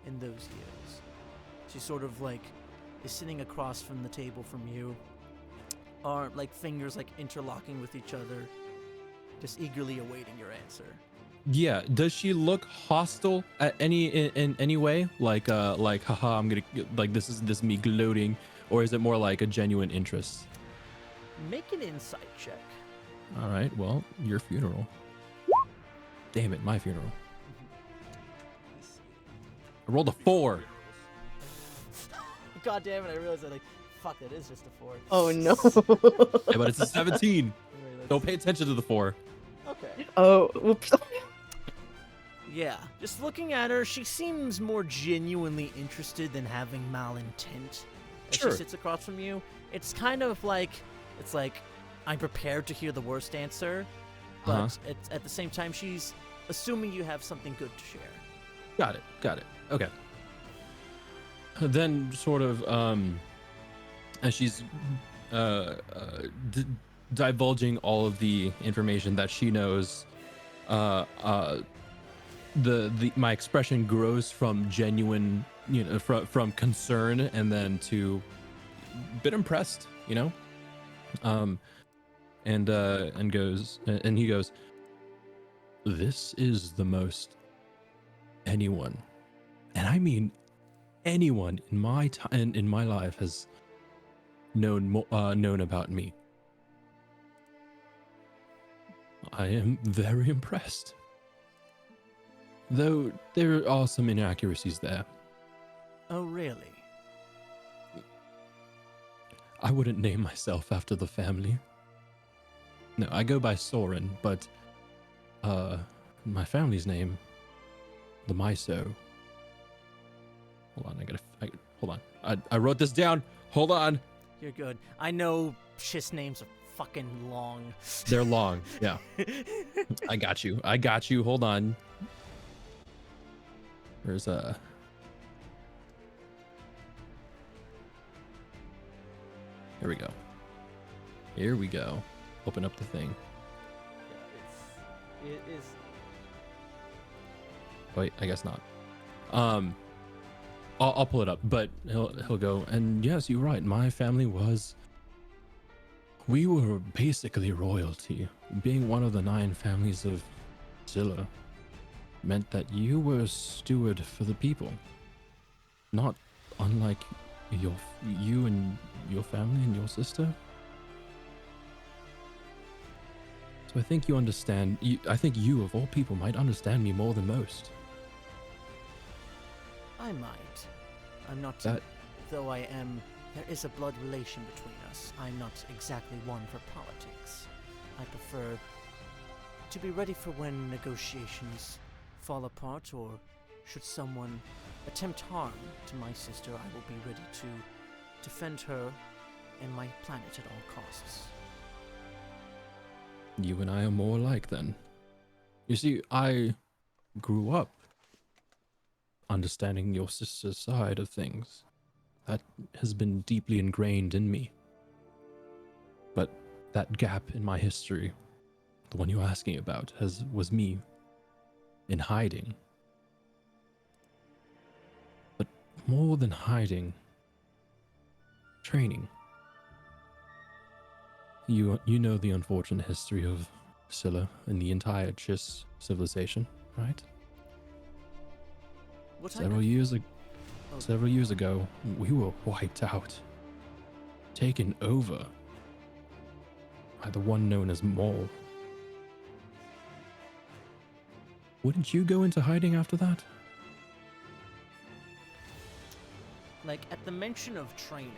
Speaker 7: in those years." She sort of like is sitting across from the table from you, are like fingers like interlocking with each other, just eagerly awaiting your answer.
Speaker 5: Yeah. Does she look hostile at in any way? Like haha, I'm gonna like this is me gloating, or is it more like a genuine interest?
Speaker 7: Make an insight check.
Speaker 5: All right. Well, your funeral. Damn it, my funeral. I rolled a 4.
Speaker 7: God damn it, I realized that, like, fuck, that is just a 4.
Speaker 4: Oh no.
Speaker 5: Yeah, but it's a 17. Don't pay attention to the 4.
Speaker 7: Okay.
Speaker 4: Oh, whoops.
Speaker 7: Yeah, just looking at her, she seems more genuinely interested than having malintent. As
Speaker 5: Sure.
Speaker 7: she sits across from you, it's kind of like, it's like, I'm prepared to hear the worst answer, but it's, at the same time, she's assuming you have something good to share.
Speaker 5: Got it. Okay. Then sort of as she's divulging all of the information that she knows, my expression grows from genuine, from concern, and then to a bit impressed, and he goes, "This is the most anyone, and I mean anyone in my time in my life has known about me. I am very impressed. Though there are some inaccuracies there.
Speaker 7: Oh, really?
Speaker 5: I wouldn't name myself after the family. No, I go by Soren, but my family's name, the Miso. Hold on, hold on. I wrote this down. Hold on.
Speaker 7: You're good. I know Shiz names are fucking long.
Speaker 5: They're long. Yeah. I got you. Hold on. There's a. Here we go. Open up the thing.
Speaker 2: Yeah, it is.
Speaker 5: Wait, I guess not. I'll pull it up, but he'll go. And yes, you're right. My family we were basically royalty. Being one of the 9 families of Zilla meant that you were a steward for the people. Not unlike you and your family and your sister. So I think you understand. I think you, of all people, might understand me more than most.
Speaker 7: I might. I'm not.
Speaker 5: That-
Speaker 7: Though I am. There is a blood relation between us. I'm not exactly one for politics. I prefer to be ready for when negotiations fall apart, or should someone attempt harm to my sister, I will be ready to defend her and my planet at all costs.
Speaker 5: You and I are more alike then. You see, I grew up understanding your sister's side of things. That has been deeply ingrained in me. But that gap in my history, the one you're asking about, was me in hiding. But more than hiding, training. You know the unfortunate history of Scylla and the entire Chiss civilization, right? Several years ago, we were wiped out, taken over by the one known as Maul. Wouldn't you go into hiding after that?
Speaker 7: Like, at the mention of training,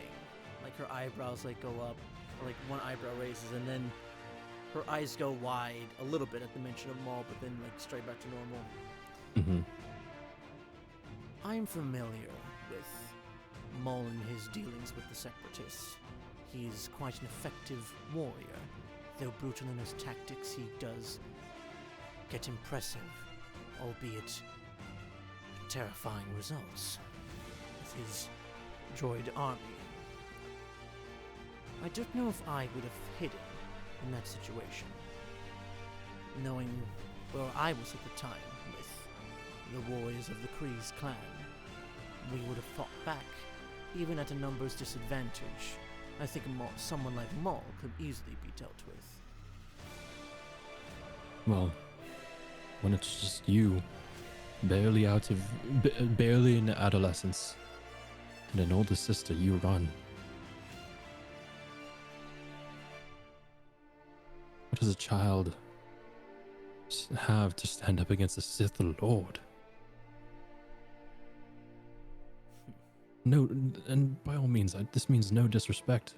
Speaker 7: like her eyebrows like go up, or like one eyebrow raises, and then her eyes go wide a little bit at the mention of Maul, but then like straight back to normal.
Speaker 5: Mm-hmm.
Speaker 7: I'm familiar with Maul and his dealings with the Separatists. He's quite an effective warrior. Though brutal in his tactics, he does get impressive, albeit terrifying results with his droid army. I don't know if I would have hidden in that situation, knowing where I was at the time with the warriors of the Kreese clan. We would have fought back, even at a numbers disadvantage. I think someone like Maul could easily be dealt with.
Speaker 5: Well, when it's just you, barely in adolescence, and an older sister, you run. What does a child have to stand up against a Sith Lord? No, and by all means, this means no disrespect.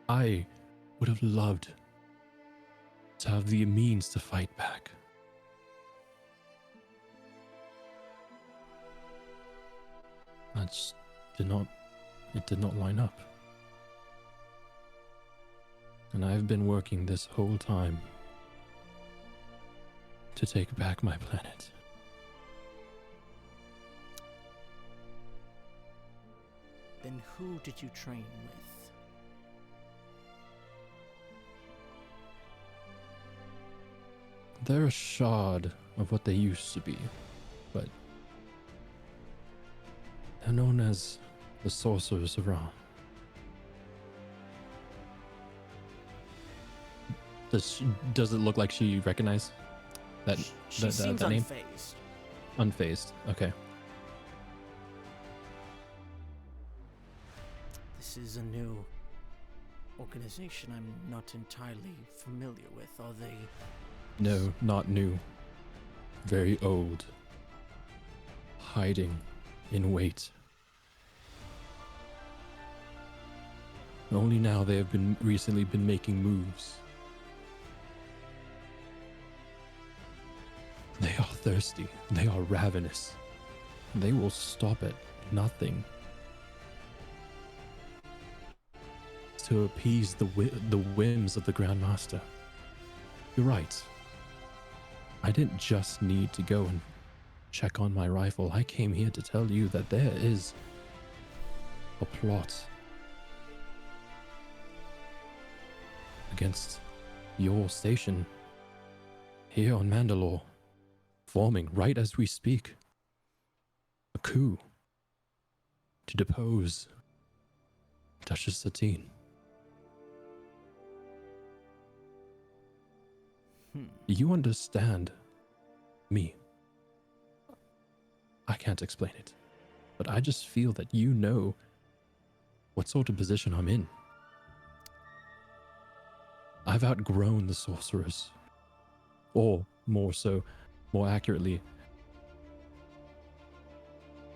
Speaker 5: I would have loved to have the means to fight back. It did not line up. And I've been working this whole time to take back my planet.
Speaker 7: Then who did you train with?
Speaker 5: They're a shard of what they used to be, but they're known as the Sorcerers of Ra. Does it look like she recognized that
Speaker 7: She seems
Speaker 5: that name?
Speaker 7: unfazed.
Speaker 5: Unfazed. Okay.
Speaker 7: This is a new organization I'm not entirely familiar with. Are they...
Speaker 5: No, not new. Very old. Hiding in wait. Only now they have recently been making moves. They are thirsty. They are ravenous. They will stop at nothing to appease the whims of the Grand Master. You're right. I didn't just need to go and check on my rifle. I came here to tell you that there is a plot against your station here on Mandalore, forming right as we speak. A coup to depose Duchess Satine. You understand me. I can't explain it, but I just feel that you know what sort of position I'm in. I've outgrown the sorcerers. Or more accurately,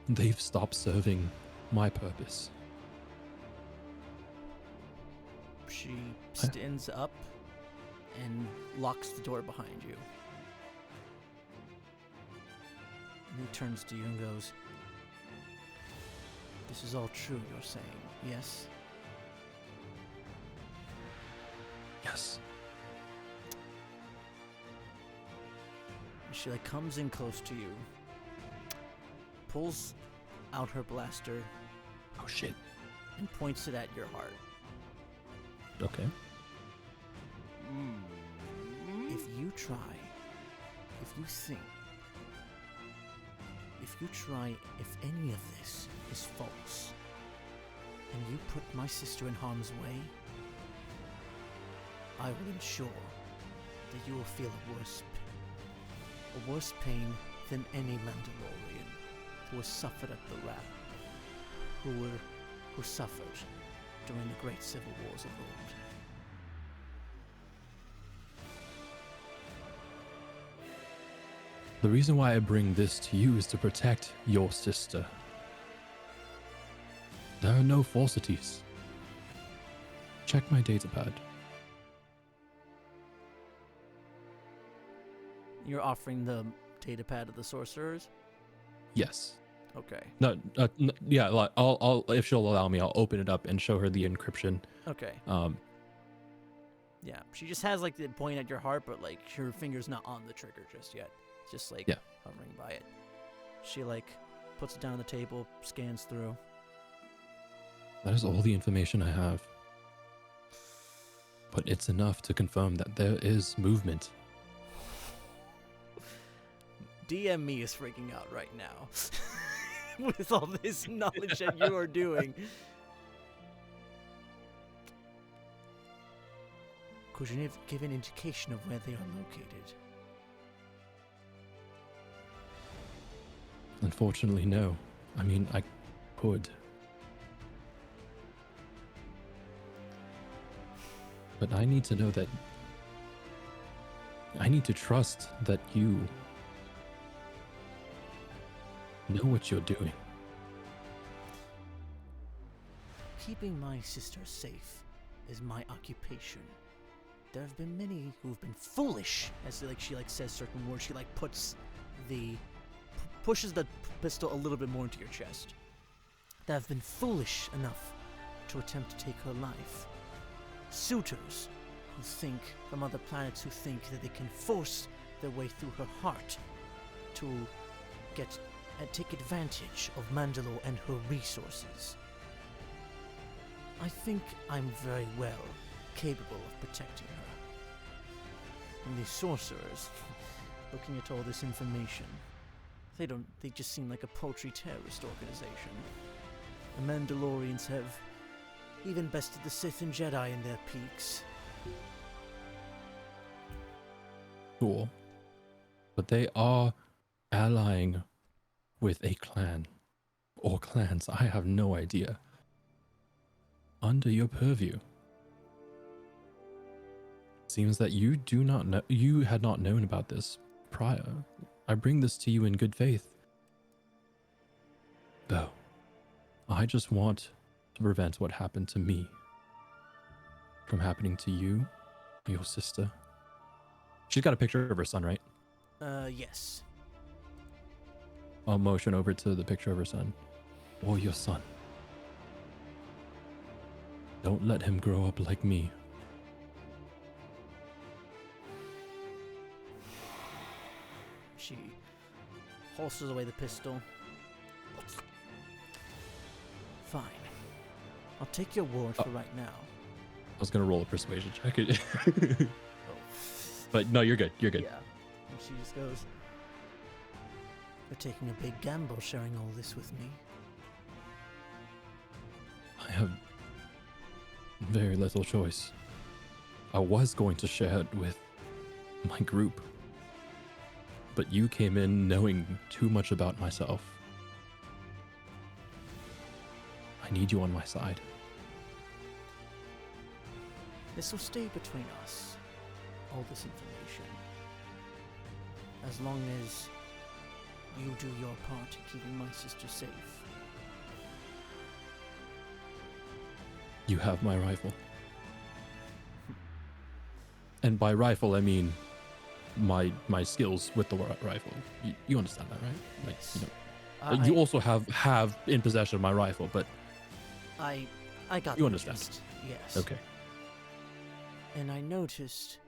Speaker 5: they've stopped serving my purpose.
Speaker 7: She stands up and locks the door behind you. And he turns to you and goes, "This is all true, you're saying, yes?"
Speaker 5: Yes.
Speaker 7: She comes in close to you, pulls out her blaster,
Speaker 5: Oh shit.
Speaker 7: and points it at your heart.
Speaker 5: Okay.
Speaker 7: If you try, if any of this is false, and you put my sister in harm's way, I will ensure that you will feel a worse pain than any Mandalorian who has suffered at the Rat, who suffered during the great civil wars of old.
Speaker 5: The reason why I bring this to you is to protect your sister. There are no falsities. Check my datapad.
Speaker 7: You're offering the datapad of the sorcerers?
Speaker 5: Yes.
Speaker 7: Okay.
Speaker 5: No. Yeah. I'll if she'll allow me, I'll open it up and show her the encryption.
Speaker 7: Okay.
Speaker 5: Um.
Speaker 7: Yeah. She just has the point at your heart, but her finger's not on the trigger just yet. It's just
Speaker 5: Yeah.
Speaker 7: hovering by it. She puts it down on the table, scans through.
Speaker 5: That is all the information I have. But it's enough to confirm that there is movement.
Speaker 7: DM me is freaking out right now with all this knowledge that you are doing. Could you give an indication of where they are located?
Speaker 5: Unfortunately, no. I mean, I could. But I need to know that... I need to trust that you know what you're doing.
Speaker 7: Keeping my sister safe is my occupation. There have been many who have been foolish, as she says certain words. She pushes the pistol a little bit more into your chest. That have been foolish enough to attempt to take her life. Suitors who think from other planets, who think that they can force their way through her heart to get and take advantage of Mandalore and her resources. I think I'm very well capable of protecting her. And these sorcerers, looking at all this information, they just seem like a paltry terrorist organization. The Mandalorians have even bested the Sith and Jedi in their peaks.
Speaker 5: Cool. But they are allying with a clan or clans, I have no idea, under your purview. Seems that you do not know, you had not known about this prior. I bring this to you in good faith. Though, I just want to prevent what happened to me from happening to you, your sister. She's got a picture of her son, right?
Speaker 7: Yes.
Speaker 5: I'll motion over to the picture of her son. Or your son. Don't let him grow up like me.
Speaker 7: She holsters away the pistol. Fine. I'll take your word for right now.
Speaker 5: I was gonna roll a persuasion check.
Speaker 7: Oh.
Speaker 5: But no, you're good. You're good.
Speaker 7: Yeah. And she just goes, "You're taking a big gamble sharing all this with me."
Speaker 5: I have very little choice. I was going to share it with my group, but you came in knowing too much about myself. I need you on my side.
Speaker 7: This will stay between us. All this information. As long as you do your part in keeping my sister safe.
Speaker 5: You have my rifle. And by rifle, I mean my skills with the rifle. You understand that, right? Like,
Speaker 7: Yes.
Speaker 5: you know, you also have in possession my rifle, but
Speaker 7: I got
Speaker 5: you
Speaker 7: the
Speaker 5: understand.
Speaker 7: gist. Yes.
Speaker 5: okay.
Speaker 7: And I noticed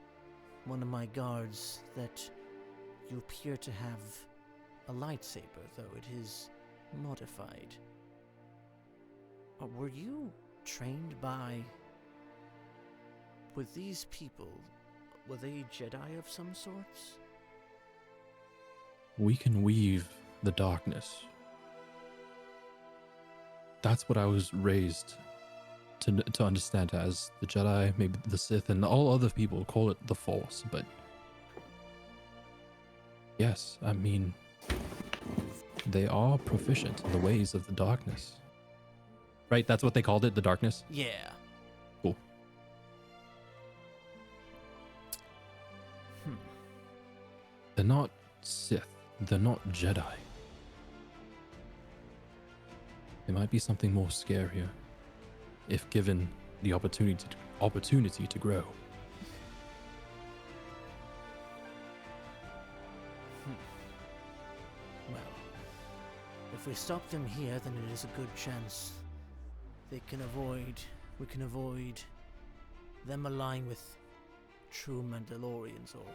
Speaker 7: one of my guards that you appear to have a lightsaber, though it is modified. Were you trained by... With these people, were they Jedi of some sorts?
Speaker 5: We can weave the darkness. That's what I was raised to understand as the Jedi, maybe the Sith, and all other people call it the Force, but yes, I mean, they are proficient in the ways of the darkness. Right? That's what they called it, the darkness?
Speaker 7: Yeah.
Speaker 5: Cool. They're not Sith. They're not Jedi. There might be something more scarier if given the opportunity to grow.
Speaker 7: Well, if we stop them here, then it is a good chance we can avoid them aligning with true Mandalorians or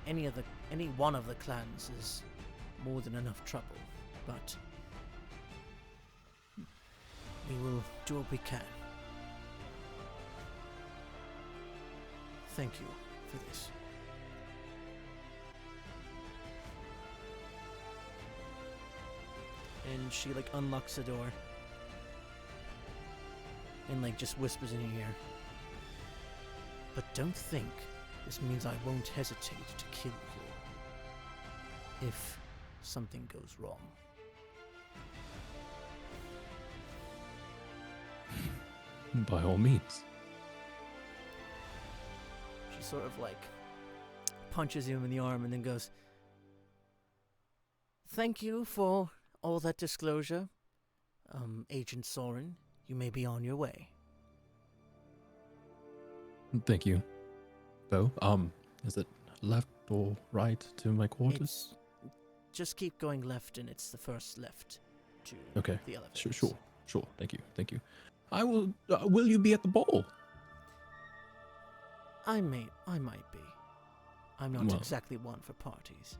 Speaker 7: any one of the clans is more than enough trouble. But we will do what we can. Thank you for this. And she unlocks the door and just whispers in your ear. But don't think this means I won't hesitate to kill you if something goes wrong.
Speaker 5: By all means.
Speaker 7: She sort of punches him in the arm and then goes, "Thank you for all that disclosure, Agent Soren. You may be on your way."
Speaker 5: Thank you. Though, is it left or right to my quarters?
Speaker 7: Just keep going left and it's the first left to
Speaker 5: Okay.
Speaker 7: the elevators.
Speaker 5: Sure. Thank you. I will. Will you be at the ball?
Speaker 7: I might be. I'm not
Speaker 5: Well.
Speaker 7: exactly one for parties.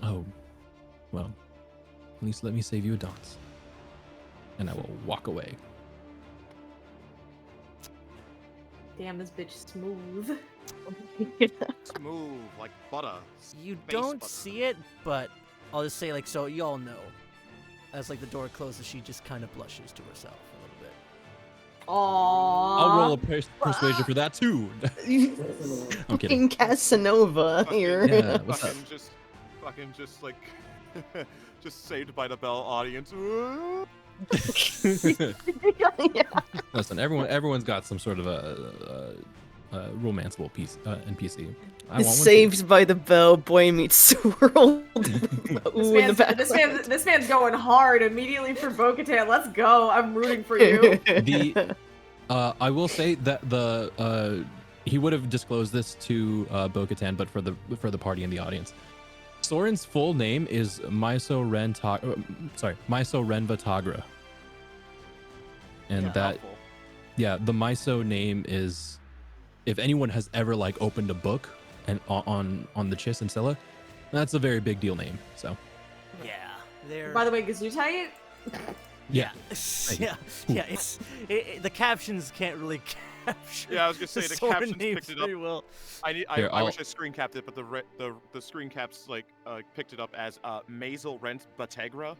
Speaker 5: Oh, well. At least let me save you a dance, and I will walk away.
Speaker 3: Damn, this bitch smooth.
Speaker 1: Smooth like butter.
Speaker 7: You
Speaker 1: Space
Speaker 7: don't
Speaker 1: butter.
Speaker 7: see it, but I'll just say so you all know. As the door closes, she just kind of blushes to herself a little bit.
Speaker 3: Aww.
Speaker 5: I'll roll a persuasion for that too. I'm kidding.
Speaker 4: Fucking Casanova here.
Speaker 5: Yeah, what's up?
Speaker 1: Fucking just Just saved by the bell audience.
Speaker 4: Yeah.
Speaker 5: Listen, everyone's got some sort of a romanceable piece NPC. I want one too.
Speaker 4: Saved by the Bell, Boy Meets World. Ooh, in the background.
Speaker 3: This man's going hard immediately for Bo-Katan. Let's go. I'm rooting for you.
Speaker 5: I will say that he would have disclosed this to Bo-Katan, but for the party and the audience, Soren's full name is Maiso Renva Tagra, and the Maiso name is, if anyone has ever like opened a book and on the Chiss and Scylla, that's a very big deal name. So
Speaker 7: Yeah, they're.
Speaker 3: By the way, Gesundheit?
Speaker 5: yeah.
Speaker 7: Yeah, it's the captions can't really capture.
Speaker 1: Yeah, I was gonna say the
Speaker 7: Soren
Speaker 1: captions
Speaker 7: names
Speaker 1: picked it up.
Speaker 7: very well.
Speaker 1: I wish I screen capped it, but the screen caps like picked it up as Maisel Rent Bategra.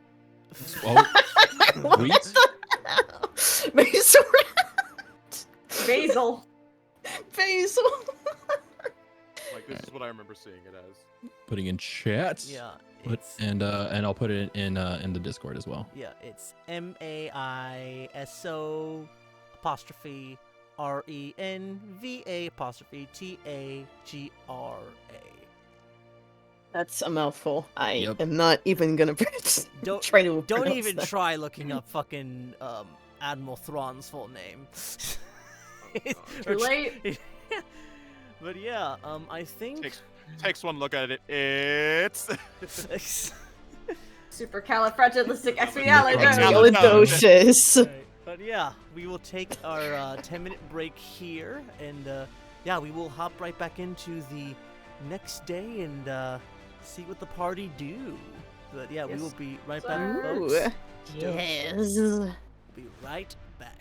Speaker 5: Wheat?
Speaker 3: Basil.
Speaker 4: Basil.
Speaker 1: Like this is what I remember seeing it as.
Speaker 5: Putting in chat.
Speaker 7: Yeah,
Speaker 5: And I'll put it in the Discord as well.
Speaker 7: yeah, it's MAISO apostrophe RENVA apostrophe TAGRA.
Speaker 4: That's a mouthful. I
Speaker 5: Yep.
Speaker 4: am not even gonna
Speaker 7: Don't
Speaker 4: try to.
Speaker 7: Don't
Speaker 4: pronounce
Speaker 7: even
Speaker 4: that.
Speaker 7: try looking up fucking Admiral Thrawn's full name.
Speaker 3: Too late.
Speaker 7: But yeah, I think
Speaker 1: Takes one look at it. It's
Speaker 3: Supercalifragilisticexpialidocious.
Speaker 4: Expialidocious.
Speaker 7: Right. But yeah, we will take our 10-minute break here, and yeah, we will hop right back into the next day and see what the party do. But yeah, we
Speaker 3: Yes,
Speaker 7: will be right
Speaker 3: sir.
Speaker 7: back, folks.
Speaker 4: Yes.
Speaker 7: Be right back.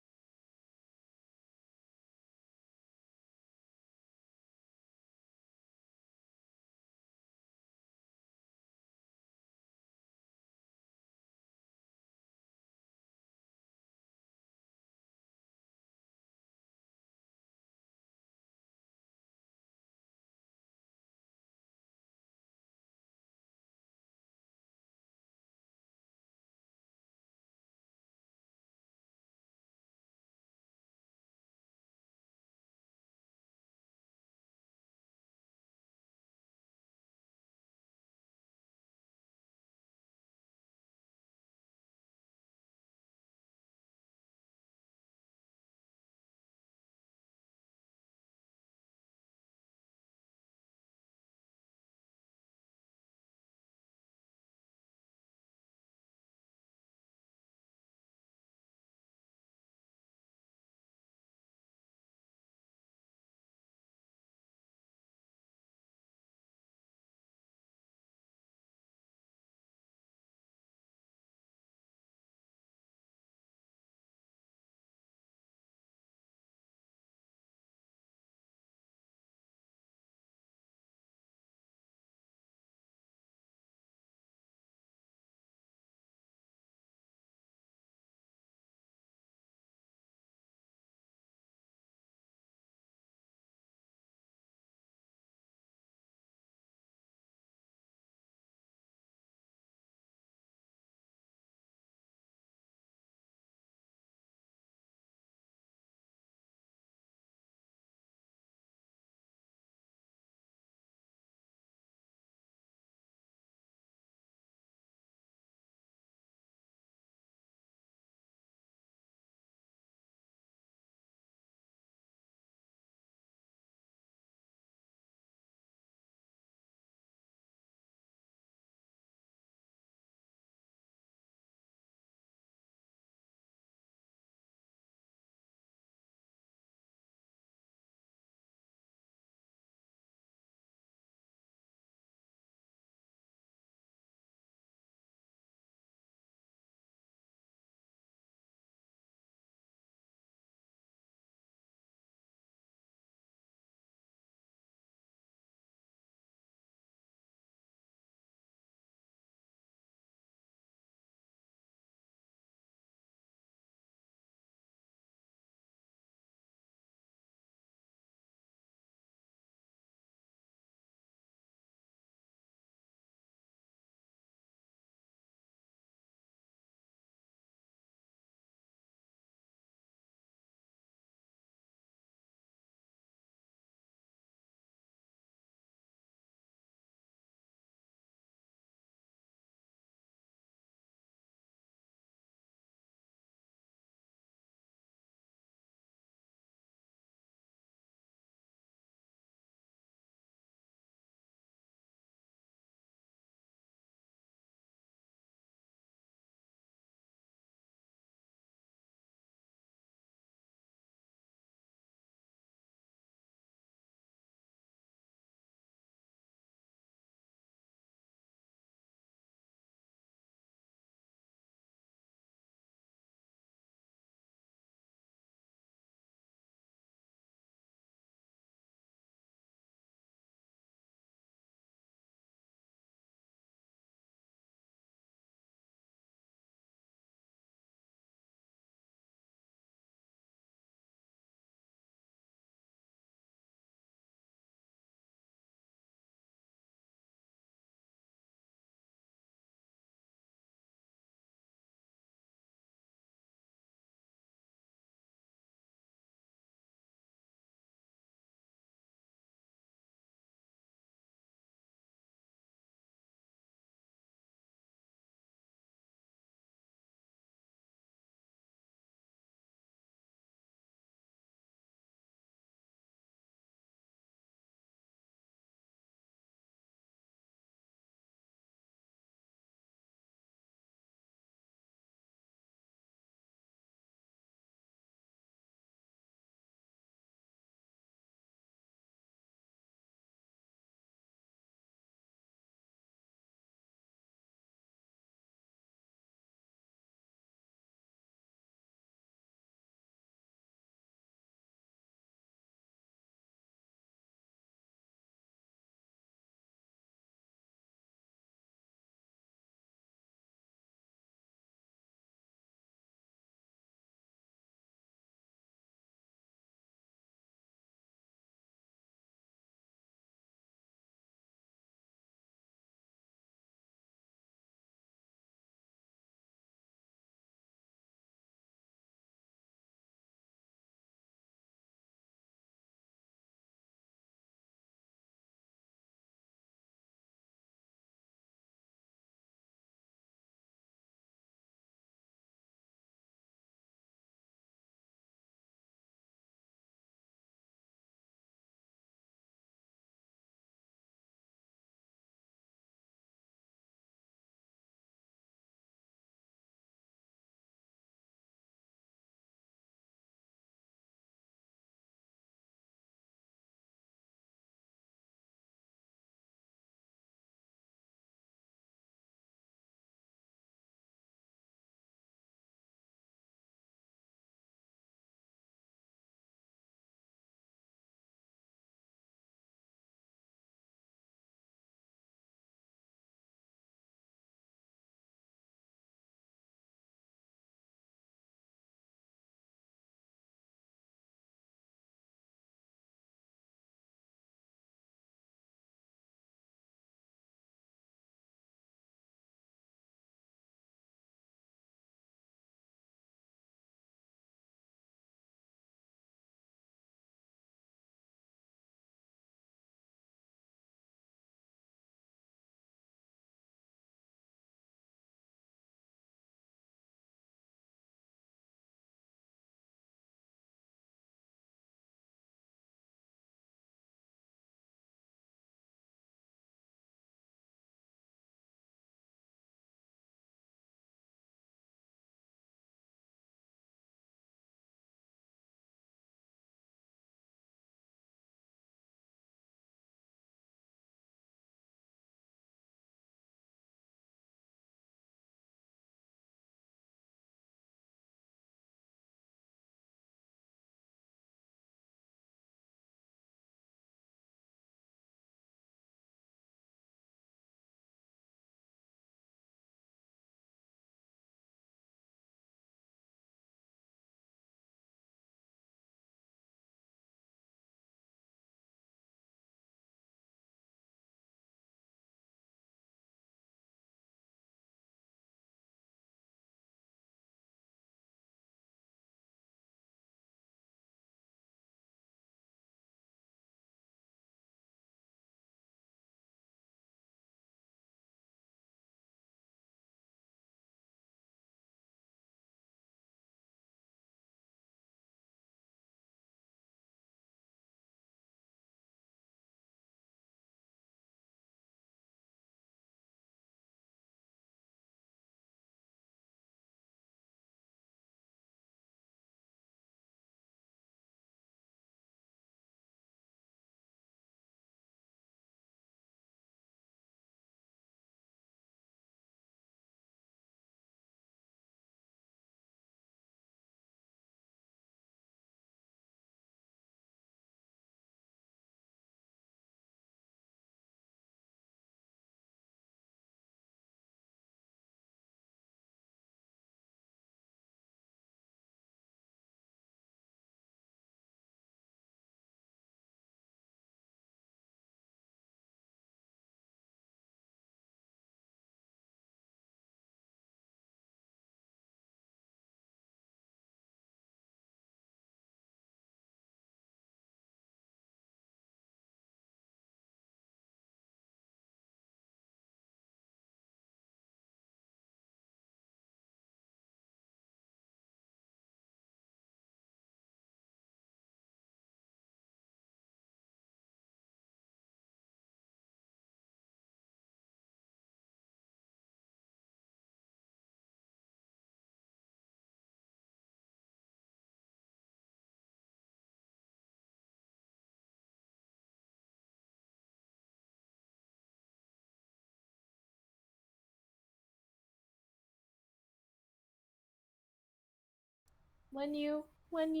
Speaker 3: When you
Speaker 4: Win,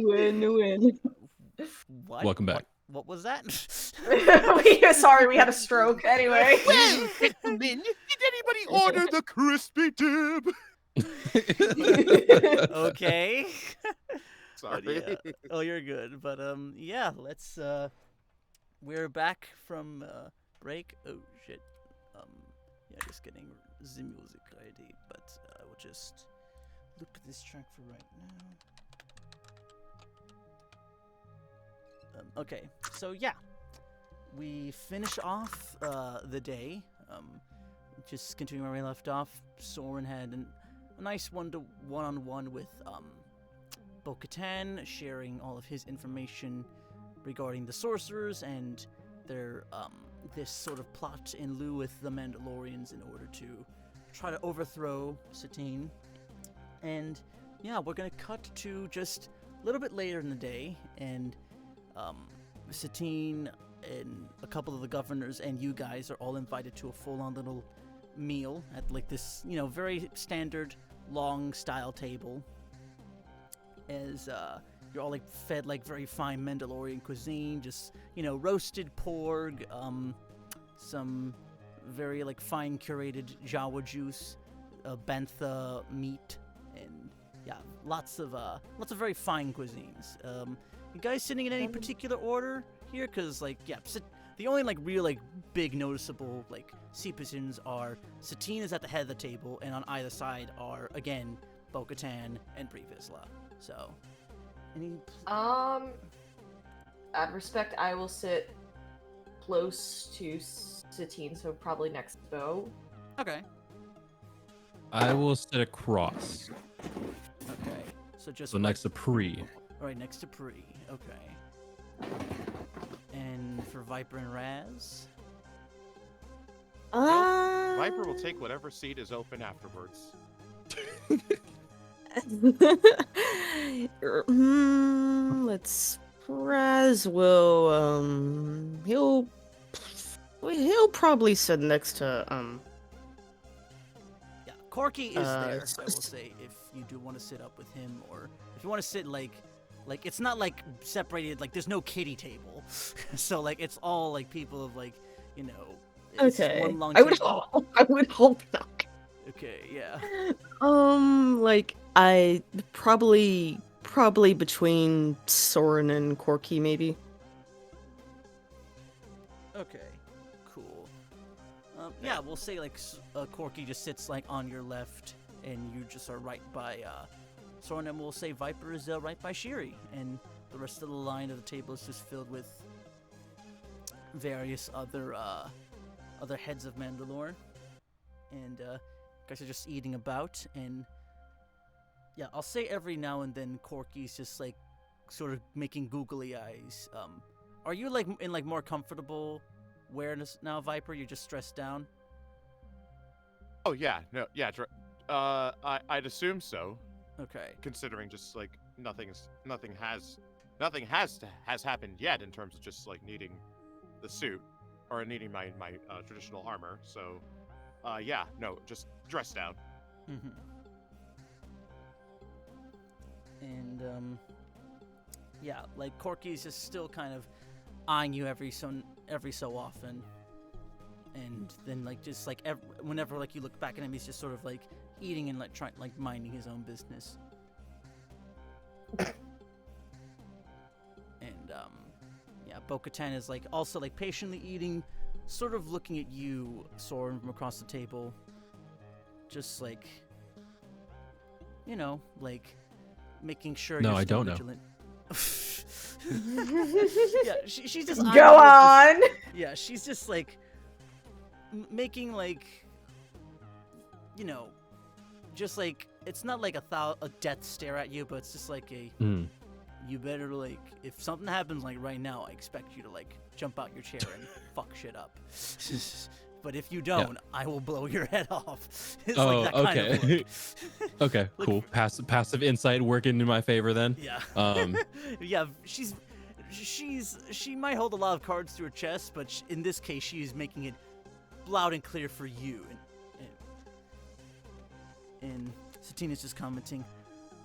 Speaker 4: win, win.
Speaker 7: What?
Speaker 5: Welcome back.
Speaker 7: What was that?
Speaker 3: Sorry, we had a stroke. Anyway.
Speaker 1: Well, gentlemen, did anybody order the crispy dip?
Speaker 7: Okay.
Speaker 1: Sorry.
Speaker 7: But yeah. Oh, you're good. But yeah, let's we're back from break. Oh shit. Yeah, just getting the music ready, but I will just loop this track for right now. Okay, so yeah, we finish off the day. Just continuing where we left off. Soren had a nice one-on-one with Bo-Katan, sharing all of his information regarding the sorcerers and their this sort of plot in lieu with the Mandalorians in order to try to overthrow Satine. And yeah, we're gonna cut to just a little bit later in the day, and Satine and a couple of the governors and you guys are all invited to a full-on little meal at like this, very standard long style table. As you're all like fed like very fine Mandalorian cuisine, just roasted pork, some very like fine curated Jawa juice, bantha meat, and yeah, lots of very fine cuisines. You guys sitting in any particular order here? Cause like the only like real like big noticeable like seat positions are Satine is at the head of the table, and on either side are again Bo-Katan and Pre Vizsla. So,
Speaker 3: out of respect, I will sit close to Satine, so probably next to Bo.
Speaker 7: Okay.
Speaker 5: I will sit across.
Speaker 7: Okay. So just
Speaker 5: So next to Pre.
Speaker 7: Right next to Pre. Okay. And for Viper and Raz.
Speaker 1: Viper will take whatever seat is open afterwards.
Speaker 4: Let's. Raz will. He'll probably sit next to.
Speaker 7: Yeah, Corky is there. I will say if you do want to sit up with him, or if you want to sit like it's not like separated. Like there's no kiddie table, so like it's all like people of like It's
Speaker 4: Okay.
Speaker 7: one long
Speaker 4: I would hope so.
Speaker 7: Okay. Yeah.
Speaker 4: Like I probably between Soren and Corky, maybe.
Speaker 7: Okay, cool. Yeah, we'll say like Corky just sits like on your left, and you just are right by Soren, and we'll say Viper is right by Shiri, and the rest of the line of the table is just filled with various other heads of Mandalore, and guys are just eating about, and yeah, I'll say every now and then Corky's just like sort of making googly eyes. Are you like in like more comfortable awareness now, Viper? You're just stressed down?
Speaker 1: Oh yeah, no, yeah. I'd assume so.
Speaker 7: Okay.
Speaker 1: Considering just like nothing has happened yet in terms of just like needing the suit or needing my traditional armor. So, yeah, no, just dress down.
Speaker 7: Mm-hmm. And yeah, like Corky's just still kind of eyeing you every so often, and then like just like whenever like you look back at him, he's just sort of like eating and like trying like minding his own business. And yeah, Bo-Katan is like also like patiently eating, sort of looking at you, Soren, from across the table, just like like making sure.
Speaker 5: No,
Speaker 7: you're
Speaker 5: I
Speaker 7: still
Speaker 5: don't know.
Speaker 7: vigilant. Yeah, she's just
Speaker 3: Go on.
Speaker 7: Yeah, she's just like making like just like it's not like a death stare at you, but it's just like a you better like if something happens like right now, I expect you to like jump out your chair and fuck shit up. But if you don't, I will blow your head off. It's like that kind of look.
Speaker 5: Okay, cool. Passive insight working in my favor then.
Speaker 7: Yeah. Yeah, she might hold a lot of cards to her chest, but in this case, she is making it loud and clear for you.
Speaker 2: And Satina's just commenting,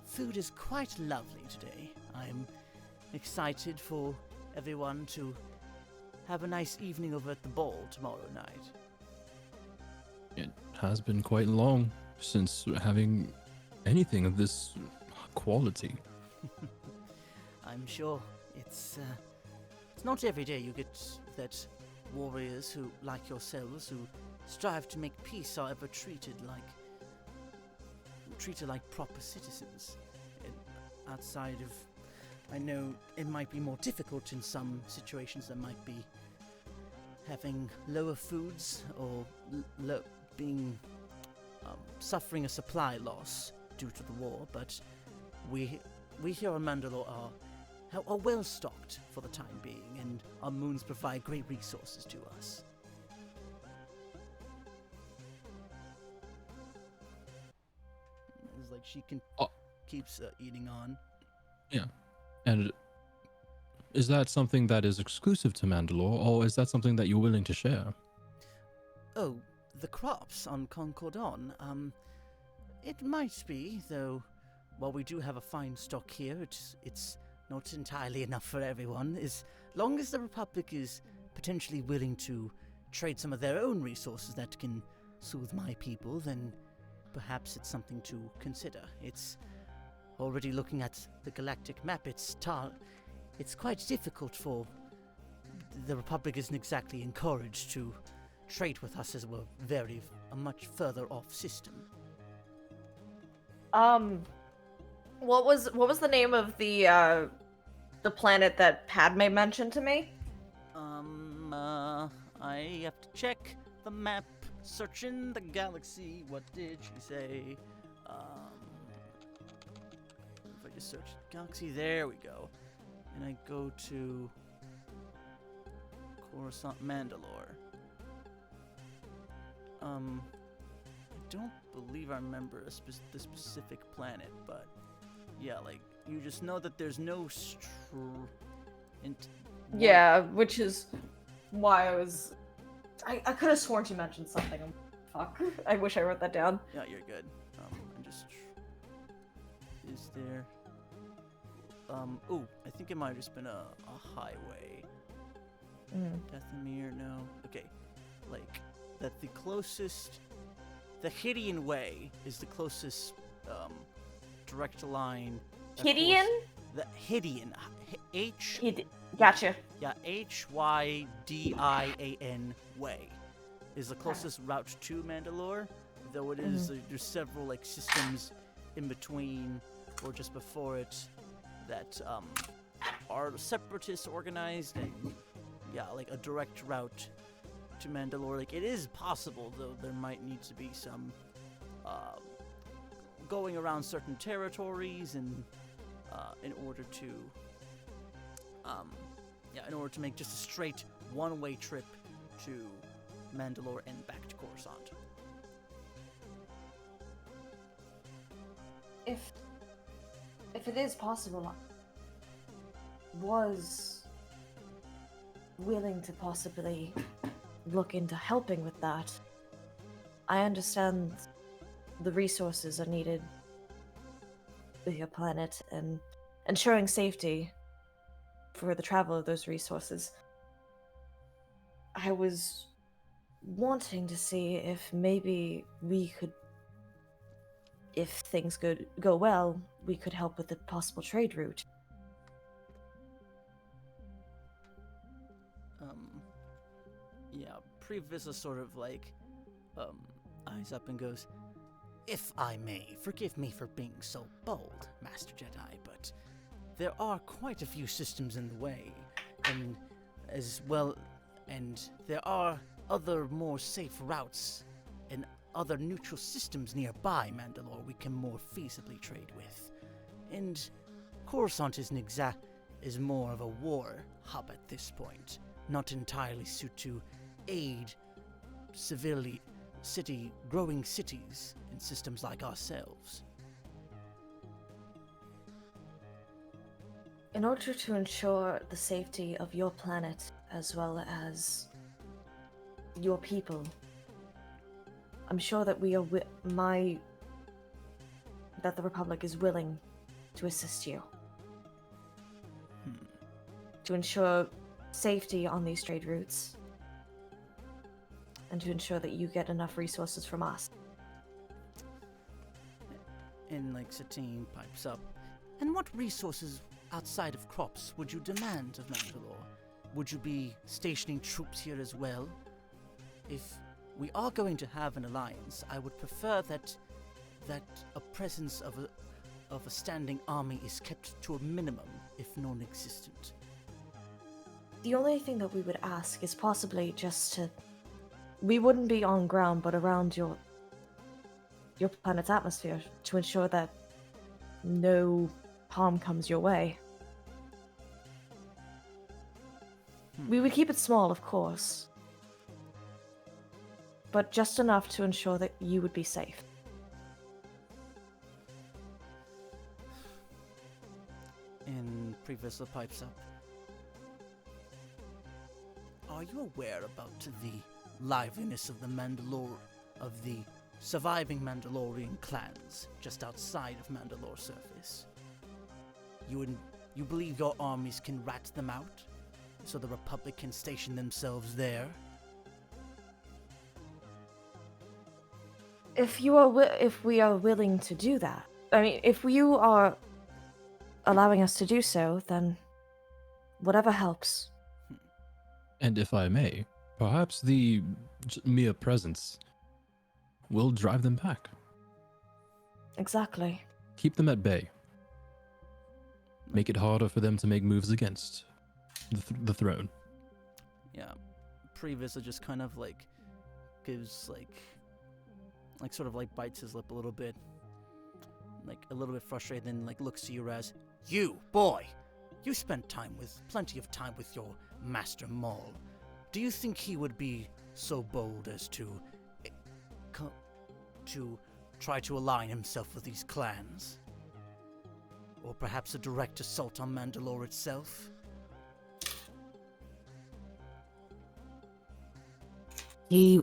Speaker 2: food is quite lovely today. I'm excited for everyone to have a nice evening over at the ball tomorrow night.
Speaker 5: It has been quite long since having anything of this quality.
Speaker 2: I'm sure it's not every day you get that warriors who, like yourselves, who strive to make peace are ever treated like proper citizens. And outside of, I know it might be more difficult in some situations. There might be having lower foods or suffering a supply loss due to the war, but we here on Mandalore are well stocked for the time being, and our moons provide great resources to us. It's like she keeps eating on.
Speaker 5: Yeah. And is that something that is exclusive to Mandalore, or is that something that you're willing to share?
Speaker 2: Oh, the crops on Concordon. It might be, though. While we do have a fine stock here, it's not entirely enough for everyone. As long as the Republic is potentially willing to trade some of their own resources that can soothe my people, then perhaps it's something to consider. It's already looking at the galactic map. It's quite difficult for the Republic isn't exactly encouraged to trade with us, as we're a much further off system.
Speaker 3: What was the name of the planet that Padme mentioned to me?
Speaker 2: I have to check the map. Searching the galaxy. What did she say? If I just search galaxy, there we go. And I go to Coruscant, Mandalore. I don't believe I remember the specific planet, but yeah, like, you just know that there's no
Speaker 3: Yeah, which is why I could have sworn she mentioned something. Fuck. I wish I wrote that down.
Speaker 2: Yeah, you're good. Is there... I think it might have just been a highway. Dathomir, no. Okay. Like, that the closest... The Hidean Way is the closest, direct line...
Speaker 3: Hidean?
Speaker 2: The Hidean.
Speaker 3: Gotcha.
Speaker 2: Yeah, Hydian Way is the closest route to Mandalore, though it is, there's several, like, systems in between or just before it that, are separatist organized, and, yeah, like, a direct route to Mandalore. Like, it is possible, though there might need to be some, going around certain territories and, in order to make just a straight one-way trip to Mandalore and back to Coruscant.
Speaker 6: If it is possible, I was willing to possibly look into helping with that. I understand the resources are needed for your planet, and ensuring safety for the travel of those resources. I was wanting to see if maybe we could, if things go well, we could help with the possible trade route.
Speaker 2: Previs sort of like, eyes up and goes, "If I may, forgive me for being so bold, Master Jedi, but there are quite a few systems in the way, and there are other more safe routes and other neutral systems nearby Mandalore we can more feasibly trade with. And Coruscant is more of a war hub at this point, not entirely suited to aid growing cities and systems like ourselves."
Speaker 6: In order to ensure the safety of your planet as well as your people, I'm sure that my that the Republic is willing to assist you. To ensure safety on these trade routes. And to ensure that you get enough resources from us.
Speaker 2: And like Satine pipes up. And what resources outside of crops would you demand of Mandalore? Would you be stationing troops here as well? If we are going to have an alliance, I would prefer that a presence of a standing army is kept to a minimum, if non-existent.
Speaker 6: The only thing that we would ask is possibly just to... We wouldn't be on ground, but around your planet's atmosphere to ensure that no harm comes your way. We would keep it small, of course. But just enough to ensure that you would be safe.
Speaker 2: And Previsla pipes up. Are you aware about the liveliness of the surviving Mandalorian clans just outside of Mandalore surface? You believe your armies can rat them out, so the Republic can station themselves there?
Speaker 6: If we are willing to do that, I mean, if you are allowing us to do so, then whatever helps.
Speaker 5: And if I may, perhaps the mere presence will drive them back.
Speaker 6: Exactly.
Speaker 5: Keep them at bay. Make it harder for them to make moves against the throne.
Speaker 2: Yeah. Previsla just kind of like gives like sort of like bites his lip a little bit. Like a little bit frustrated, then like looks to you, Raz. You, boy! You spent plenty of time with your Master Maul. Do you think he would be so bold as to try to align himself with these clans? Or perhaps a direct assault on Mandalore itself?
Speaker 4: He...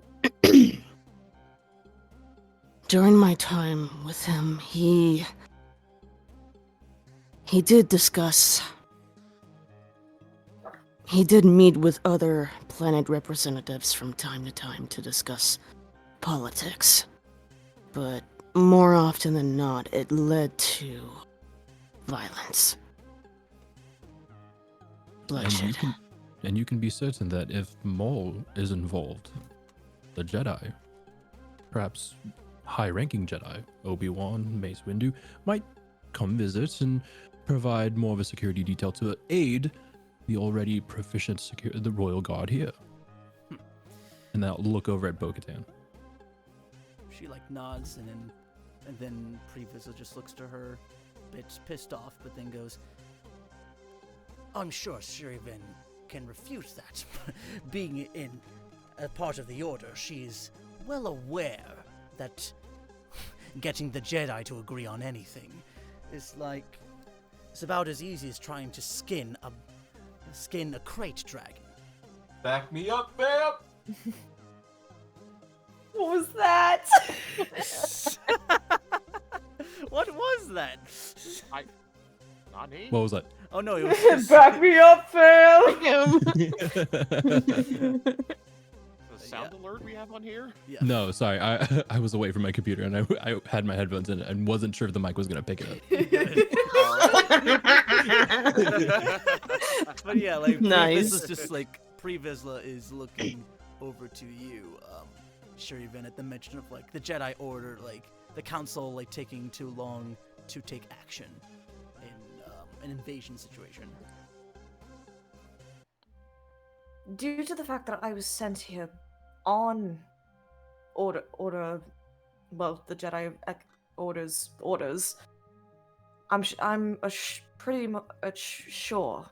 Speaker 4: During my time with him, he did discuss... He did meet with other planet representatives from time to time to discuss politics. But more often than not, it led to violence. Bloodshed.
Speaker 5: And you can be certain that if Maul is involved, the Jedi, perhaps high-ranking Jedi, Obi-Wan, Mace Windu, might come visit and provide more of a security detail to aid the already proficient the Royal Guard here. And then I'll look over at Bo-Katan.
Speaker 2: She like nods and then Previsla just looks to her, a bit pissed off, but then goes, I'm sure Shir'iven can refute that. Being in a part of the Order, she is well aware that getting the Jedi to agree on anything is like... It's about as easy as trying to skin a crate dragon.
Speaker 1: Back me up, fam!
Speaker 3: What was that?
Speaker 2: What was that?
Speaker 1: Not me.
Speaker 5: What was that?
Speaker 2: Oh no, it was just...
Speaker 3: Back me up, fam!
Speaker 1: The sound alert we have on here?
Speaker 2: Yeah.
Speaker 5: No, sorry. I was away from my computer and I had my headphones in and wasn't sure if the mic was going to pick it up.
Speaker 2: But yeah, like
Speaker 4: Nice.
Speaker 2: This is just like Previsla is looking over to you, Shir'iven, at the mention of like the Jedi Order, like the Council like taking too long to take action in an invasion situation.
Speaker 6: Due to the fact that I was sent here on order, well, the Jedi orders, I'm pretty much sure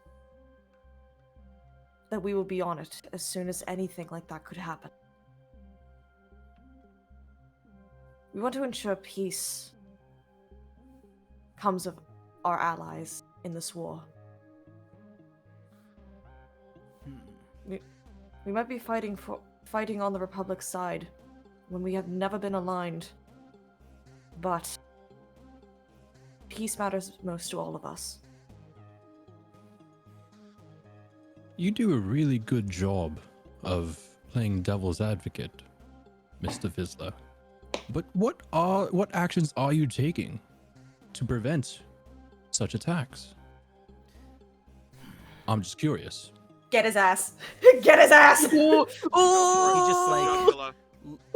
Speaker 6: that we will be on it as soon as anything like that could happen. We want to ensure peace comes of our allies in this war. We might be fighting on the Republic's side when we have never been aligned, but peace matters most to all of us.
Speaker 5: You do a really good job of playing devil's advocate, Mr. Vizsla. But what actions are you taking to prevent such attacks? I'm just curious.
Speaker 3: Get his ass. Get his ass.
Speaker 2: He just
Speaker 1: Dracula.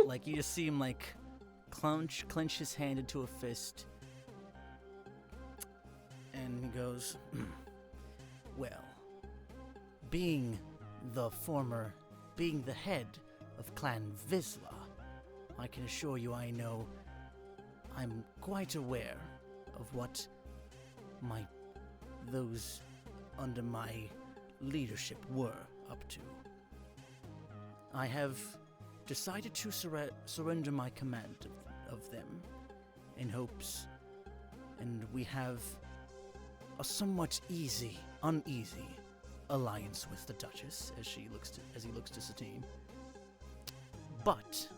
Speaker 2: like you just see him like clench his hand into a fist, and he goes, "Well, being the head of Clan Vizsla, I can assure you I'm quite aware of what those under my leadership were up to. I have decided to surrender my command of them in hopes, and we have a somewhat uneasy alliance with the Duchess as he looks to Satine. But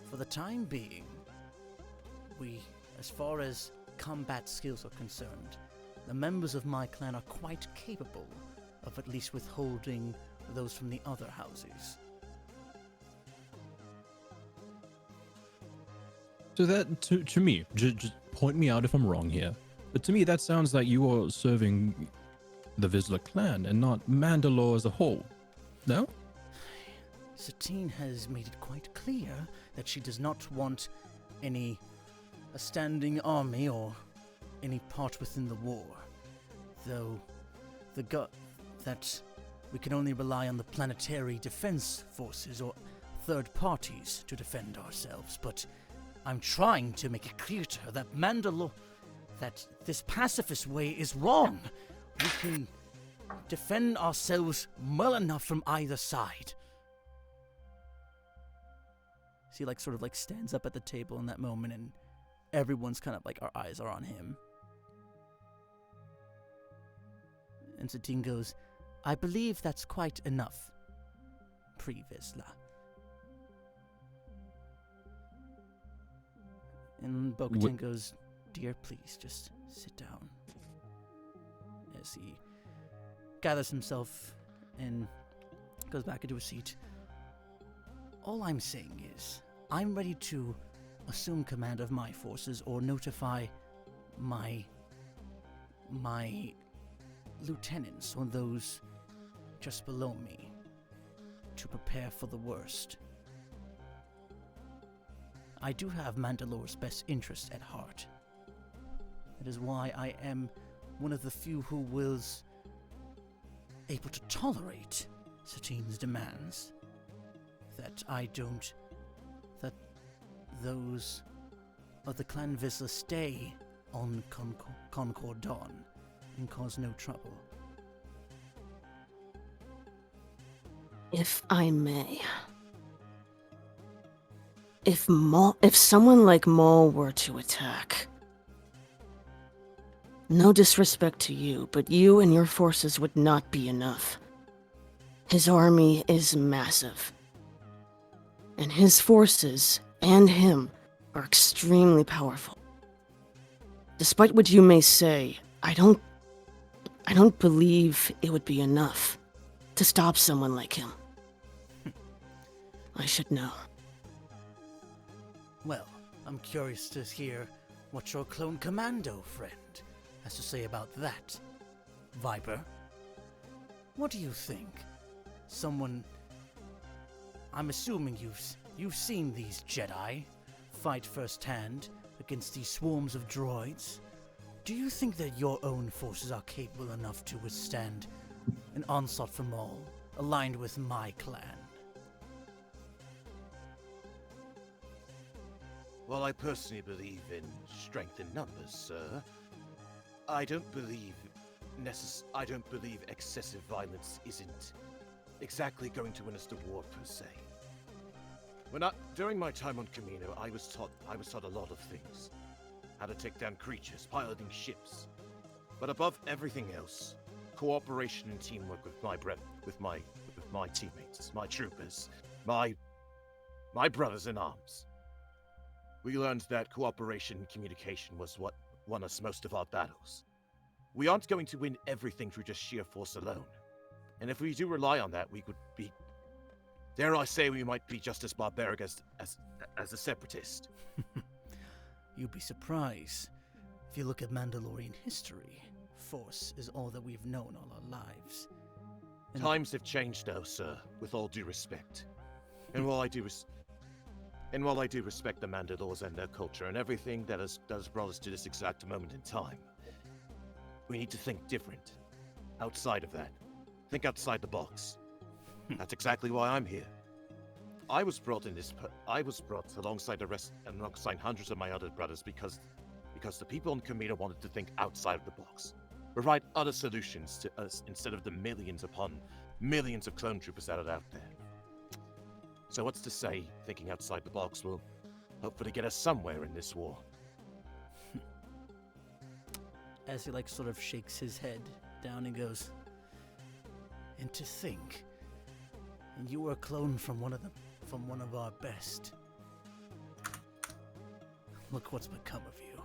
Speaker 2: for the time being, as far as combat skills are concerned, the members of my clan are quite capable of at least withholding those from the other houses."
Speaker 5: So that, to me, just point me out if I'm wrong here, but to me that sounds like you are serving the Vizsla clan and not Mandalore as a whole. No?
Speaker 2: Satine has made it quite clear that she does not want a standing army or any part within the war, though that we can only rely on the planetary defense forces or third parties to defend ourselves. But I'm trying to make it clear to her that that this pacifist way is wrong. We can defend ourselves well enough from either side. So he sort of stands up at the table in that moment, and everyone's kind of our eyes are on him. And Satine goes, "I believe that's quite enough, Pre-Vizsla." And Bo-Katan goes, "Dear, please, just sit down." As he gathers himself and goes back into a seat. "All I'm saying is, I'm ready to assume command of my forces or notify my lieutenants or those just below me to prepare for the worst. I do have Mandalore's best interest at heart. That is why I am one of the few who was able to tolerate Satine's demands. That those of the Clan Vizsla stay on Concord Dawn and cause no trouble."
Speaker 4: If I may. If someone like Maul were to attack, no disrespect to you, but you and your forces would not be enough. His army is massive. And his forces and him are extremely powerful. Despite what you may say, I don't believe it would be enough to stop someone like him. I should know.
Speaker 2: Well, I'm curious to hear what your clone commando friend has to say about that. Viper, what do you think? I'm assuming you've seen these Jedi fight firsthand against these swarms of droids. Do you think that your own forces are capable enough to withstand an onslaught from Maul, aligned with my clan?
Speaker 8: Well, I personally believe in strength in numbers, sir. I don't believe excessive violence isn't exactly going to win us the war per se. During my time on Camino, I was taught a lot of things. How to take down creatures, piloting ships. But above everything else, cooperation and teamwork with my teammates, my troopers, my brothers in arms. we learned that cooperation and communication was what won us most of our battles. We aren't going to win everything through just sheer force alone. And if we do rely on that, we could be... Dare I say we might be just as barbaric as a separatist.
Speaker 7: You'd be surprised. If you look at Mandalorian history, force is all that we've known all our lives. And
Speaker 8: Times have changed though, sir, with all due respect. And while I do respect the Mandalores and their culture and everything that has brought us to this exact moment in time, we need to think different. Outside of that. Think outside the box. That's exactly why I'm here. I was brought alongside alongside hundreds of my other brothers because the people in Kamina wanted to think outside of the box. Provide other solutions to us instead of the millions upon millions of clone troopers that are out there. So what's to say thinking outside the box will hopefully get us somewhere in this war.
Speaker 7: as he like sort of shakes his head down and goes, and to think, and you were a clone from one of our best. Look what's become of you.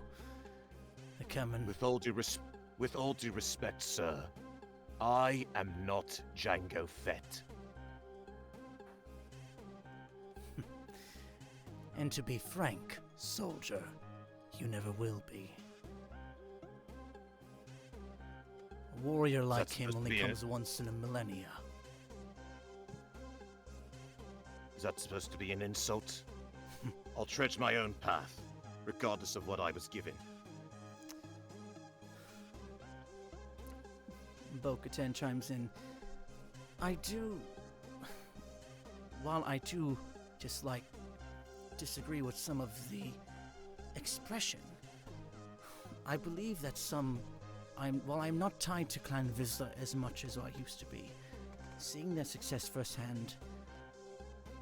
Speaker 7: The Kamen.
Speaker 8: With all due respect, sir, I am not Jango Fett.
Speaker 7: And to be frank, soldier, you never will be. A warrior like
Speaker 8: That's
Speaker 7: him
Speaker 8: supposed to
Speaker 7: only
Speaker 8: be
Speaker 7: comes once in a millennia.
Speaker 8: Is that supposed to be an insult? I'll trudge my own path, regardless of what I was given.
Speaker 7: Bo-Katan chimes in. While I do just like disagree with some of the expression, I believe that while I'm not tied to Clan Vizsla as much as I used to be, seeing their success firsthand,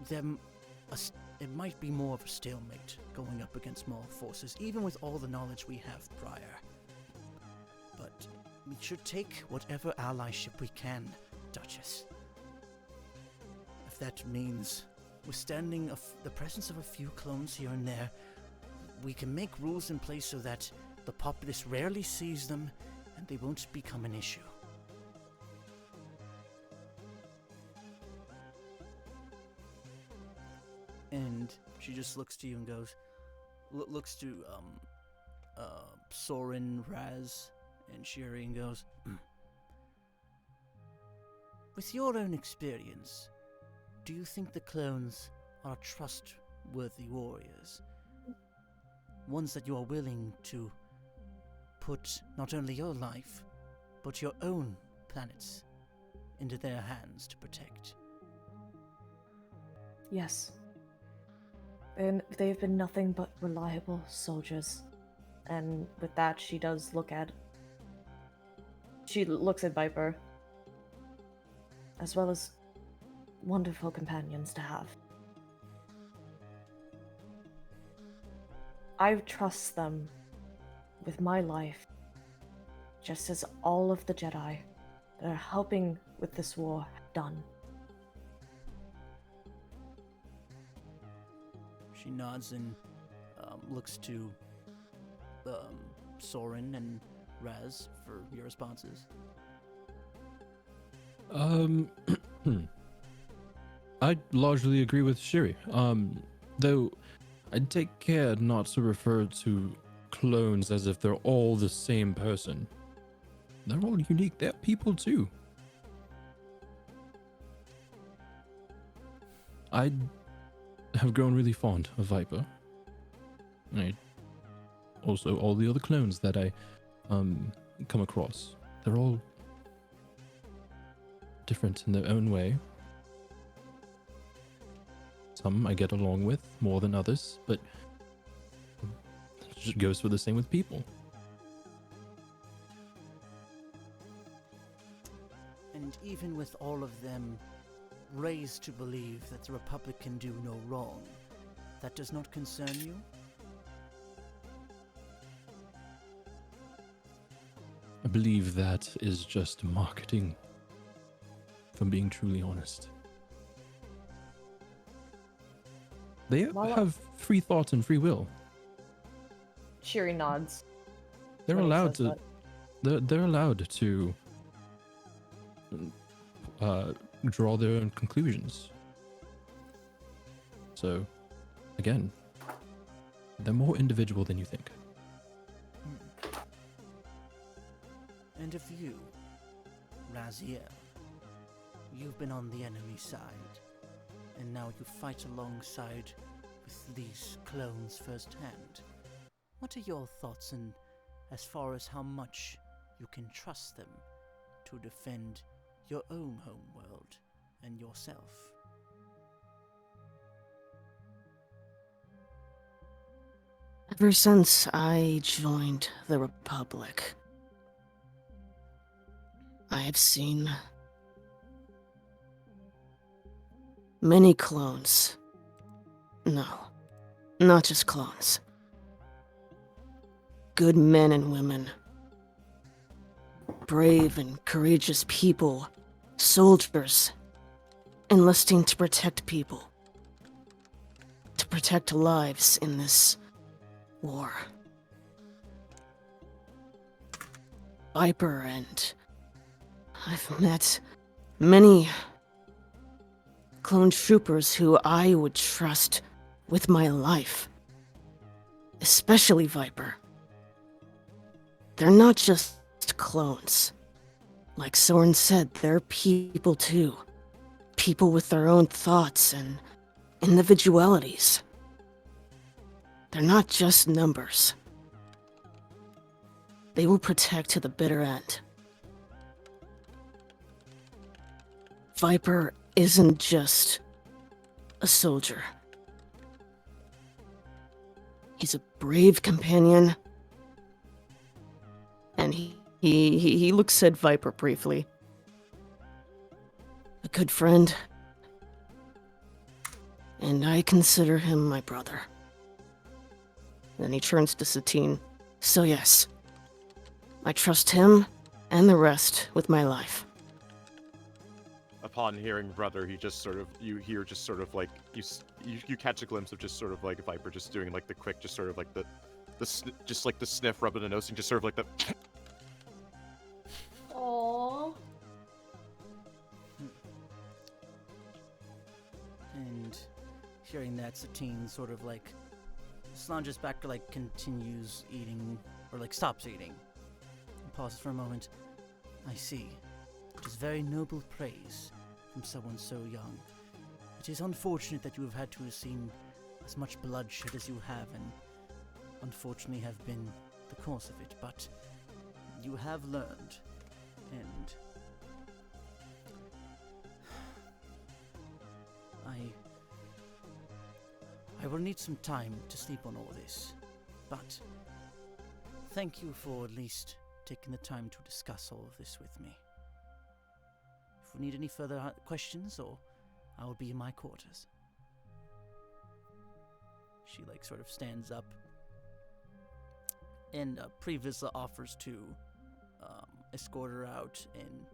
Speaker 7: it might be more of a stalemate going up against more forces, even with all the knowledge we have prior. But we should take whatever allyship we can, Duchess. If that means withstanding the presence of a few clones here and there, we can make rules in place so that the populace rarely sees them and they won't become an issue. And she just looks to you and goes, looks to Soren, Raz, and Shiri and goes, with your own experience, do you think the clones are trustworthy warriors? Ones that you are willing to put not only your life, but your own planets into their hands to protect?
Speaker 6: Yes. And they've been nothing but reliable soldiers. And with that, she looks at Viper, as well as wonderful companions to have. I trust them with my life, just as all of the Jedi that are helping with this war have done.
Speaker 7: She nods and looks to Soren and Raz for your responses.
Speaker 5: I largely agree with Shiri. Though I'd take care not to refer to clones as if they're all the same person. They're all unique. They're people too. I have grown really fond of Viper. Also, all the other clones that I come across. They're all different in their own way. Some I get along with more than others, but it just goes for the same with people.
Speaker 7: And even with all of them raised to believe that the Republic can do no wrong, that does not concern you?
Speaker 5: I believe that is just marketing, if I'm being truly honest. They have free thought and free will.
Speaker 3: Shiri nods.
Speaker 5: They're
Speaker 3: when he
Speaker 5: allowed
Speaker 3: says
Speaker 5: to.
Speaker 3: that.
Speaker 5: They're allowed to draw their own conclusions. So, again, they're more individual than you think.
Speaker 7: And of you, Raziel, you've been on the enemy side, and now you fight alongside with these clones firsthand. What are your thoughts in as far as how much you can trust them to defend your own homeworld and yourself?
Speaker 4: Ever since I joined the Republic, I have seen many clones. No, not just clones. Good men and women. Brave and courageous people. Soldiers. Enlisting to protect people. To protect lives in this war. Viper, and I've met many clone troopers who I would trust with my life. Especially Viper. They're not just clones. Like Soren said, they're people too. People with their own thoughts and individualities. They're not just numbers. They will protect to the bitter end. Viper isn't just a soldier. He's a brave companion. And he looks at Viper briefly. A good friend. And I consider him my brother. Then he turns to Satine. So yes, I trust him and the rest with my life.
Speaker 1: Upon hearing brother, he just sort of, you hear just sort of like, you catch a glimpse of just sort of like Viper just doing like the quick, just sort of like just like the sniff, rubbing the nose, and just sort of like the...
Speaker 3: Aww.
Speaker 7: And hearing that, Satine sort of like slouches back to like continues eating, or like stops eating. And pauses for a moment. I see. It is very noble praise from someone so young. It is unfortunate that you have had to have seen as much bloodshed as you have, and unfortunately have been the cause of it, but you have learned, and I will need some time to sleep on all this, but thank you for at least taking the time to discuss all of this with me. If we need any further questions, or I will be in my quarters. She like sort of stands up, and Previsla offers to escort her out, and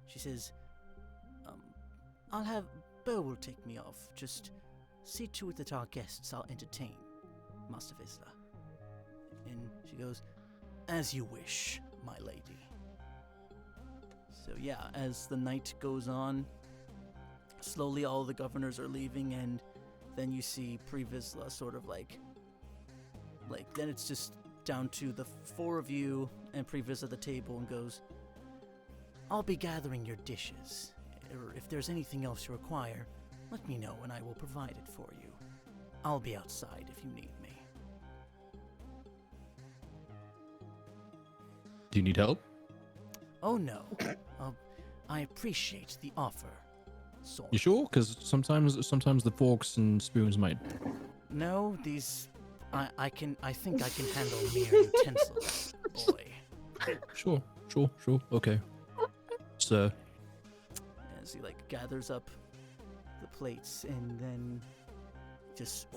Speaker 7: she says, I'll have Bo will take me off. Just see to it that our guests are entertained, Master Vizsla. And she goes, as you wish, my lady. So yeah, as the night goes on, slowly all the governors are leaving, and then you see Previsla sort of like then it's just down to the four of you and Previsla at the table, and goes, I'll be gathering your dishes. Or if there's anything else you require, let me know and I will provide it for you. I'll be outside if you need me.
Speaker 5: Do you need help?
Speaker 7: Oh no. I appreciate the offer, Soren.
Speaker 5: You sure? Because sometimes the forks and spoons might.
Speaker 7: No, these I think I can handle mere utensils, boy.
Speaker 5: Sure. Okay. Sir.
Speaker 7: As he like gathers up the plates and then just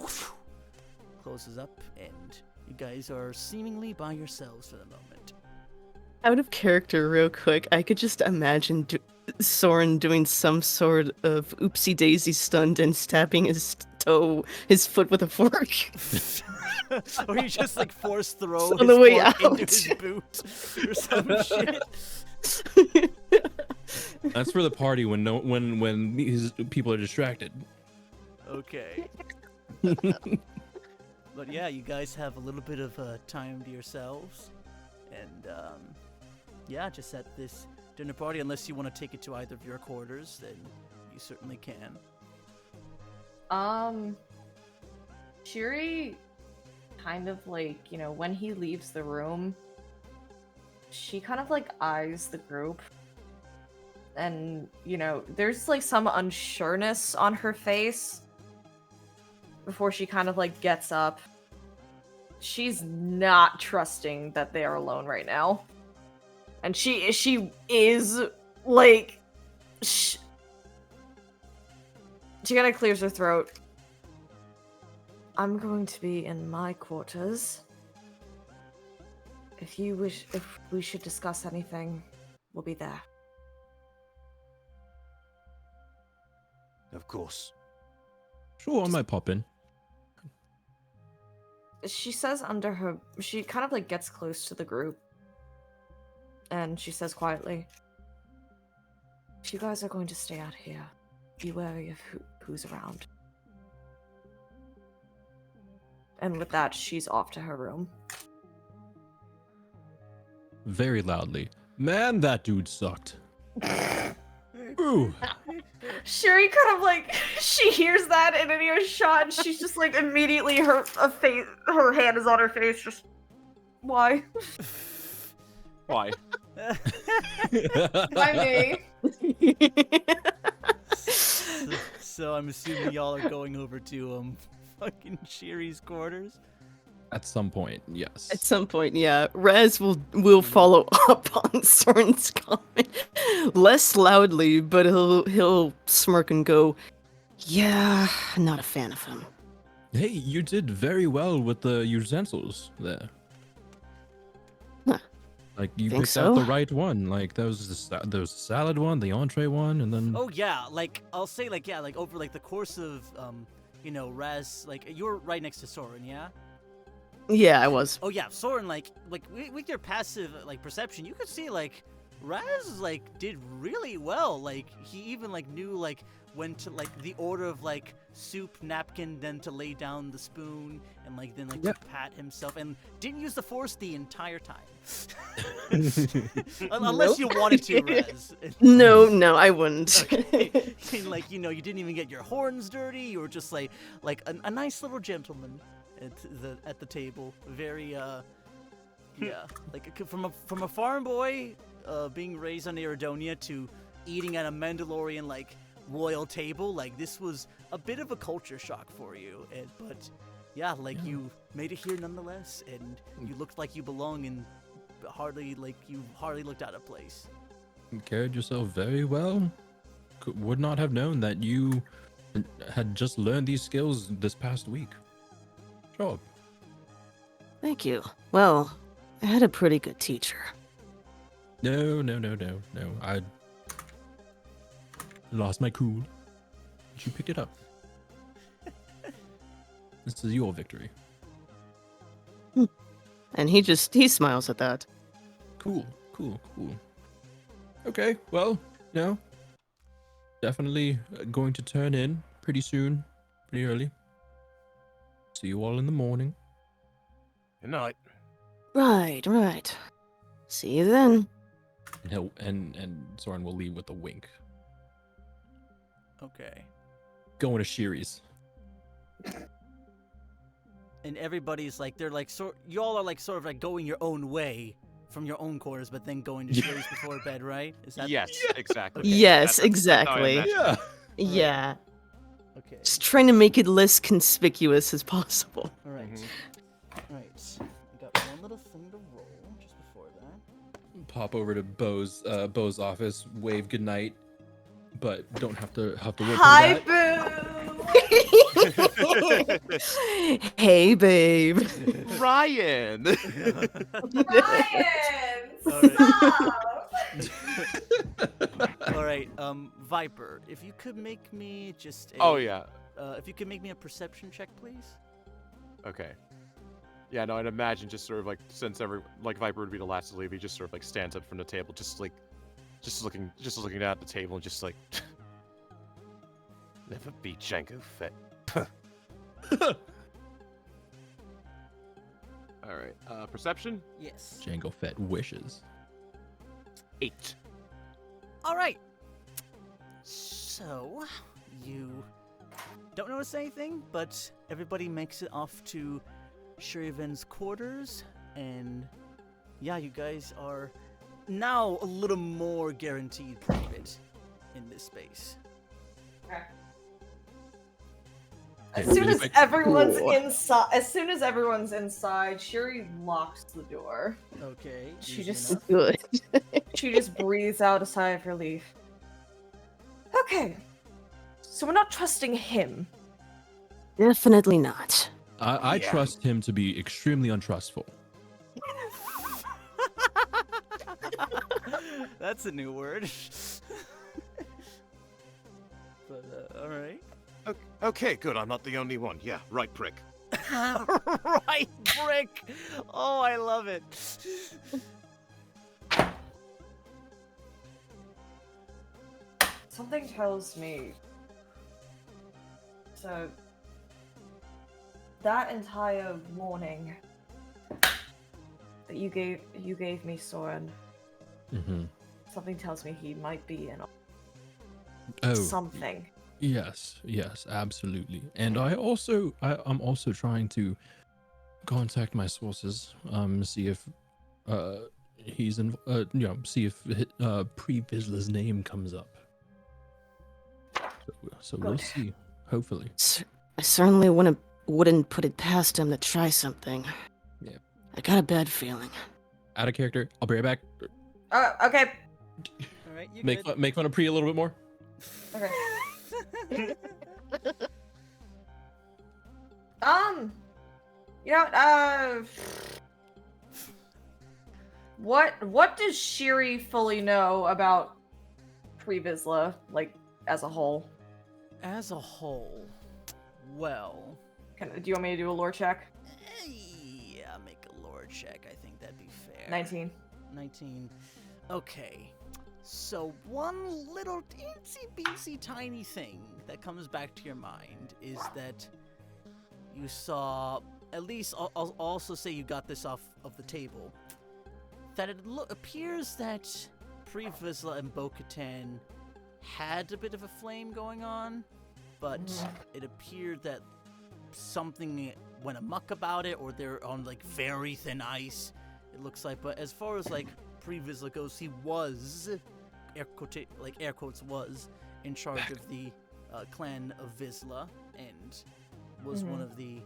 Speaker 7: closes up, and you guys are seemingly by yourselves for the moment.
Speaker 4: Out of character, real quick, I could just imagine Soren doing some sort of oopsie daisy stunt and stabbing his toe his foot with a fork.
Speaker 2: Or you just like force throw
Speaker 4: On
Speaker 2: his
Speaker 4: the way
Speaker 2: fork into
Speaker 4: out.
Speaker 2: his boot or some shit.
Speaker 5: That's for the party when when these people are distracted.
Speaker 2: Okay. But yeah, you guys have a little bit of time to yourselves, and yeah, just at this dinner party. Unless you want to take it to either of your quarters, then you certainly can.
Speaker 3: Shiri kind of like, when he leaves the room, she kind of like eyes the group. And, there's like some unsureness on her face before she kind of like gets up. She's not trusting that they are alone right now. And she is like she kind of clears her throat. I'm going to be in my quarters. If we should discuss anything, we'll be there.
Speaker 8: Of course.
Speaker 5: Sure, I might pop in.
Speaker 3: She says she kind of like gets close to the group. And she says quietly, if you guys are going to stay out here, be wary of who's around. And with that, she's off to her room.
Speaker 5: Very loudly. Man, that dude sucked. Ooh.
Speaker 3: Shuri kind of like, she hears that in an earshot, and she's just like immediately her hand is on her face, just, why?
Speaker 1: Why?
Speaker 3: Why me?
Speaker 2: So I'm assuming y'all are going over to fucking Shiri's quarters.
Speaker 5: At some point, yes.
Speaker 4: At some point, yeah. Raz will follow up on Soren's comment. Less loudly, but he'll smirk and go, yeah, not a fan of him.
Speaker 5: Hey, you did very well with the utensils there.
Speaker 4: Huh.
Speaker 5: Like you
Speaker 4: Think
Speaker 5: picked out the
Speaker 4: so?
Speaker 5: right one. Like there was the salad one, the entree one, and then
Speaker 2: Oh yeah, like I'll say like yeah, like over like the course of Raz, like you're right next to Soren, yeah?
Speaker 4: Yeah, I was.
Speaker 2: Oh yeah, Soren, like with your passive like perception, you could see like Raz like did really well. Like he even like knew like when to like the order of like soup, napkin, then to lay down the spoon, and like then like to pat himself, and didn't use the force the entire time. Unless you wanted to, Raz.
Speaker 4: No, I wouldn't.
Speaker 2: Okay. And, like you didn't even get your horns dirty. You were just like a nice little gentleman at the table. Very yeah, like from a farm boy being raised on Iridonia to eating at a Mandalorian like royal table, like this was a bit of a culture shock for you, but yeah, like you made it here nonetheless, and you looked like you belong, and hardly looked out of place.
Speaker 5: you carried yourself very well. Would not have known that you had just learned these skills this past week. Sure.
Speaker 4: Thank you. Well, I had a pretty good teacher.
Speaker 5: No. I lost my cool. You picked it up. This is your victory.
Speaker 4: And he smiles at that.
Speaker 5: Cool. Okay, well, definitely going to turn in pretty soon, pretty early. See you all in the morning.
Speaker 8: Good night.
Speaker 4: Right. See you then.
Speaker 5: And Soren will leave with a wink.
Speaker 2: Okay.
Speaker 5: Going to Shiri's.
Speaker 2: And everybody's like, they're like, y'all are like sort of like going your own way from your own quarters, but then going to Shiri's before bed, right? Is that
Speaker 1: Yes, exactly.
Speaker 2: Okay.
Speaker 4: Yes,
Speaker 1: That's how I
Speaker 4: exactly.
Speaker 1: imagine it.
Speaker 4: Yeah.
Speaker 2: Okay.
Speaker 4: Just trying to make it less conspicuous as possible.
Speaker 2: All right.
Speaker 1: Mhm.
Speaker 2: All right. I got one little thing to roll just before that.
Speaker 5: Pop over to Bo's office, wave goodnight, but don't have to work
Speaker 3: Hi,
Speaker 5: for that.
Speaker 3: boo!
Speaker 4: Hey, babe.
Speaker 1: Ryan.
Speaker 3: Ryan!
Speaker 2: Alright.
Speaker 3: Stop!
Speaker 2: All right. Viper, if you could make me just a
Speaker 1: Oh yeah.
Speaker 2: If you could make me a perception check, please.
Speaker 1: Okay. Yeah, no, I'd imagine just sort of like since Viper would be the last to leave, he just sort of like stands up from the table, just looking down at the table and just like never be Jango Fett. All right, perception.
Speaker 2: Yes.
Speaker 5: Jango Fett wishes.
Speaker 1: 8.
Speaker 2: All right. So, you don't notice anything, but everybody makes it off to Shir'iven's quarters, and yeah, you guys are now a little more guaranteed private in this space.
Speaker 3: Okay.
Speaker 5: Hey,
Speaker 3: As soon
Speaker 5: really
Speaker 3: as
Speaker 5: quick.
Speaker 3: everyone's inside, Shiri locks the door.
Speaker 2: Okay.
Speaker 3: She
Speaker 2: easy
Speaker 3: just-
Speaker 2: enough.
Speaker 4: Good.
Speaker 3: She just breathes out a sigh of relief. Okay. So we're not trusting him.
Speaker 4: Definitely not.
Speaker 5: I
Speaker 1: Yeah.
Speaker 5: trust him to be extremely untrustful.
Speaker 2: That's a new word. But all right.
Speaker 8: Okay, good. I'm not the only one. Yeah, right, prick.
Speaker 2: Right, brick. Oh, I love it.
Speaker 3: Something tells me. So that entire warning that you gave me, Soren.
Speaker 5: Mm-hmm.
Speaker 3: Something tells me he might be in
Speaker 5: Oh,
Speaker 3: something.
Speaker 5: yes, absolutely. And I'm also trying to contact my sources, see if he's in, see if Pre-Vizsla's name comes up. So we'll
Speaker 3: Good.
Speaker 5: see. Hopefully.
Speaker 4: I certainly wouldn't put it past him to try something.
Speaker 5: Yeah.
Speaker 4: I got a bad feeling.
Speaker 5: Out of character. I'll be right back.
Speaker 3: Okay.
Speaker 2: All right, you
Speaker 5: Make
Speaker 2: good.
Speaker 5: make fun of Pre a little bit more.
Speaker 3: Okay. What does Shiri fully know about Pre-Vizsla, like, as a whole?
Speaker 2: As a whole, well,
Speaker 3: Do you want me to do a lore check?
Speaker 2: yeah, make a lore check. I think that'd be fair.
Speaker 3: 19.
Speaker 2: 19. Okay. So one little teensy beansy tiny thing that comes back to your mind is that you saw, at least I'll also say you got this off of the table, that it appears that Pre-Vizsla and Bo-Katan had a bit of a flame going on, but it appeared that something went amok about it, or they're on like very thin ice, it looks like. But as far as like Pre-Vizsla goes, he was, air quotes, was in charge of the clan of Vizsla, and was one of the,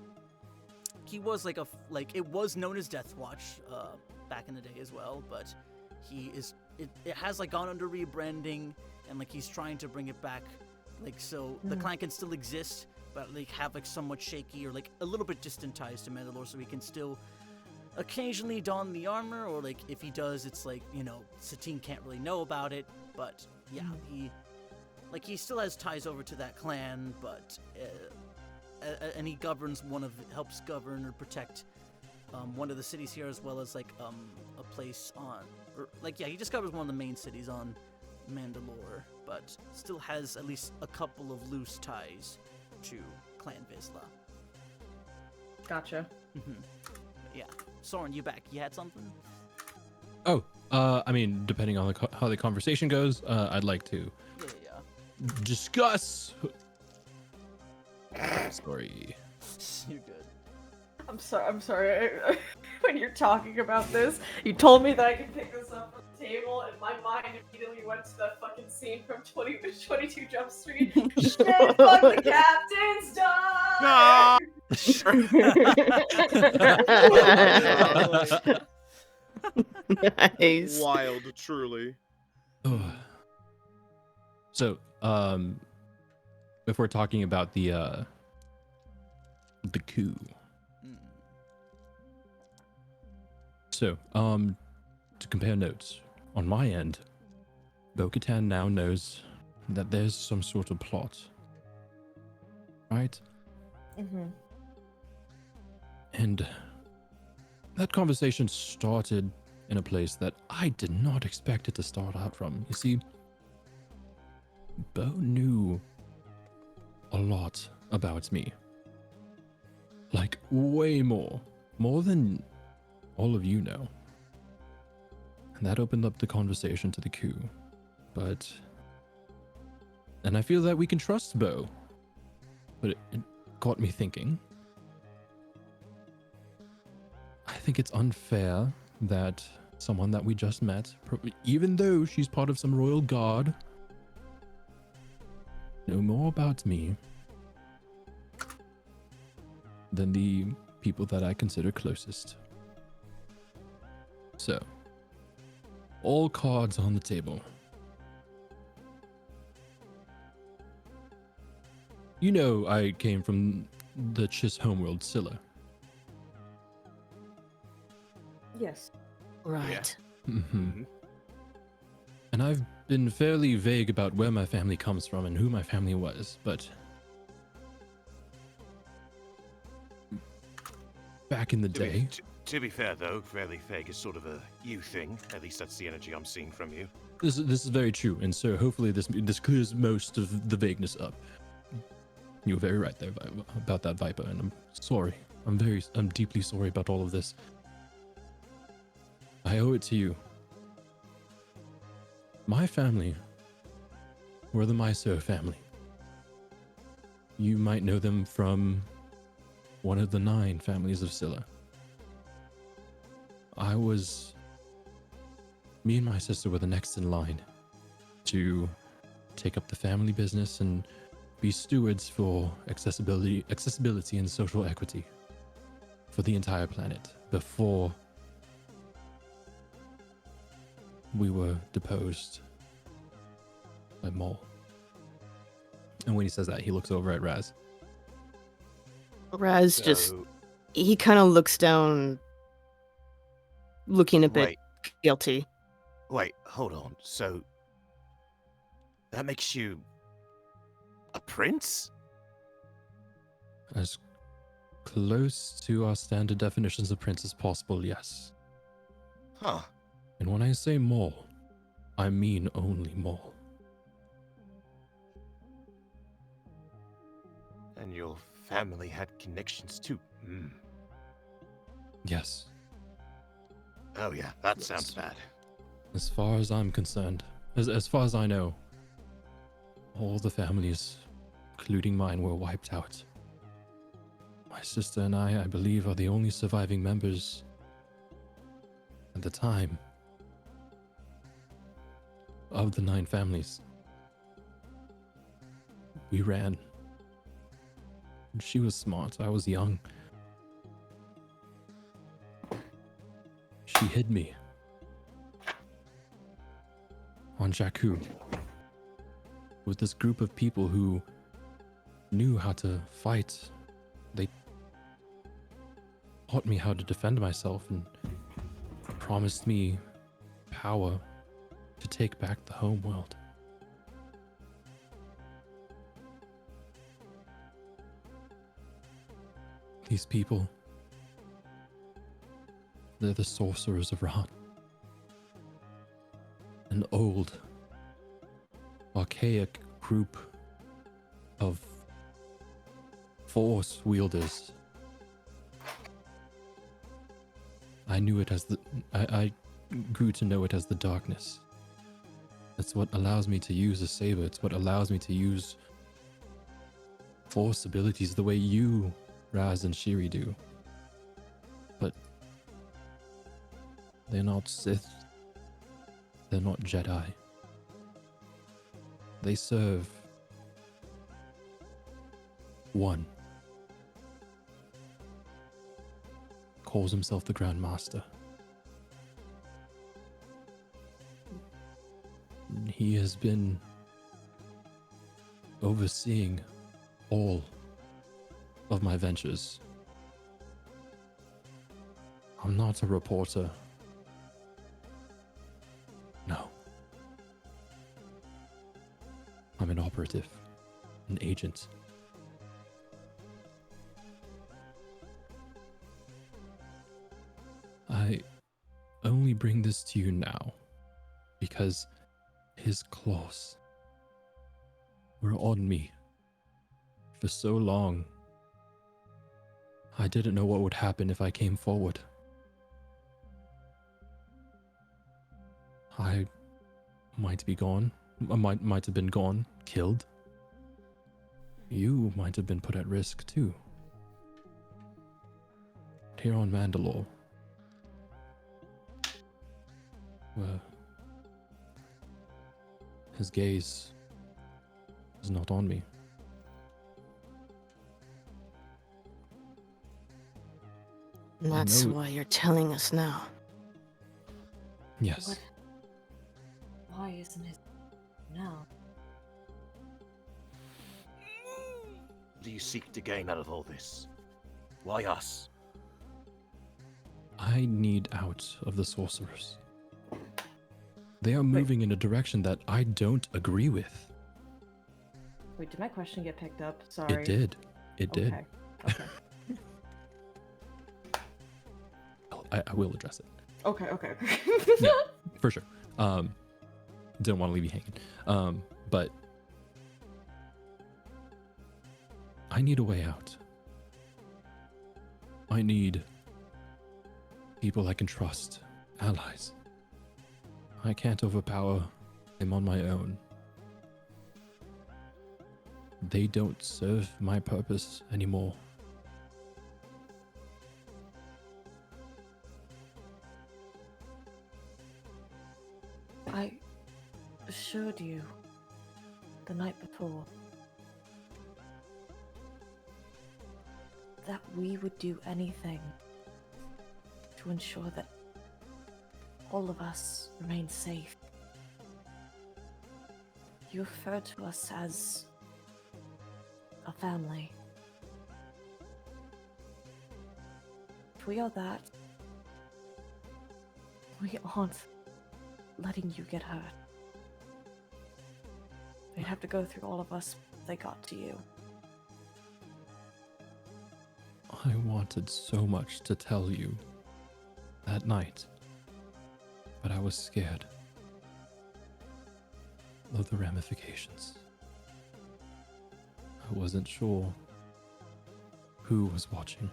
Speaker 2: he was like it was known as Death Watch back in the day as well, but he is, it has like gone under rebranding, and like he's trying to bring it back, like so the clan can still exist, but like have like somewhat shaky or like a little bit distant ties to Mandalore, so he can still occasionally don the armor, or like if he does, it's like, you know, Satine can't really know about it, but yeah, he still has ties over to that clan, but and he governs helps govern or protect one of the cities here, as well as like a place on, or like, yeah, he just covers one of the main cities on Mandalore, but still has at least a couple of loose ties to Clan Vizsla.
Speaker 3: Gotcha.
Speaker 2: Yeah. Soren, you back? You had something?
Speaker 5: Oh, I mean, depending on how the conversation goes, I'd like to
Speaker 2: Yeah.
Speaker 5: discuss story.
Speaker 2: You're good.
Speaker 3: I'm sorry. When you're talking about this, you told me that I could pick this up from the table, and my mind immediately went to that fucking scene from 22 Jump Street. Shit, fuck, the captain's died!
Speaker 4: Nice.
Speaker 1: Wild, truly.
Speaker 5: So, if we're talking about the coup, so to compare notes on my end, Bo-Katan now knows that there's some sort of plot right?
Speaker 3: Mm-hmm.
Speaker 5: And that conversation started in a place that I did not expect it to start out from. You see, Bo knew a lot about me. Like, way more. More than all of you know. And that opened up the conversation to the coup. And I feel that we can trust Bo. But it got me thinking. I think it's unfair that someone that we just met, even though she's part of some royal guard, know more about me than the people that I consider closest. So, all cards on the table. You know I came from the Chiss homeworld, Scylla.
Speaker 3: Yes.
Speaker 4: Right.
Speaker 5: Mm-hmm. And I've been fairly vague about where my family comes from and who my family was, but back in the day...
Speaker 8: To be fair, though, fairly vague is sort of a you thing. At least that's the energy I'm seeing from you.
Speaker 5: This is very true, and so hopefully this clears most of the vagueness up. You were very right there about that, Viper, and I'm sorry. I'm deeply sorry about all of this. I owe it to you. My family were the Mysore family. You might know them from one of the 9 families of Scylla. Me and my sister were the next in line to take up the family business and be stewards for accessibility and social equity for the entire planet before we were deposed by Mol. And when he says that, he looks over at Raz.
Speaker 4: Raz he kind of looks down, looking a bit guilty.
Speaker 8: Wait, hold on. So, that makes you a prince?
Speaker 5: As close to our standard definitions of prince as possible, yes.
Speaker 8: Huh.
Speaker 5: And when I say Mol, I mean only Mol.
Speaker 8: And your family had connections too.
Speaker 5: Yes.
Speaker 8: Oh yeah, that sounds bad.
Speaker 5: As far as I'm concerned, as far as I know, all the families, including mine, were wiped out. My sister and I believe, are the only surviving members at the time of the 9 families. We ran. She was smart. I was young. She hid me on Jakku with this group of people who knew how to fight. They taught me how to defend myself and promised me power to take back the homeworld. These people, they're the sorcerers of Ra. An old, archaic group of force wielders. I knew it as I grew to know it as the darkness. It's what allows me to use a saber. It's what allows me to use force abilities the way you, Raz and Shiri, do. But they're not Sith. They're not Jedi. They serve one. Calls himself the Grand Master. He has been overseeing all of my ventures. I'm not a reporter. No. I'm an operative, an agent. I only bring this to you now because his claws were on me for so long. I didn't know what would happen if I came forward. I might be gone. I might have been gone, killed. You might have been put at risk too. Here on Mandalore, where his gaze is not on me.
Speaker 4: And that's
Speaker 5: know-
Speaker 4: why you're telling us now.
Speaker 5: Yes.
Speaker 6: What? Why isn't it now?
Speaker 8: What do you seek to gain out of all this? Why us?
Speaker 5: I need out of the sorcerers. They are moving in a direction that I don't agree with.
Speaker 3: Wait, did my question get picked up? Sorry.
Speaker 5: It did. It did.
Speaker 3: Okay. Okay.
Speaker 5: I will address it.
Speaker 3: Okay. Okay.
Speaker 5: Yeah, for sure. Didn't want to leave you hanging. But I need a way out. I need people I can trust, allies. I can't overpower them on my own. They don't serve my purpose anymore.
Speaker 6: I assured you the night before that we would do anything to ensure that all of us remain safe. You refer to us as a family. If we are that, we aren't letting you get hurt. They'd have to go through all of us if they got to you.
Speaker 5: I wanted so much to tell you that night, but I was scared of the ramifications. I wasn't sure who was watching.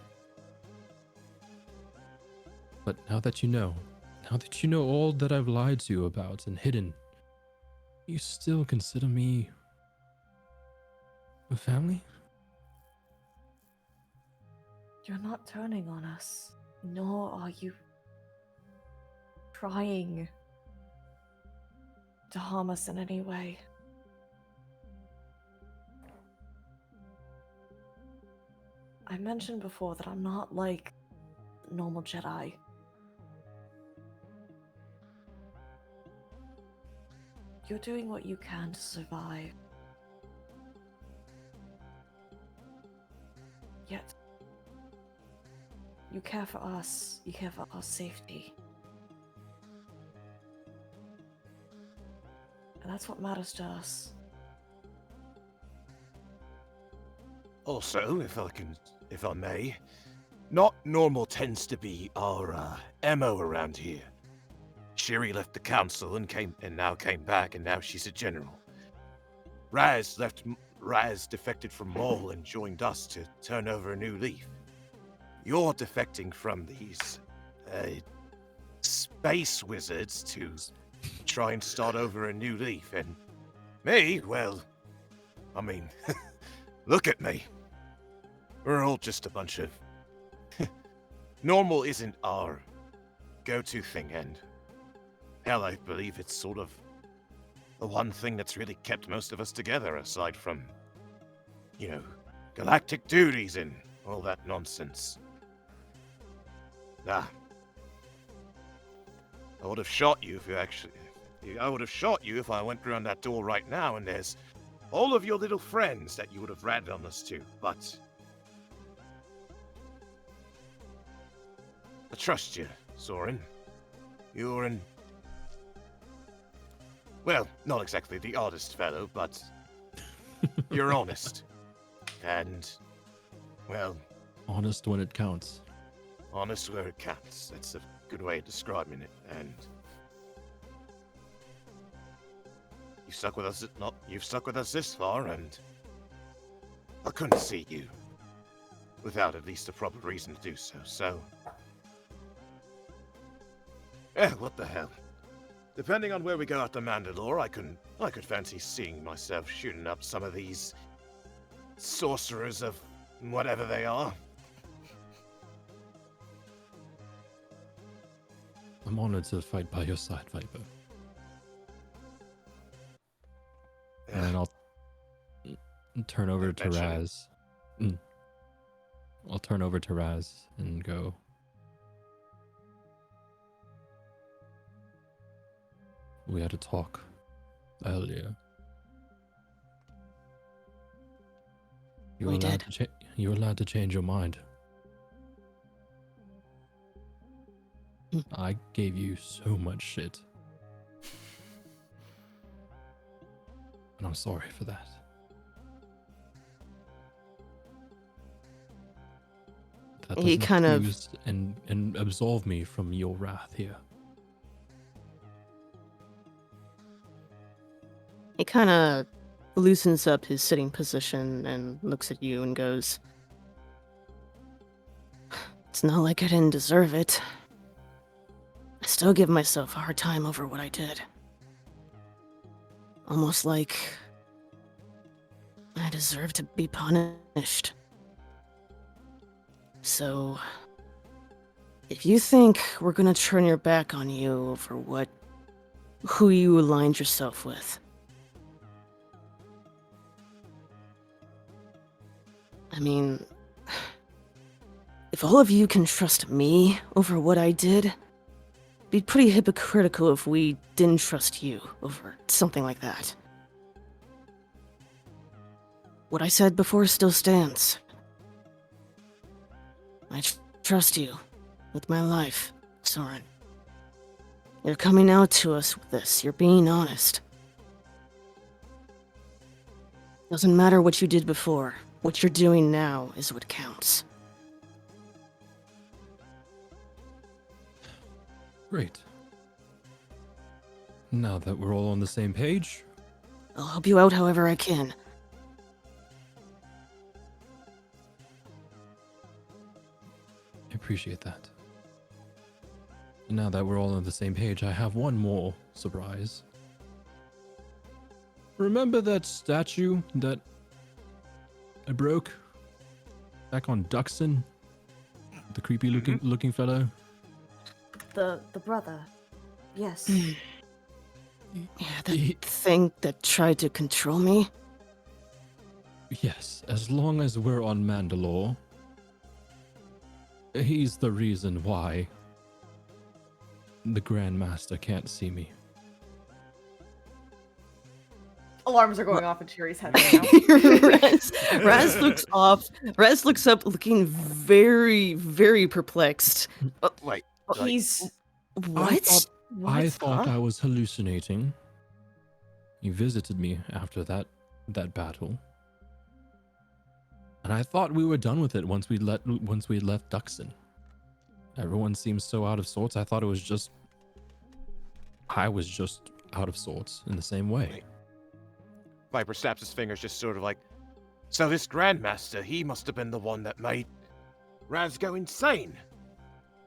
Speaker 5: But now that you know all that I've lied to you about and hidden, you still consider me a family?
Speaker 6: You're not turning on us, nor are you trying to harm us in any way. I mentioned before that I'm not like normal Jedi. You're doing what you can to survive. Yet, you care for us, you care for our safety. And that's what matters to us.
Speaker 8: Also, if I may, not normal tends to be our MO around here. Shiri left the council and now came back, and now she's a general. Raz defected from Maul and joined us to turn over a new leaf. You're defecting from these space wizards to try and start over a new leaf, and me, well, I mean, look at me. We're all just a bunch of... Normal isn't our go-to thing, and hell, I believe it's sort of the one thing that's really kept most of us together, aside from, galactic duties and all that nonsense. I would have shot you I would have shot you if I went around that door right now and there's all of your little friends that you would have ratted on us to, but I trust you, Soren. You're well, not exactly the oddest fellow, but you're honest. And, well...
Speaker 5: Honest when it counts.
Speaker 8: Honest where it counts. good way of describing it. And you've stuck with us. You've stuck with us this far, and I couldn't see you without at least a proper reason to do so. So, what the hell? Depending on where we go after Mandalore, I could fancy seeing myself shooting up some of these sorcerers of whatever they are.
Speaker 5: I'm honored to fight by your side, Viper. And then I'll turn over to Raz. I'll turn over to Raz and go. We had a talk earlier.
Speaker 4: We did.
Speaker 5: You're allowed to change your mind. I gave you so much shit. And I'm sorry for that. That
Speaker 4: He
Speaker 5: doesn't
Speaker 4: kind of-
Speaker 5: excuse and absolve me from your wrath here.
Speaker 4: He kind of loosens up his sitting position and looks at you and goes, "It's not like I didn't deserve it. I still give myself a hard time over what I did. Almost like I deserve to be punished. So, if you think we're gonna turn your back on you over who you aligned yourself with, I mean, if all of you can trust me over what I did, it'd be pretty hypocritical if we didn't trust you over something like that. What I said before still stands. I trust you with my life, Soren. You're coming out to us with this. You're being honest. Doesn't matter what you did before. What you're doing now is what counts.
Speaker 5: Great. Now that we're all on the same page,
Speaker 4: I'll help you out however I can.
Speaker 5: I appreciate that. And now that we're all on the same page, I have one more surprise. Remember that statue that I broke back on Duxton? The creepy looking fellow?
Speaker 6: The brother. Yes.
Speaker 4: Yeah, that thing that tried to control me?
Speaker 5: Yes, as long as we're on Mandalore, he's the reason why the Grand Master can't see me.
Speaker 3: Alarms are going off in Cherry's head right now.
Speaker 4: Raz looks off. Raz looks up, looking very, very perplexed.
Speaker 8: Wait,
Speaker 3: He's
Speaker 4: What?
Speaker 5: I thought
Speaker 4: Huh?
Speaker 5: I was hallucinating. He visited me after that battle, and I thought we were done with it once we left Duxton. Everyone seems so out of sorts. I thought it was just I was just out of sorts in the same way.
Speaker 8: Wait. Viper snaps his fingers, just sort of like, so this Grandmaster, he must have been the one that made Raz go insane,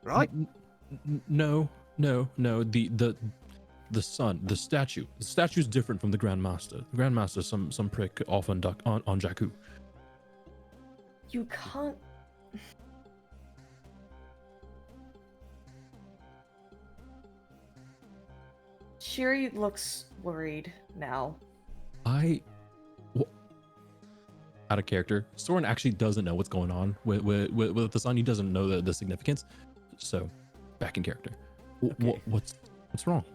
Speaker 8: right?
Speaker 5: No. The son, the statue. The statue's different from the Grandmaster. The Grandmaster's some prick off on Jakku.
Speaker 3: You can't. Shiri looks worried now.
Speaker 5: Out of character. Soren actually doesn't know what's going on with the son. He doesn't know the significance. So, back in character.
Speaker 3: Okay.
Speaker 5: What's wrong?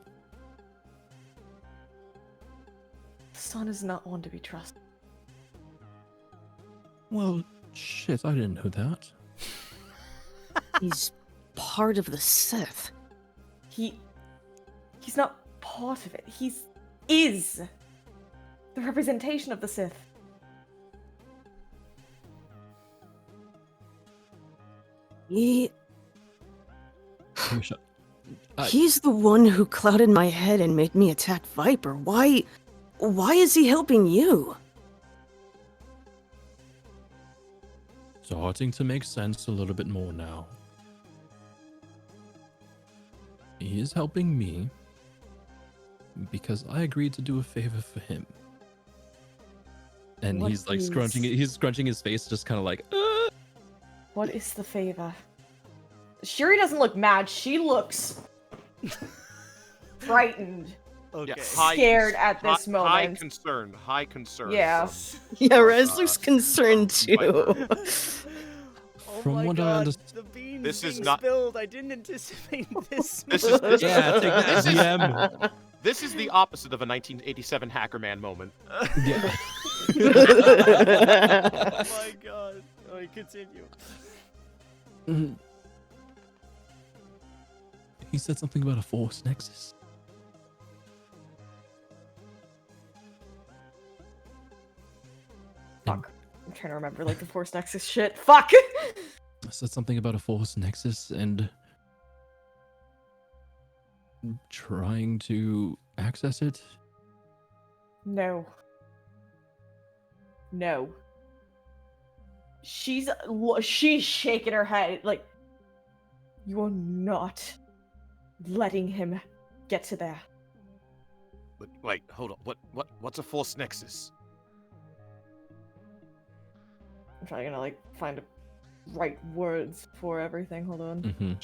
Speaker 3: The son is not one to be trusted.
Speaker 5: Well, shit, I didn't know that.
Speaker 4: He's part of the Sith.
Speaker 3: He's not part of it. Is the representation of the Sith.
Speaker 4: He...
Speaker 5: Let me
Speaker 4: He's the one who clouded my head and made me attack Viper. Why is he helping you?
Speaker 5: Starting to make sense a little bit more now. He is helping me because I agreed to do a favor for him. And
Speaker 3: What
Speaker 5: he's like
Speaker 3: is-
Speaker 5: scrunching his face, just kind of like,
Speaker 3: What is the favor? Shuri doesn't look mad. She looks frightened,
Speaker 7: Okay.
Speaker 3: scared at this moment.
Speaker 1: High concern.
Speaker 3: Yeah.
Speaker 4: Yeah, Rez looks concerned too.
Speaker 2: Oh
Speaker 5: From
Speaker 2: my
Speaker 5: what I
Speaker 2: god,
Speaker 5: understand,
Speaker 2: the beans
Speaker 1: This is
Speaker 2: being
Speaker 1: not-
Speaker 2: spilled. I didn't anticipate this.
Speaker 1: This is
Speaker 5: yeah, take that, GM.
Speaker 1: this is the opposite of a 1987 Hacker Man moment.
Speaker 5: Yeah.
Speaker 2: Oh my god. All right, continue.
Speaker 5: Mhm. He said something about a Force Nexus.
Speaker 3: Fuck. I'm trying to remember like the Force Nexus shit. Fuck.
Speaker 5: I said something about a Force Nexus and trying to access it.
Speaker 3: No. No. She's shaking her head like you're not letting him get to there.
Speaker 8: But wait, hold on. What's a Force Nexus?
Speaker 3: I'm trying to like find the right words for everything. Hold on.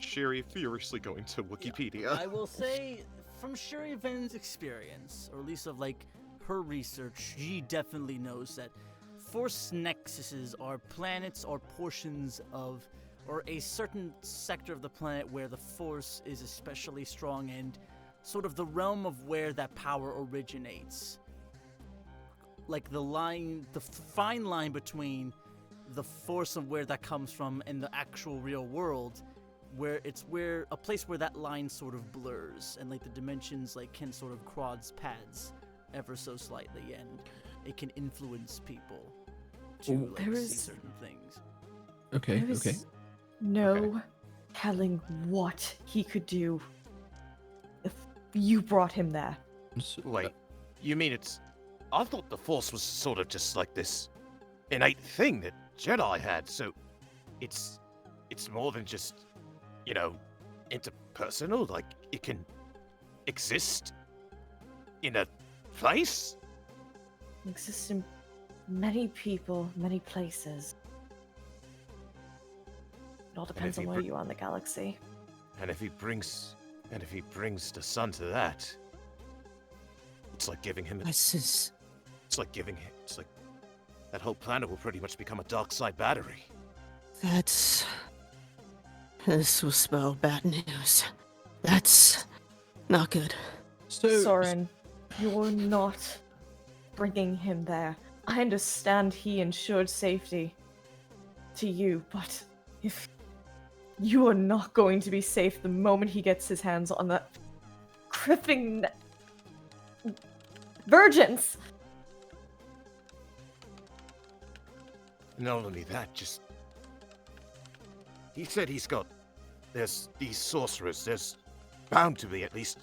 Speaker 1: Shiri furiously going to Wikipedia.
Speaker 2: I will say, from Shir'iven's experience, or at least of like her research, she definitely knows that Force Nexuses are planets or portions of, or a certain sector of the planet where the Force is especially strong and sort of the realm of where that power originates. Like the fine line between the Force and where that comes from and the actual real world, where a place where that line sort of blurs and like the dimensions like can sort of cross paths ever so slightly, and it can influence people to
Speaker 5: Ooh.
Speaker 2: like
Speaker 3: There
Speaker 2: see
Speaker 3: is-
Speaker 2: certain things.
Speaker 5: Okay,
Speaker 3: There is
Speaker 5: okay.
Speaker 3: no telling what he could do if you brought him there.
Speaker 5: So-
Speaker 8: Wait, you mean it's... I thought the Force was sort of just like this innate thing that Jedi had, so it's more than just, you know, interpersonal, like it can exist in a place?
Speaker 3: It exists in many people, many places. It all depends
Speaker 8: if
Speaker 3: on
Speaker 8: he
Speaker 3: where
Speaker 8: br-
Speaker 3: you are in the galaxy.
Speaker 8: And if he brings the sun to that, it's like giving him
Speaker 4: It's
Speaker 8: like that whole planet will pretty much become a dark side battery.
Speaker 4: This will spell bad news. That's not good.
Speaker 5: So,
Speaker 3: Soren, you're not bringing him there. I understand he ensured safety to you, but if you are not going to be safe the moment he gets his hands on that gripping virgins.
Speaker 8: Not only that, just... He said there's these sorcerers, there's bound to be at least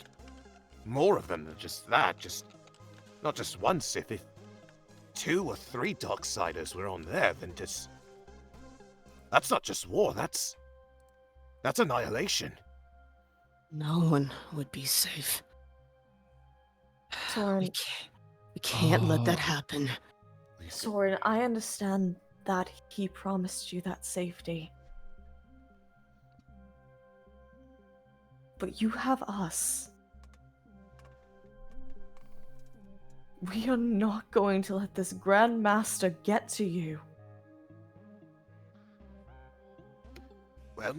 Speaker 8: more of them than just that, not just one Sith. If 2 or 3 Darksiders were on there, then that's not just war, that's annihilation.
Speaker 4: No one would be safe.
Speaker 3: Soren,
Speaker 4: We can't let that happen.
Speaker 3: Soren, I understand that he promised you that safety. But you have us. We are not going to let this Grand Master get to you.
Speaker 8: Well,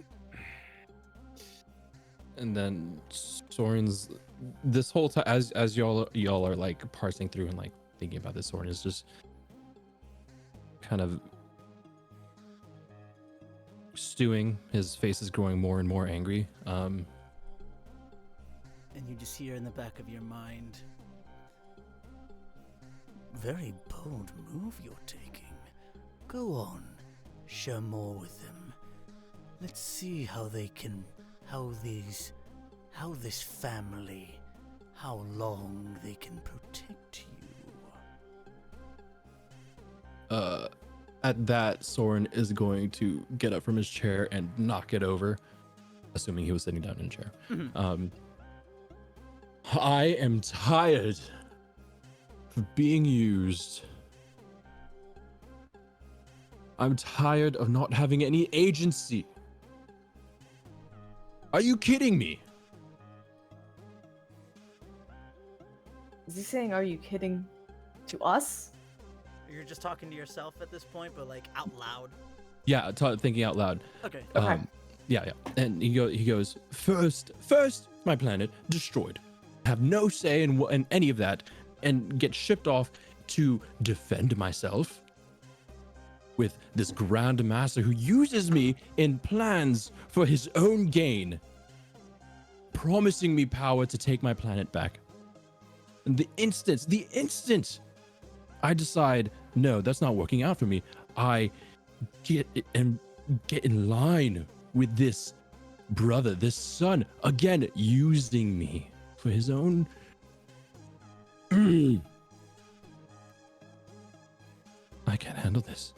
Speaker 5: and then Soren's this whole time as y'all are like parsing through and like thinking about this, Soren is just kind of stewing. His face is growing more and more angry.
Speaker 2: And you just hear in the back of your mind, very bold move you're taking. Go on, share more with them. Let's see how they can
Speaker 7: how this family, how long they can protect you.
Speaker 5: At that, Soren is going to get up from his chair and knock it over, assuming he was sitting down in a chair. I am tired of being used. I'm tired of not having any agency. Are you kidding me?
Speaker 3: Is he saying, "Are you kidding?" to us?
Speaker 2: You're just talking to yourself at this point, but like out loud.
Speaker 5: Yeah, thinking out loud.
Speaker 2: Okay.
Speaker 3: Okay.
Speaker 5: Yeah. And he goes, first, my planet destroyed. Have no say in any of that, and get shipped off to defend myself with this Grand Master who uses me in plans for his own gain, promising me power to take my planet back. And the instant I decide, no, that's not working out for me, I get in line with this brother, this son, again, using me for his own. I can't handle this.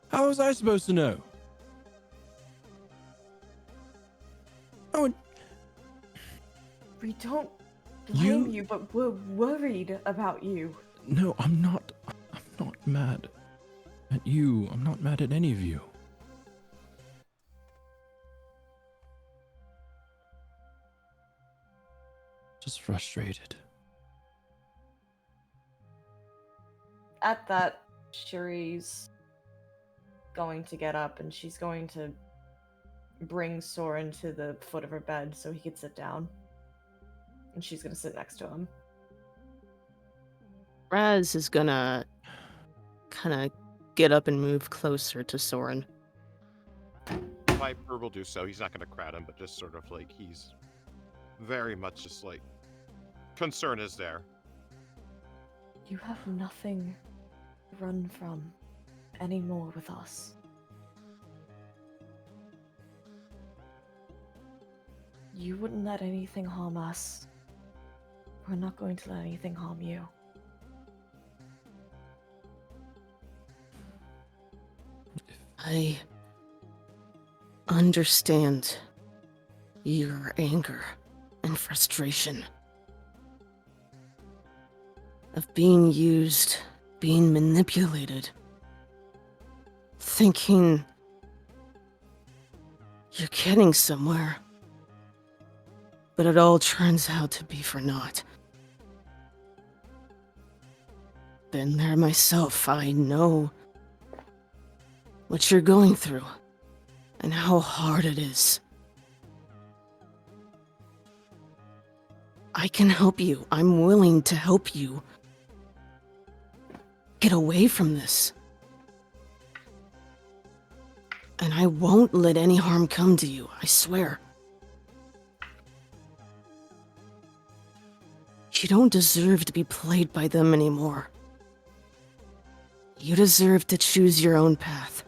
Speaker 5: How was I supposed to know? Oh,
Speaker 3: We don't blame you, but we're worried about you.
Speaker 5: no, I'm not mad at you. I'm not mad at any of you. Just frustrated.
Speaker 3: At that, Shuri's going to get up and she's going to bring Soren to the foot of her bed so he could sit down. And she's gonna sit next to him.
Speaker 4: Raz is gonna kind of get up and move closer to Soren.
Speaker 1: Viper will do so. He's not going to crowd him, but just sort of like he's very much just like concern is there.
Speaker 3: You have nothing to run from anymore with us. You wouldn't let anything harm us. We're not going to let anything harm you.
Speaker 4: I understand your anger and frustration of being used, being manipulated, thinking you're getting somewhere, but it all turns out to be for naught. Been there myself. I know what you're going through and how hard it is. I can help you. I'm willing to help you get away from this. And I won't let any harm come to you, I swear. You don't deserve to be played by them anymore. You deserve to choose your own path.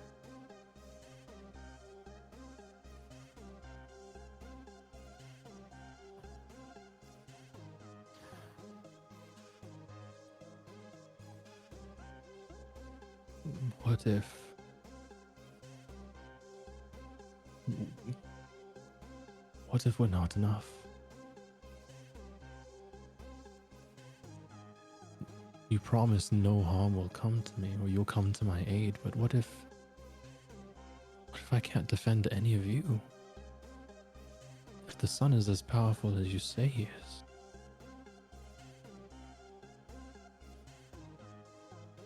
Speaker 5: What if we're not enough? You promise no harm will come to me, or you'll come to my aid, but what if I can't defend any of you? If the sun is as powerful as you say he is,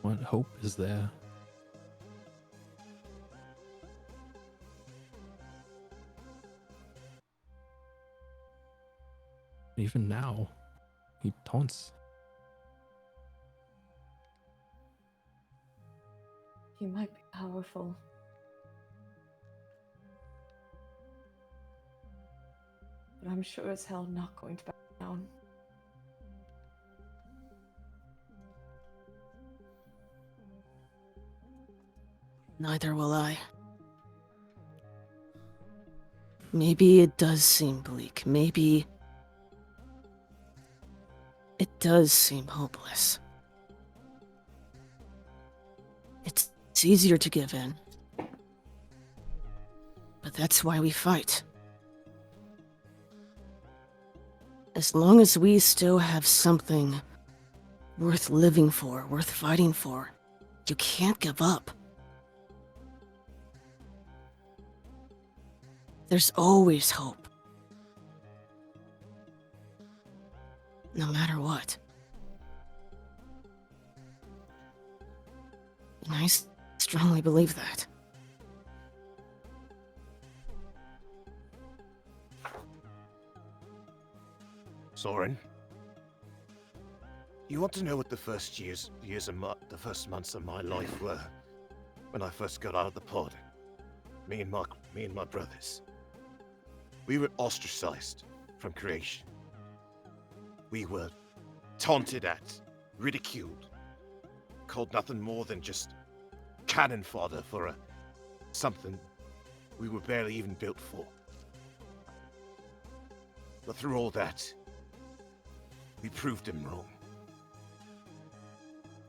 Speaker 5: what hope is there? Even now, he taunts.
Speaker 3: He might be powerful. But I'm sure as hell not going to back down.
Speaker 4: Neither will I. maybe it does seem bleak. Maybe it does seem hopeless. It's easier to give in. But that's why we fight. As long as we still have something worth living for, worth fighting for, you can't give up. There's always hope. No matter what. And I strongly believe that.
Speaker 8: Soren, you want to know what the first the first months of my life were? When I first got out of the pod, me and my brothers, we were ostracized from creation. We were taunted at, ridiculed, called nothing more than just cannon fodder for something we were barely even built for. But through all that, we proved him wrong.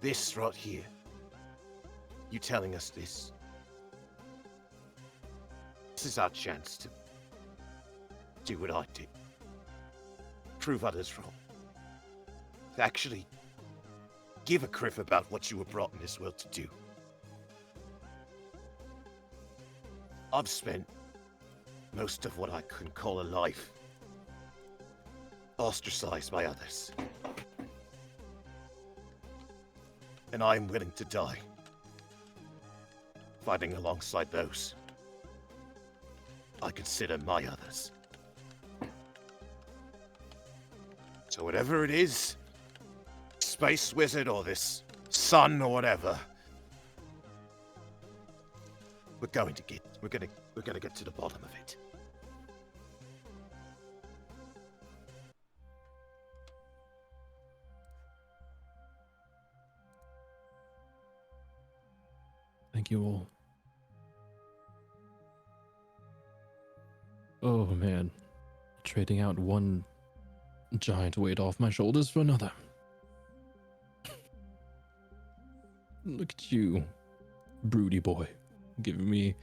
Speaker 8: This right here, you telling us this is our chance to do what I did. Prove others wrong. To actually give a criff about what you were brought in this world to do. I've spent most of what I can call a life ostracized by others. And I'm willing to die fighting alongside those I consider my others. So whatever it is, space wizard or this sun or whatever, we're gonna get to the bottom of it.
Speaker 5: Thank you all. Oh man, trading out one giant weight off my shoulders for another. Look at you, broody boy, giving me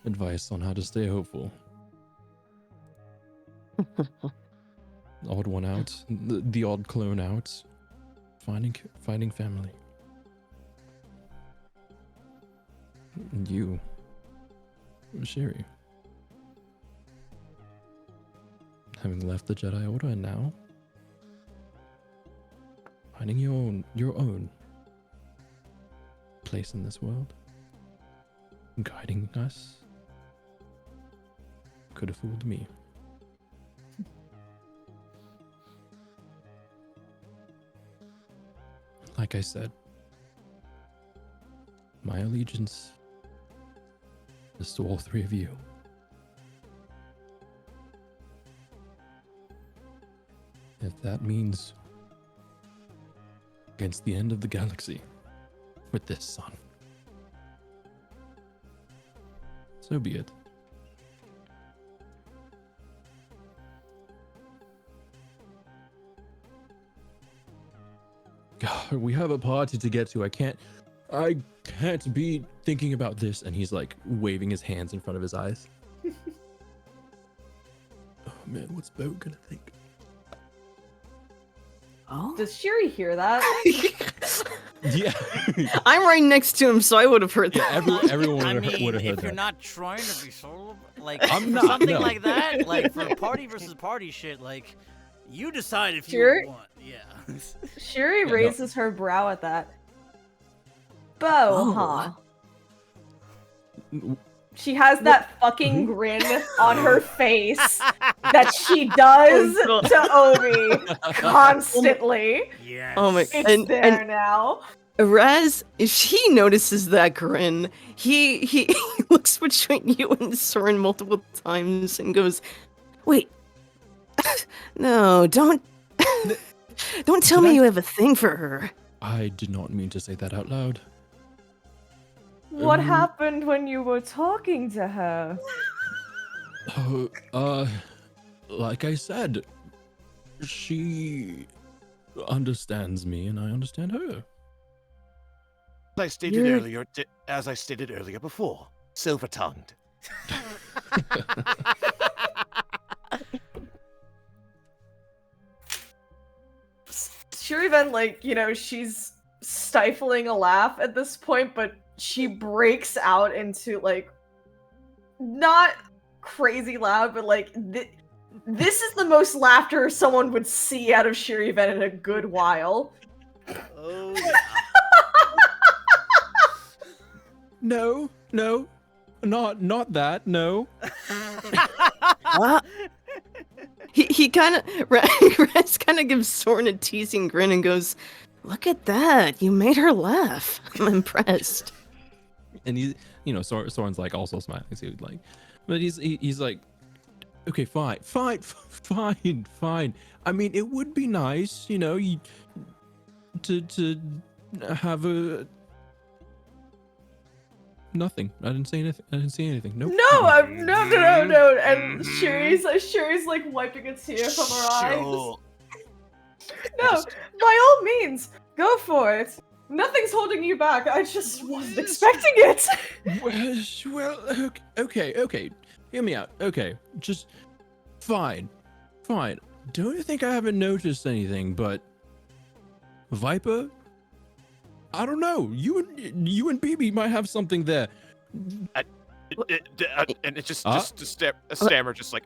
Speaker 5: advice on how to stay hopeful. Odd one out, the odd clone out, finding family. And you, Sherry, having left the Jedi Order and now finding your own place in this world, guiding us. Could have fooled me. Like I said, my allegiance is to all three of you. If that means against the end of the galaxy with this sun, so be it. God, we have a party to get to. I can't be thinking about this. And he's like waving his hands in front of his eyes. Oh man, what's Bo gonna think?
Speaker 4: Oh?
Speaker 3: Does Shiri hear that?
Speaker 5: Yeah.
Speaker 4: I'm right next to him, so I would have heard
Speaker 5: Yeah,
Speaker 4: that.
Speaker 5: everyone
Speaker 7: I
Speaker 5: would
Speaker 7: mean,
Speaker 5: have heard
Speaker 7: if you're
Speaker 5: that.
Speaker 7: not trying to be so like
Speaker 5: I'm
Speaker 7: for
Speaker 5: not,
Speaker 7: something
Speaker 5: no.
Speaker 7: like that, like for party versus party shit, like you decide if
Speaker 3: Sure.
Speaker 7: you want. Yeah.
Speaker 3: Shiri
Speaker 5: no.
Speaker 3: raises her brow at that. Bo,
Speaker 4: Oh.
Speaker 3: huh? She has that fucking grin on her face that she does
Speaker 4: Oh,
Speaker 3: to Obi constantly.
Speaker 7: Yes.
Speaker 4: Oh my-
Speaker 3: It's
Speaker 4: And-
Speaker 3: there now.
Speaker 4: Raz, if he notices that grin, he looks between you and Soren multiple times and goes, "Wait, no, don't tell
Speaker 5: Did
Speaker 4: me
Speaker 5: I-
Speaker 4: you have a thing for her."
Speaker 5: I did not mean to say that out loud.
Speaker 3: What happened when you were talking to her?
Speaker 5: Like I said, she understands me and I understand her.
Speaker 8: As I stated earlier before, silver-tongued.
Speaker 3: Shir'iven, like, she's stifling a laugh at this point, but she breaks out into, like, not crazy loud, but, like, this is the most laughter someone would see out of Shir'iven in a good while.
Speaker 2: Oh,
Speaker 5: No, not that. No.
Speaker 4: He kind of Rez kind of gives Soren a teasing grin and goes, "Look at that! You made her laugh. I'm impressed."
Speaker 5: And Soren's like also smiling. So he's like, but he's like, okay, fine. I mean, it would be nice, to have a. Nothing. I didn't say anything. Nope.
Speaker 3: No. And Shuri's like wiping a tear from her eyes.
Speaker 8: Sure.
Speaker 3: No, by all means, go for it. Nothing's holding you back. I just wasn't expecting it.
Speaker 5: Well, okay. Hear me out. Okay, just fine. Don't you think I haven't noticed anything, but Viper? I don't know. You and BB might have something there.
Speaker 8: And it's just a stammer, just like,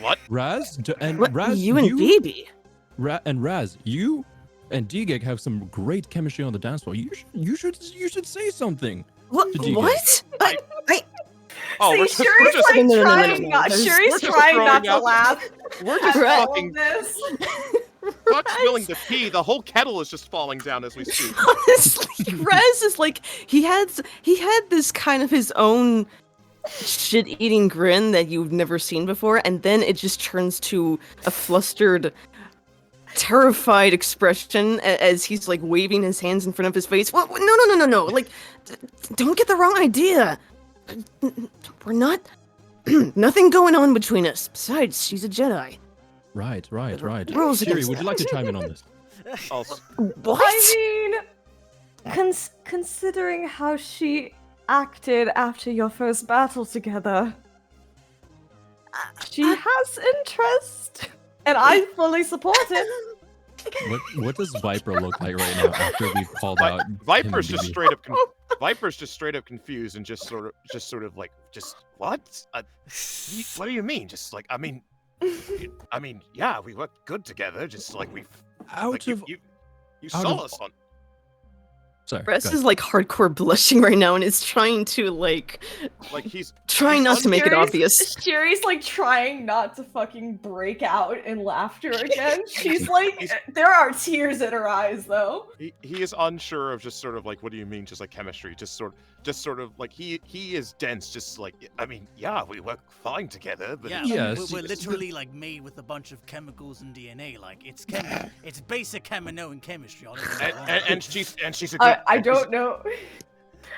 Speaker 8: what?
Speaker 5: Raz and
Speaker 4: What?
Speaker 5: Raz,
Speaker 4: You and BB?
Speaker 5: Raz, you and D-Gag have some great chemistry on the dance floor. You should say something.
Speaker 4: What?
Speaker 5: to D-Gag.
Speaker 4: What?
Speaker 8: Oh,
Speaker 3: See, Shuri's like
Speaker 4: No.
Speaker 3: trying not.
Speaker 4: We're
Speaker 3: Shuri's
Speaker 1: just
Speaker 3: trying not
Speaker 1: throwing
Speaker 3: to
Speaker 1: up.
Speaker 3: laugh.
Speaker 1: We're just
Speaker 3: at all
Speaker 1: fucking
Speaker 3: of this.
Speaker 1: Buck's spilling the tea. The whole kettle is just falling down as we speak.
Speaker 4: Honestly, Rez is like he had this kind of his own shit-eating grin that you've never seen before, and then it just turns to a flustered, terrified expression as he's like waving his hands in front of his face. What? No! Like, don't get the wrong idea. We're not. Nothing going on between us. Besides, she's a Jedi.
Speaker 5: Right.
Speaker 4: Rules
Speaker 5: Shiri,
Speaker 4: against
Speaker 5: would you like to chime in on this?
Speaker 1: Also,
Speaker 4: What?
Speaker 6: I mean, considering how she acted after your first battle together, she has interest, and I fully support it.
Speaker 5: What does Viper look like right now after we've called out?
Speaker 1: Viper's
Speaker 5: him and
Speaker 1: just
Speaker 5: BB?
Speaker 1: straight up. Viper's just straight up confused and just sort of like, what? What do you mean? Just like, I mean, yeah, we worked good together. Just like you saw us on.
Speaker 5: Sorry.
Speaker 4: Rez
Speaker 5: go ahead.
Speaker 4: is like hardcore blushing right now and is trying to like
Speaker 1: He's
Speaker 4: trying not to make it obvious.
Speaker 3: Shuri's like trying not to fucking break out in laughter again. She's like, there are tears in her eyes though.
Speaker 1: he is unsure of just sort of like, what do you mean? Just like chemistry, just sort of like he is dense. Just like, I mean, yeah, we work fine together, but
Speaker 7: Yeah,
Speaker 5: Yes,
Speaker 7: we're
Speaker 5: yes.
Speaker 7: literally like made with a bunch of chemicals and DNA. Like it's it's basic chemino and chemistry.
Speaker 1: and she's a good.
Speaker 3: I don't know.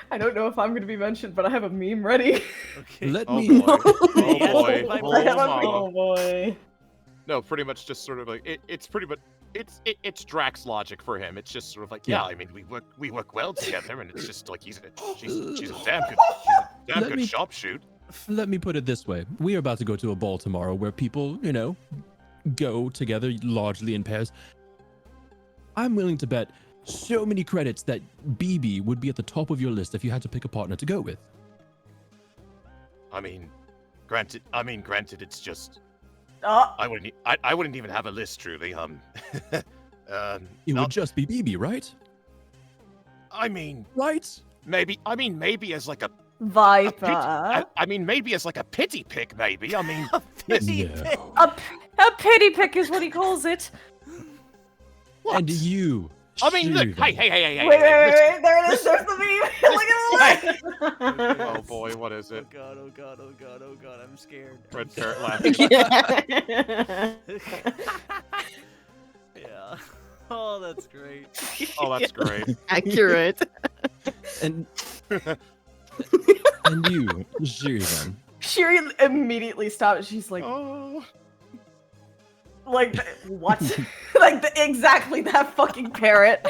Speaker 3: I don't know if I'm gonna be mentioned, but I have a meme ready.
Speaker 7: Okay.
Speaker 5: Let
Speaker 1: Oh
Speaker 5: me.
Speaker 1: boy. Oh
Speaker 7: Yes,
Speaker 1: boy.
Speaker 7: Viper.
Speaker 1: Oh,
Speaker 3: I have a
Speaker 1: mama.
Speaker 3: oh boy.
Speaker 1: No, pretty much just sort of like it's pretty much it's Drax logic for him. It's just sort of like,
Speaker 5: Yeah.
Speaker 1: I mean, we work well together, and it's just like she's a damn
Speaker 5: Let
Speaker 1: good
Speaker 5: me-
Speaker 1: sharpshoot.
Speaker 5: Let me put it this way: we are about to go to a ball tomorrow where people, go together largely in pairs. I'm willing to bet so many credits that BB would be at the top of your list if you had to pick a partner to go with.
Speaker 1: I mean, granted, it's just
Speaker 3: Oh,
Speaker 1: I wouldn't even have a list
Speaker 5: It
Speaker 1: truly.
Speaker 5: would
Speaker 1: not-
Speaker 5: just be BB, right?
Speaker 1: I mean,
Speaker 5: Right?
Speaker 1: maybe as like a
Speaker 3: Viper.
Speaker 1: I mean, maybe as like a pity pick, maybe. I mean, listen,
Speaker 5: No.
Speaker 6: A pity pick is what he calls it.
Speaker 1: what?
Speaker 5: And you.
Speaker 1: I mean, look,
Speaker 5: Shir'iven.
Speaker 1: hey,
Speaker 3: Wait,
Speaker 1: listen.
Speaker 3: there it is. There's the meme. Look at
Speaker 1: Oh boy, what is
Speaker 7: Oh
Speaker 1: it?
Speaker 7: god! Oh god! Oh god! Oh god! I'm scared.
Speaker 1: Red carrot laughing.
Speaker 4: Yeah.
Speaker 7: Yeah. Oh, that's great.
Speaker 1: Oh, that's great.
Speaker 4: Accurate.
Speaker 5: And and you, Shir'iven.
Speaker 3: Shiri immediately stops. She's like,
Speaker 1: Oh.
Speaker 3: like what? Like exactly that fucking parrot.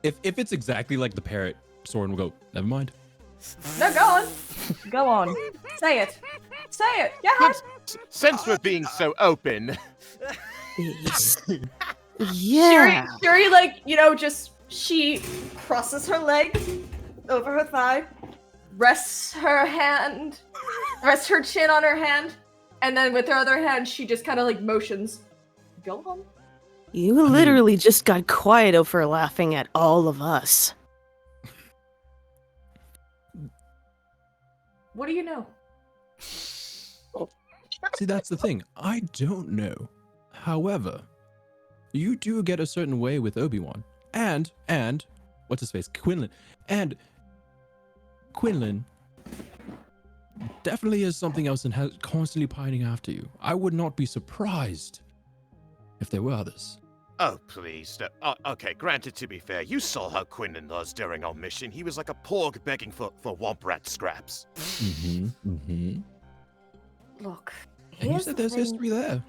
Speaker 5: If it's exactly like the parrot, Soren will go, never mind.
Speaker 3: No, go on. Go on. Say it. Say it. Yeah.
Speaker 1: Since we're being so open,
Speaker 4: Yeah.
Speaker 3: Shiri, like, you know, she crosses her leg over her thigh, rests her chin on her hand, and then with her other hand, she just kind of like motions. Go on.
Speaker 4: You literally just got quiet over laughing at all of us.
Speaker 3: What do you know?
Speaker 5: See, that's the thing. I don't know. However, you do get a certain way with Obi-Wan. And, what's his face? Quinlan. And Quinlan definitely is something else and has constantly pining after you. I would not be surprised if there were others.
Speaker 8: Oh, please. Okay, granted, to be fair, you saw how Quinlan was during our mission. He was like a porg begging for womp rat scraps.
Speaker 6: Look,
Speaker 5: And you
Speaker 6: here's
Speaker 5: said
Speaker 6: the
Speaker 5: there's
Speaker 6: thing.
Speaker 5: history there.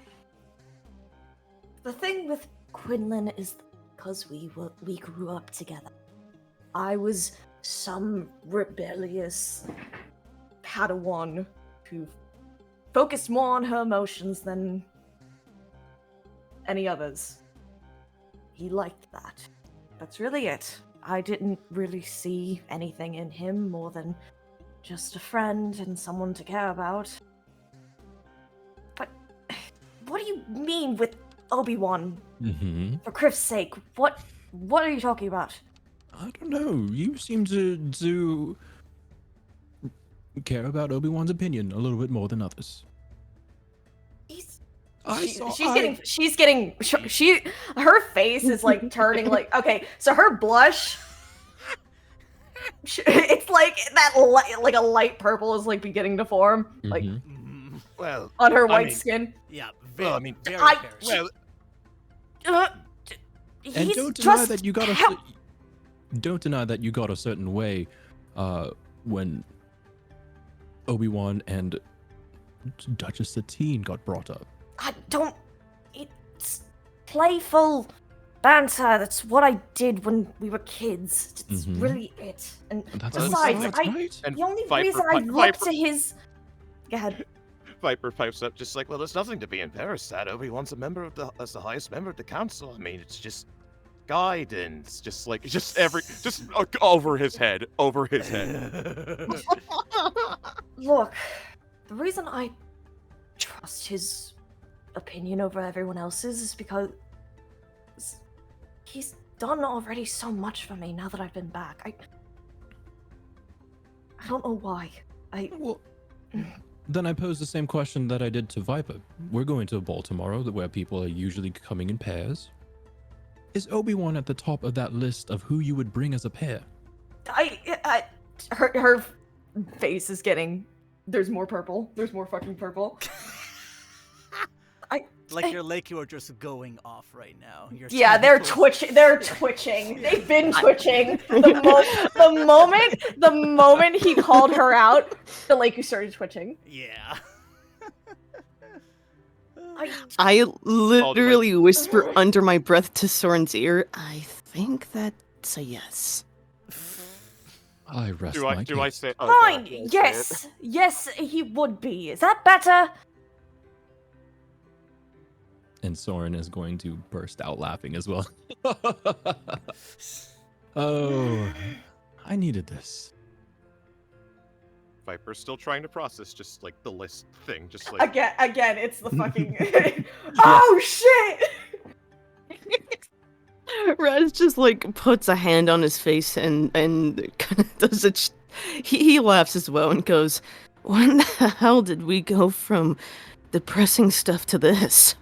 Speaker 6: The thing with Quinlan is because we grew up together. I was some rebellious Padawan who focused more on her emotions than any others. He liked that. That's really it. I didn't really see anything in him more than just a friend and someone to care about. But what do you mean with Obi-Wan? For Criff's sake, what are you talking about?
Speaker 5: I don't know. You seem to care about Obi-Wan's opinion a little bit more than others.
Speaker 3: Her face is like turning like, okay, so her blush, it's like that like a light purple is like beginning to form, like
Speaker 8: Well,
Speaker 3: on her
Speaker 8: I
Speaker 3: white
Speaker 8: mean,
Speaker 3: skin.
Speaker 7: Yeah,
Speaker 8: well, I mean,
Speaker 7: very
Speaker 3: I-
Speaker 7: fair.
Speaker 8: well,
Speaker 5: And don't deny that you got don't deny that you got a certain way when Obi-Wan and Duchess Satine got brought up.
Speaker 6: I don't. It's playful banter. That's what I did when we were kids. It's really it. And
Speaker 5: That's
Speaker 6: besides,
Speaker 5: right.
Speaker 1: and
Speaker 6: the only
Speaker 1: Viper
Speaker 6: reason I looked to his. Go ahead.
Speaker 1: Viper pipes up just like,
Speaker 8: well, there's nothing to be embarrassed at. Obi-Wan's a member of as the highest member of the council. I mean, it's just guidance, just over his head, Look,
Speaker 6: the reason I trust his opinion over everyone else's is because he's done already so much for me now that I've been back. I don't know why.
Speaker 5: Well, then I pose the same question that I did to Viper. We're going to a ball tomorrow where people are usually coming in pairs. Is Obi-Wan at the top of that list of who you would bring as a pair?
Speaker 3: Her face is getting. There's more purple. There's more fucking purple.
Speaker 7: Like your lake, you are just going off right now.
Speaker 3: Yeah, they're twitching. They're twitching. They've been twitching. The moment he called her out, the Lakers started twitching.
Speaker 7: Yeah.
Speaker 4: I literally whisper under my breath to Soren's ear, I think that's a yes.
Speaker 5: I rest
Speaker 1: do
Speaker 5: my
Speaker 1: I
Speaker 5: case.
Speaker 1: say?
Speaker 6: Fine.
Speaker 1: God, yeah,
Speaker 6: Yes. Yes, he would be. Is that better?
Speaker 5: And Soren is going to burst out laughing as well. Oh, I needed this.
Speaker 1: Viper's still trying to process just like the list thing, just like
Speaker 3: Again, it's the fucking. Oh shit!
Speaker 4: Raz just like puts a hand on his face and kind of does it. He laughs as well and goes, "When the hell did we go from depressing stuff to this?"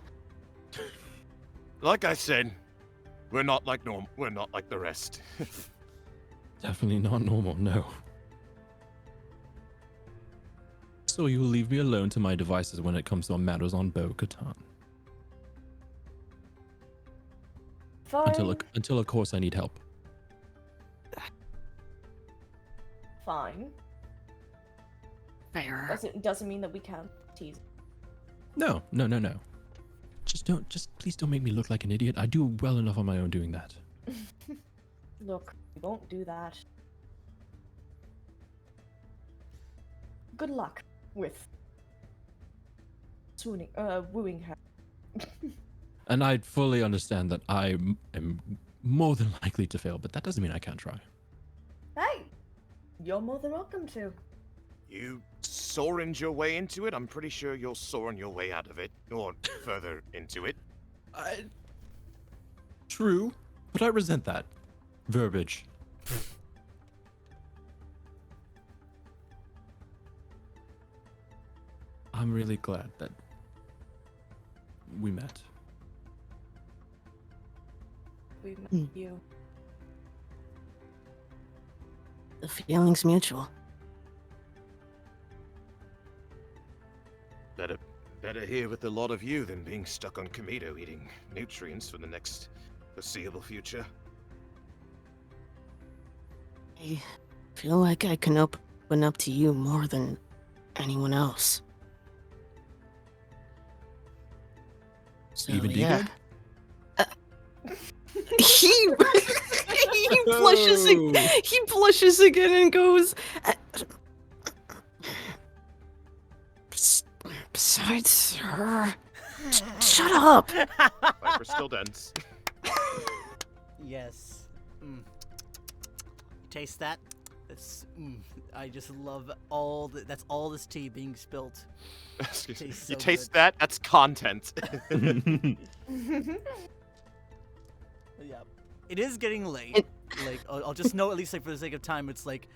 Speaker 8: Like I said, we're not like We're not like the rest.
Speaker 5: Definitely not normal, no. So you will leave me alone to my devices when it comes to matters on Bo-Katan.
Speaker 6: Fine.
Speaker 5: Until of course I need help.
Speaker 3: Fine.
Speaker 4: Fair.
Speaker 6: Doesn't mean that we can't tease.
Speaker 5: No. Just please don't make me look like an idiot. I do well enough on my own doing that.
Speaker 6: Look, we won't do that. Good luck with wooing her.
Speaker 5: And I fully understand that I am more than likely to fail, but that doesn't mean I can't try.
Speaker 6: Hey, you're more than welcome to.
Speaker 8: You soaring your way into it? I'm pretty sure you're soaring your way out of it, or further into it.
Speaker 5: True, but I resent that verbiage. I'm really glad that we met.
Speaker 6: We met you.
Speaker 4: The feeling's mutual.
Speaker 8: Better here with a lot of you than being stuck on Couto eating nutrients for the next foreseeable future.
Speaker 4: I feel like I can open up to you more than anyone else. So,
Speaker 5: Even
Speaker 4: yeah.
Speaker 5: D-Good?
Speaker 4: He blushes. He blushes again and goes. Besides her, shut up.
Speaker 8: Viper's still dense.
Speaker 2: Yes. Taste that? That's. I just love all the. That's all this tea being spilt.
Speaker 1: Excuse me.
Speaker 2: Tastes
Speaker 1: You
Speaker 2: so
Speaker 1: taste
Speaker 2: good.
Speaker 1: that? That's content.
Speaker 2: Yeah. It is getting late. Like, I'll just know, at least like for the sake of time, it's like,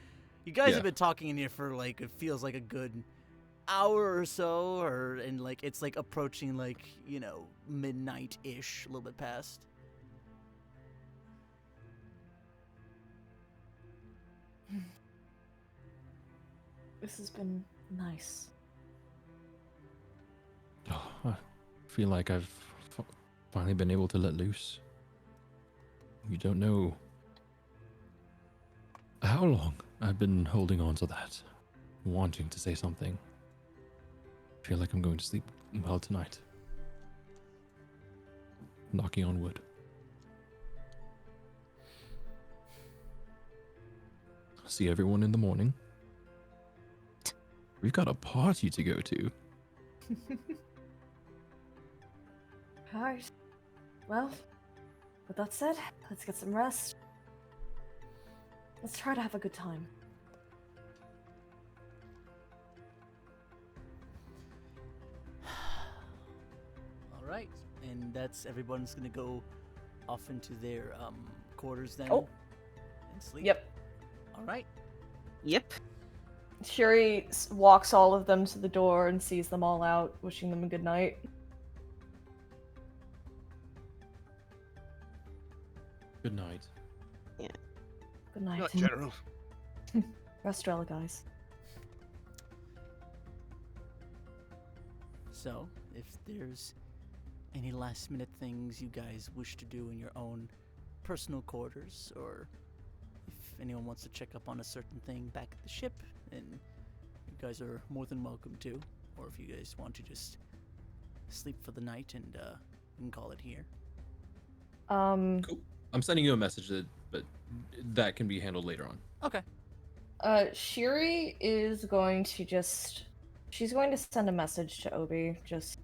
Speaker 2: you guys have been talking in here for like, it feels like a good hour or so, and like, it's like approaching like, midnight-ish, a little bit past.
Speaker 6: This has been nice.
Speaker 5: Oh, I feel like I've finally been able to let loose. You don't know how long I've been holding on to that, wanting to say something. I feel like I'm going to sleep well tonight. Knocking on wood. See everyone in the morning. We've got a party to go to.
Speaker 6: Alright. Well, with that said, let's get some rest. Let's try to have a good time.
Speaker 2: Alright. And that's, everyone's gonna go off into their quarters then.
Speaker 3: Oh.
Speaker 2: And sleep.
Speaker 3: Yep.
Speaker 2: Alright.
Speaker 4: Yep.
Speaker 3: Shuri walks all of them to the door and sees them all out, wishing them a good night.
Speaker 5: Good night.
Speaker 3: Good night.
Speaker 8: Not general.
Speaker 3: Rest well, guys.
Speaker 2: So, if there's any last minute things you guys wish to do in your own personal quarters, or if anyone wants to check up on a certain thing back at the ship, then you guys are more than welcome to. Or if you guys want to just sleep for the night and we can call it here.
Speaker 5: Cool. I'm sending you a message, but that can be handled later on.
Speaker 2: Okay.
Speaker 3: Shuri is going to she's going to send a message to Obi, just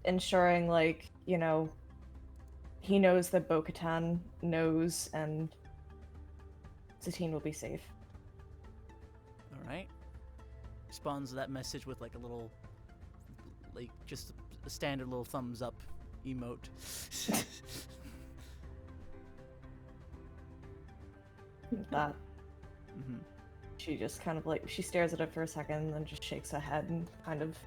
Speaker 3: ensuring, like, he knows that Bo-Katan knows and Satine will be safe.
Speaker 2: Alright. Responds to that message with like a little, like, just a standard little thumbs up emote.
Speaker 3: That
Speaker 2: Mm-hmm.
Speaker 3: she just kind of she stares at it for a second and then just shakes her head and kind of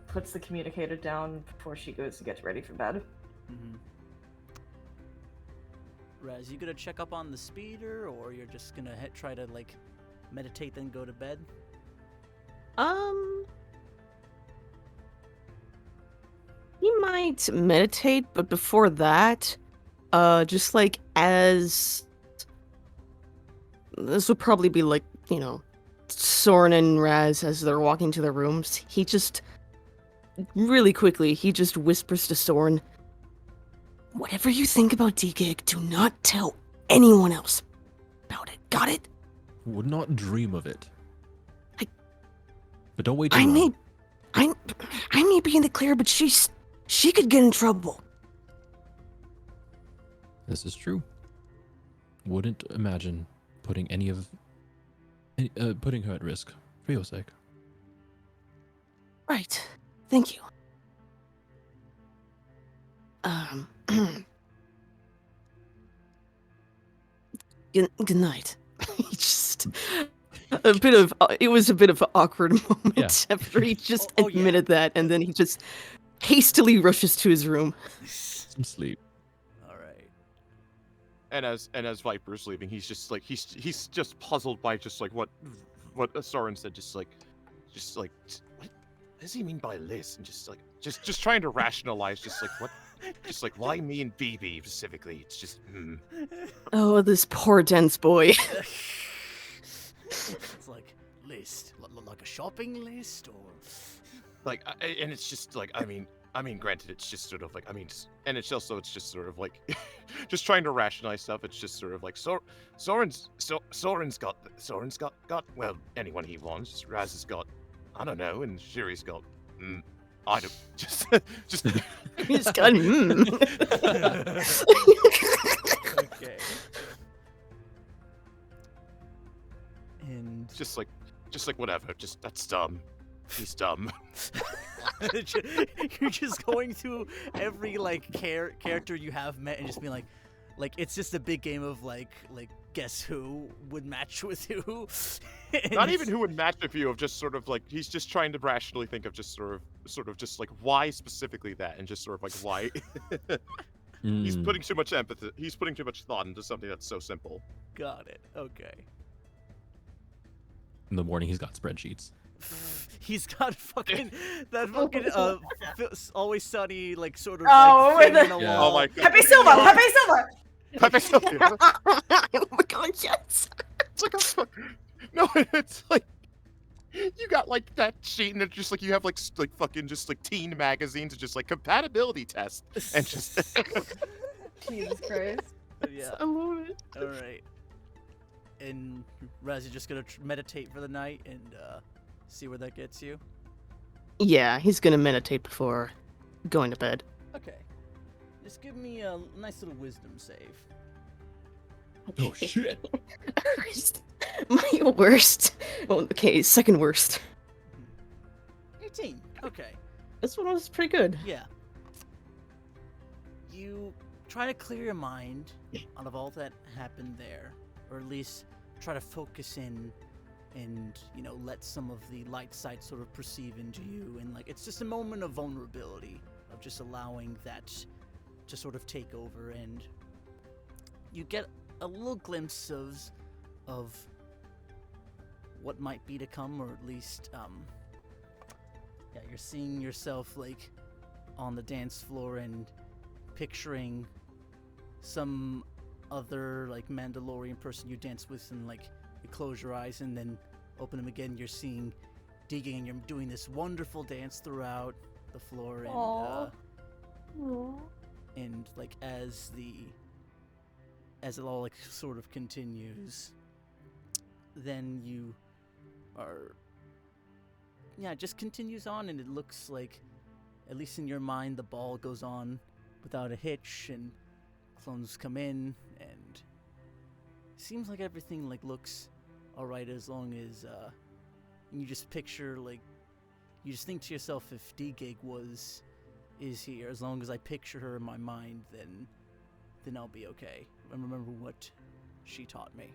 Speaker 3: puts the communicator down before she goes to get ready for bed.
Speaker 2: Mm-hmm. Raz, you gonna check up on the speeder, or you're just gonna try to like meditate then go to bed?
Speaker 4: He might meditate, but before that, just like as this would probably be like, Soren and Raz, as they're walking to their rooms, he just, really quickly, he just whispers to Soren, "Whatever you think about D-Gig, do not tell anyone else about it. Got it?"
Speaker 5: Would not dream of it.
Speaker 4: I-
Speaker 5: But don't wait too
Speaker 4: I
Speaker 5: long.
Speaker 4: may be in the clear, but she could get in trouble.
Speaker 5: This is true. Wouldn't imagine putting putting her at risk for your sake.
Speaker 4: Right. Thank you. Good night. He just it was a bit of an awkward moment after he just admitted that, and then he just hastily rushes to his room.
Speaker 5: Some sleep.
Speaker 7: All right.
Speaker 1: And as Viper's leaving, he's just like he's just puzzled by just like what Soren said, just like what does he mean by Liz? And just trying to rationalize, just like what, just like why me and BB specifically? It's just
Speaker 4: Oh, this poor dense boy.
Speaker 7: It's like list, like a shopping list, or
Speaker 1: like, and it's just like I mean, granted, it's just sort of like and it's just sort of like just trying to rationalize stuff. It's just sort of like Soren's got well anyone he wants. Raz has got I don't know, and Shiri's got I don't just
Speaker 4: He's got
Speaker 7: okay. And
Speaker 1: just like whatever. Just that's dumb. He's dumb.
Speaker 7: you're just going through every like character you have met and just being like it's just a big game of like guess who would match with who.
Speaker 1: Not even who would match with you, of just sort of like he's just trying to rationally think of just sort of just like why specifically that, and just sort of like why he's putting too much empathy, he's putting too much thought into something that's so simple.
Speaker 7: Got it. Okay.
Speaker 5: In the morning, he's got spreadsheets.
Speaker 7: He's got fucking that fucking Always Sunny like sort of
Speaker 3: Oh,
Speaker 7: like thing
Speaker 3: with
Speaker 7: in
Speaker 3: the-
Speaker 7: the
Speaker 5: Yeah.
Speaker 7: wall.
Speaker 1: Oh my god.
Speaker 3: Happy Silver! Happy Silver!
Speaker 1: Pepe Silvia.
Speaker 4: Oh my god, yes!
Speaker 1: It's like no, it's like you got like that sheet, and it's just like you have like fucking just like teen magazines, and just like compatibility tests, and just
Speaker 3: Jesus Christ.
Speaker 7: Yeah.
Speaker 4: I love it.
Speaker 7: All right. And Raz, you're just gonna meditate for the night and see where that gets you.
Speaker 4: Yeah, he's gonna meditate before going to bed.
Speaker 7: Okay. Just give me a nice little wisdom save.
Speaker 5: Oh shit!
Speaker 4: My worst. Well, okay, second worst.
Speaker 7: 18. Okay.
Speaker 4: This one was pretty good.
Speaker 7: Yeah. You try to clear your mind out of all that happened there, or at least try to focus in and, you know, let some of the light side sort of perceive into you. And, like, it's just a moment of vulnerability, of just allowing that to sort of take over. And you get a little glimpse of what might be to come, or at least, yeah, you're seeing yourself, like, on the dance floor and picturing some other, like, Mandalorian person you dance with, and, like, you close your eyes and then open them again. You're seeing digging, and you're doing this wonderful dance throughout the floor. And and like as it all like sort of continues, then you are, yeah, it just continues on, and it looks like, at least in your mind, the ball goes on without a hitch, and clones come in, and seems like everything like looks alright, as long as you just picture, like, you just think to yourself, if D-Gig is here, as long as I picture her in my mind, then I'll be okay. And remember what she taught me.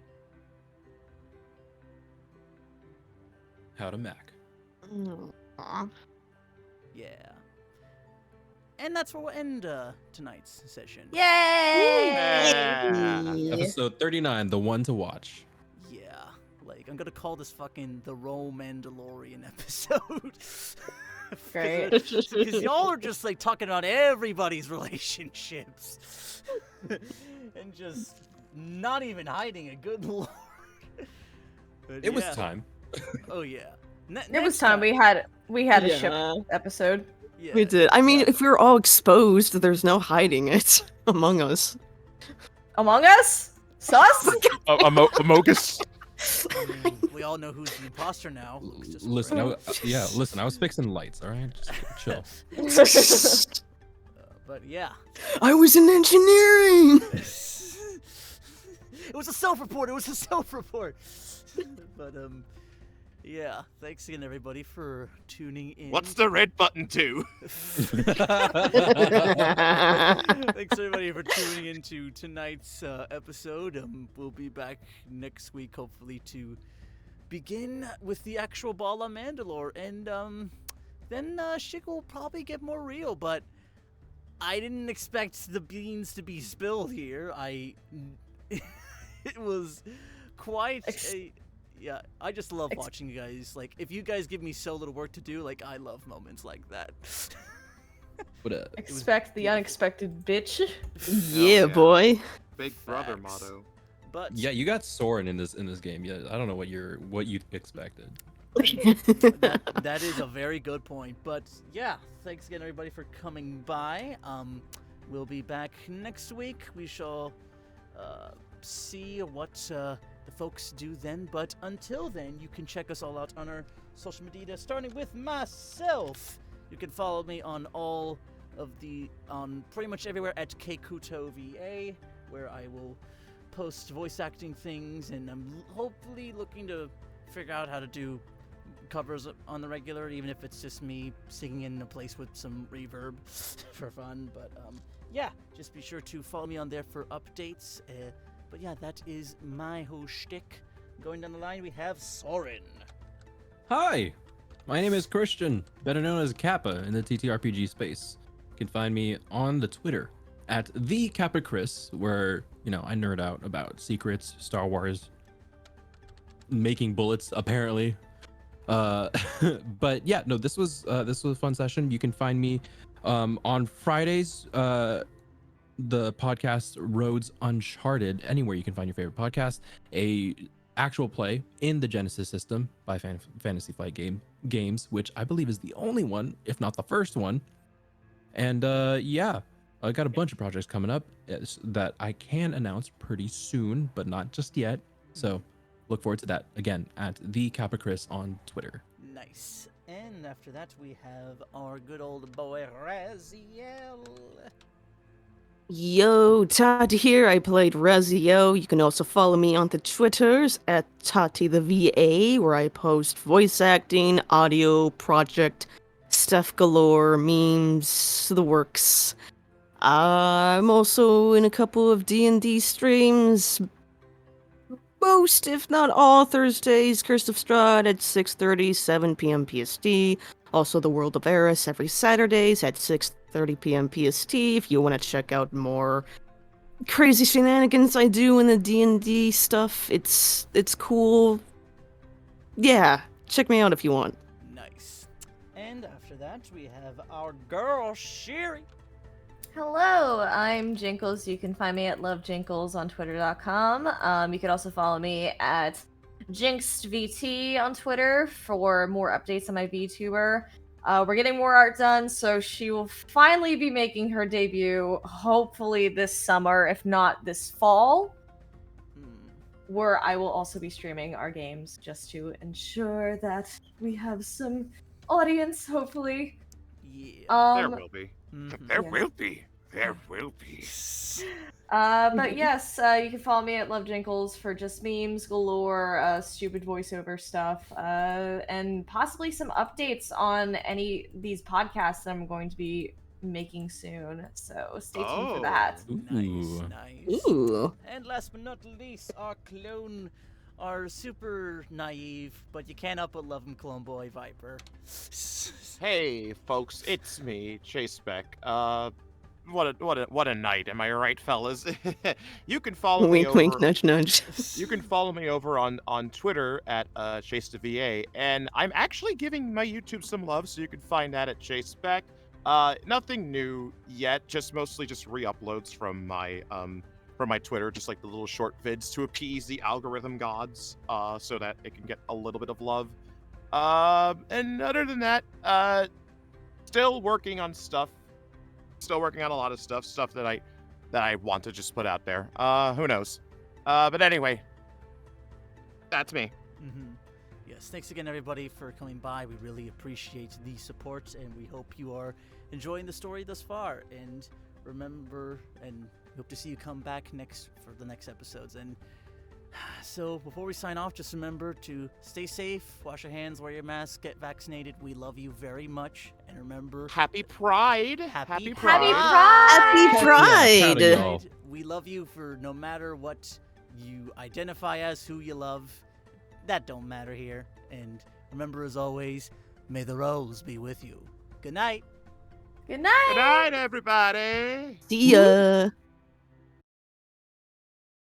Speaker 5: How to Mac.
Speaker 4: Aw.
Speaker 7: Yeah. And that's where we'll end tonight's session.
Speaker 3: Yay!
Speaker 1: Yeah.
Speaker 5: Episode 39, the one to watch.
Speaker 7: Yeah. Like, I'm gonna call this fucking the Ro-Mandalorian episode.
Speaker 3: Great.
Speaker 7: Because y'all are just, like, talking about everybody's relationships. And just not even hiding a good lord. But
Speaker 5: It was
Speaker 7: yeah.
Speaker 5: time.
Speaker 2: Oh yeah.
Speaker 3: It was time we had a ship
Speaker 4: Yeah.
Speaker 3: episode.
Speaker 2: Yeah.
Speaker 4: We did. I mean,
Speaker 2: yeah.
Speaker 4: if we're all exposed, there's no hiding it among us.
Speaker 3: Among Us? Sus?
Speaker 1: Amogus.
Speaker 2: I mean, we all know who's the imposter now. Looks just
Speaker 5: Listen,
Speaker 2: great.
Speaker 5: listen, I was fixing lights, all right? Just chill.
Speaker 2: But yeah.
Speaker 4: I was in engineering.
Speaker 2: It was a self-report. It was a self-report. But yeah. Thanks again, everybody, for tuning in.
Speaker 8: What's the red button to?
Speaker 2: Thanks everybody for tuning into tonight's episode. We'll be back next week, hopefully, to begin with the actual ball on Mandalore, and then shit will probably get more real. But I didn't expect the beans to be spilled here. It was quite a. Yeah, I just love watching you guys. Like, if you guys give me so little work to do, like, I love moments like that.
Speaker 3: Expect the unexpected, bitch.
Speaker 4: Yeah, boy.
Speaker 8: Big brother
Speaker 2: Facts.
Speaker 8: motto.
Speaker 2: But
Speaker 5: Yeah, you got Soren in this game. Yeah, I don't know what you expected.
Speaker 2: that is a very good point. But yeah, thanks again, everybody, for coming by. We'll be back next week. We shall see what the folks do then. But until then, you can check us all out on our social media, starting with myself. You can follow me on all of on pretty much everywhere at Couto VA, where I will post voice acting things, and I'm hopefully looking to figure out how to do covers on the regular, even if it's just me singing in a place with some reverb for fun. But yeah, just be sure to follow me on there for updates. But yeah, that is my whole shtick. Going down the line, we have Soren.
Speaker 5: Hi, my name is Christian, better known as Kappa in the TTRPG space. You can find me on the Twitter at the Kappa Chris, where I nerd out about secrets, Star Wars, making bullets apparently. But yeah, no, this was a fun session. You can find me on Fridays. The podcast Roads Uncharted, anywhere you can find your favorite podcast, a actual play in the Genesis system by Fantasy Flight Games, which I believe is the only one, if not the first one. And yeah, I got a bunch of projects coming up that I can announce pretty soon, but not just yet. So look forward to that, again, at the Kappa Chris on Twitter.
Speaker 2: Nice. And after that, we have our good old boy Raziel.
Speaker 4: Yo, Tati here. I played Raziel. You can also follow me on the Twitters at Tati the VA, where I post voice acting, audio, project, stuff galore, memes, the works. I'm also in a couple of D&D streams. Most, if not all, Thursdays, Curse of Strahd at 6:30, 7 p.m. PST. Also, The World of Eris every Saturdays at 6:30 p.m. PST. If you want to check out more crazy shenanigans I do in the D&D stuff, it's cool. Yeah, check me out if you want.
Speaker 2: Nice. And after that, we have our girl Shiri.
Speaker 3: Hello, I'm Jinkles. You can find me at lovejinkles on twitter.com. You can also follow me at JinxedVT on Twitter for more updates on my VTuber. We're getting more art done, so she will finally be making her debut, hopefully this summer, if not this fall, where I will also be streaming our games just to ensure that we have some audience, hopefully.
Speaker 2: Yeah.
Speaker 8: There will be. There will be. There will be.
Speaker 3: But yes, you can follow me at lovejinkles for just memes galore, stupid voiceover stuff, and possibly some updates on any these podcasts that I'm going to be making soon. So stay tuned for that.
Speaker 2: Nice.
Speaker 4: Ooh.
Speaker 2: And last but not least, our clone, our super naive, but you can't help but love him, Clone Boy Viper.
Speaker 1: Hey, folks, it's me, Chase Beck. What a night, am I right, fellas? You can follow me
Speaker 4: Wink,
Speaker 1: over.
Speaker 4: wink, nudge, nudge.
Speaker 1: You can follow me over on Twitter at Chase the VA, and I'm actually giving my YouTube some love, so you can find that at Chase Beck. Nothing new yet, just mostly just re-uploads from my my Twitter, just like the little short vids to appease the algorithm gods, so that it can get a little bit of love. And other than that, still working on stuff. Still working on a lot of stuff that I want to just put out there. Who knows? But anyway, that's me.
Speaker 2: Yes, thanks again, everybody, for coming by. We really appreciate the support, and we hope you are enjoying the story thus far. And remember, and we hope to see you come back for the next episodes. And so, before we sign off, just remember to stay safe, wash your hands, wear your mask, get vaccinated. We love you very much, and remember,
Speaker 1: Happy Pride!
Speaker 2: Happy
Speaker 1: Pride!
Speaker 4: Happy Pride!
Speaker 5: Yeah, y'all.
Speaker 2: We love you for no matter what you identify as, who you love. That don't matter here. And remember, as always, may the rose be with you. Good night.
Speaker 3: Good night.
Speaker 1: Good night, everybody.
Speaker 4: See ya.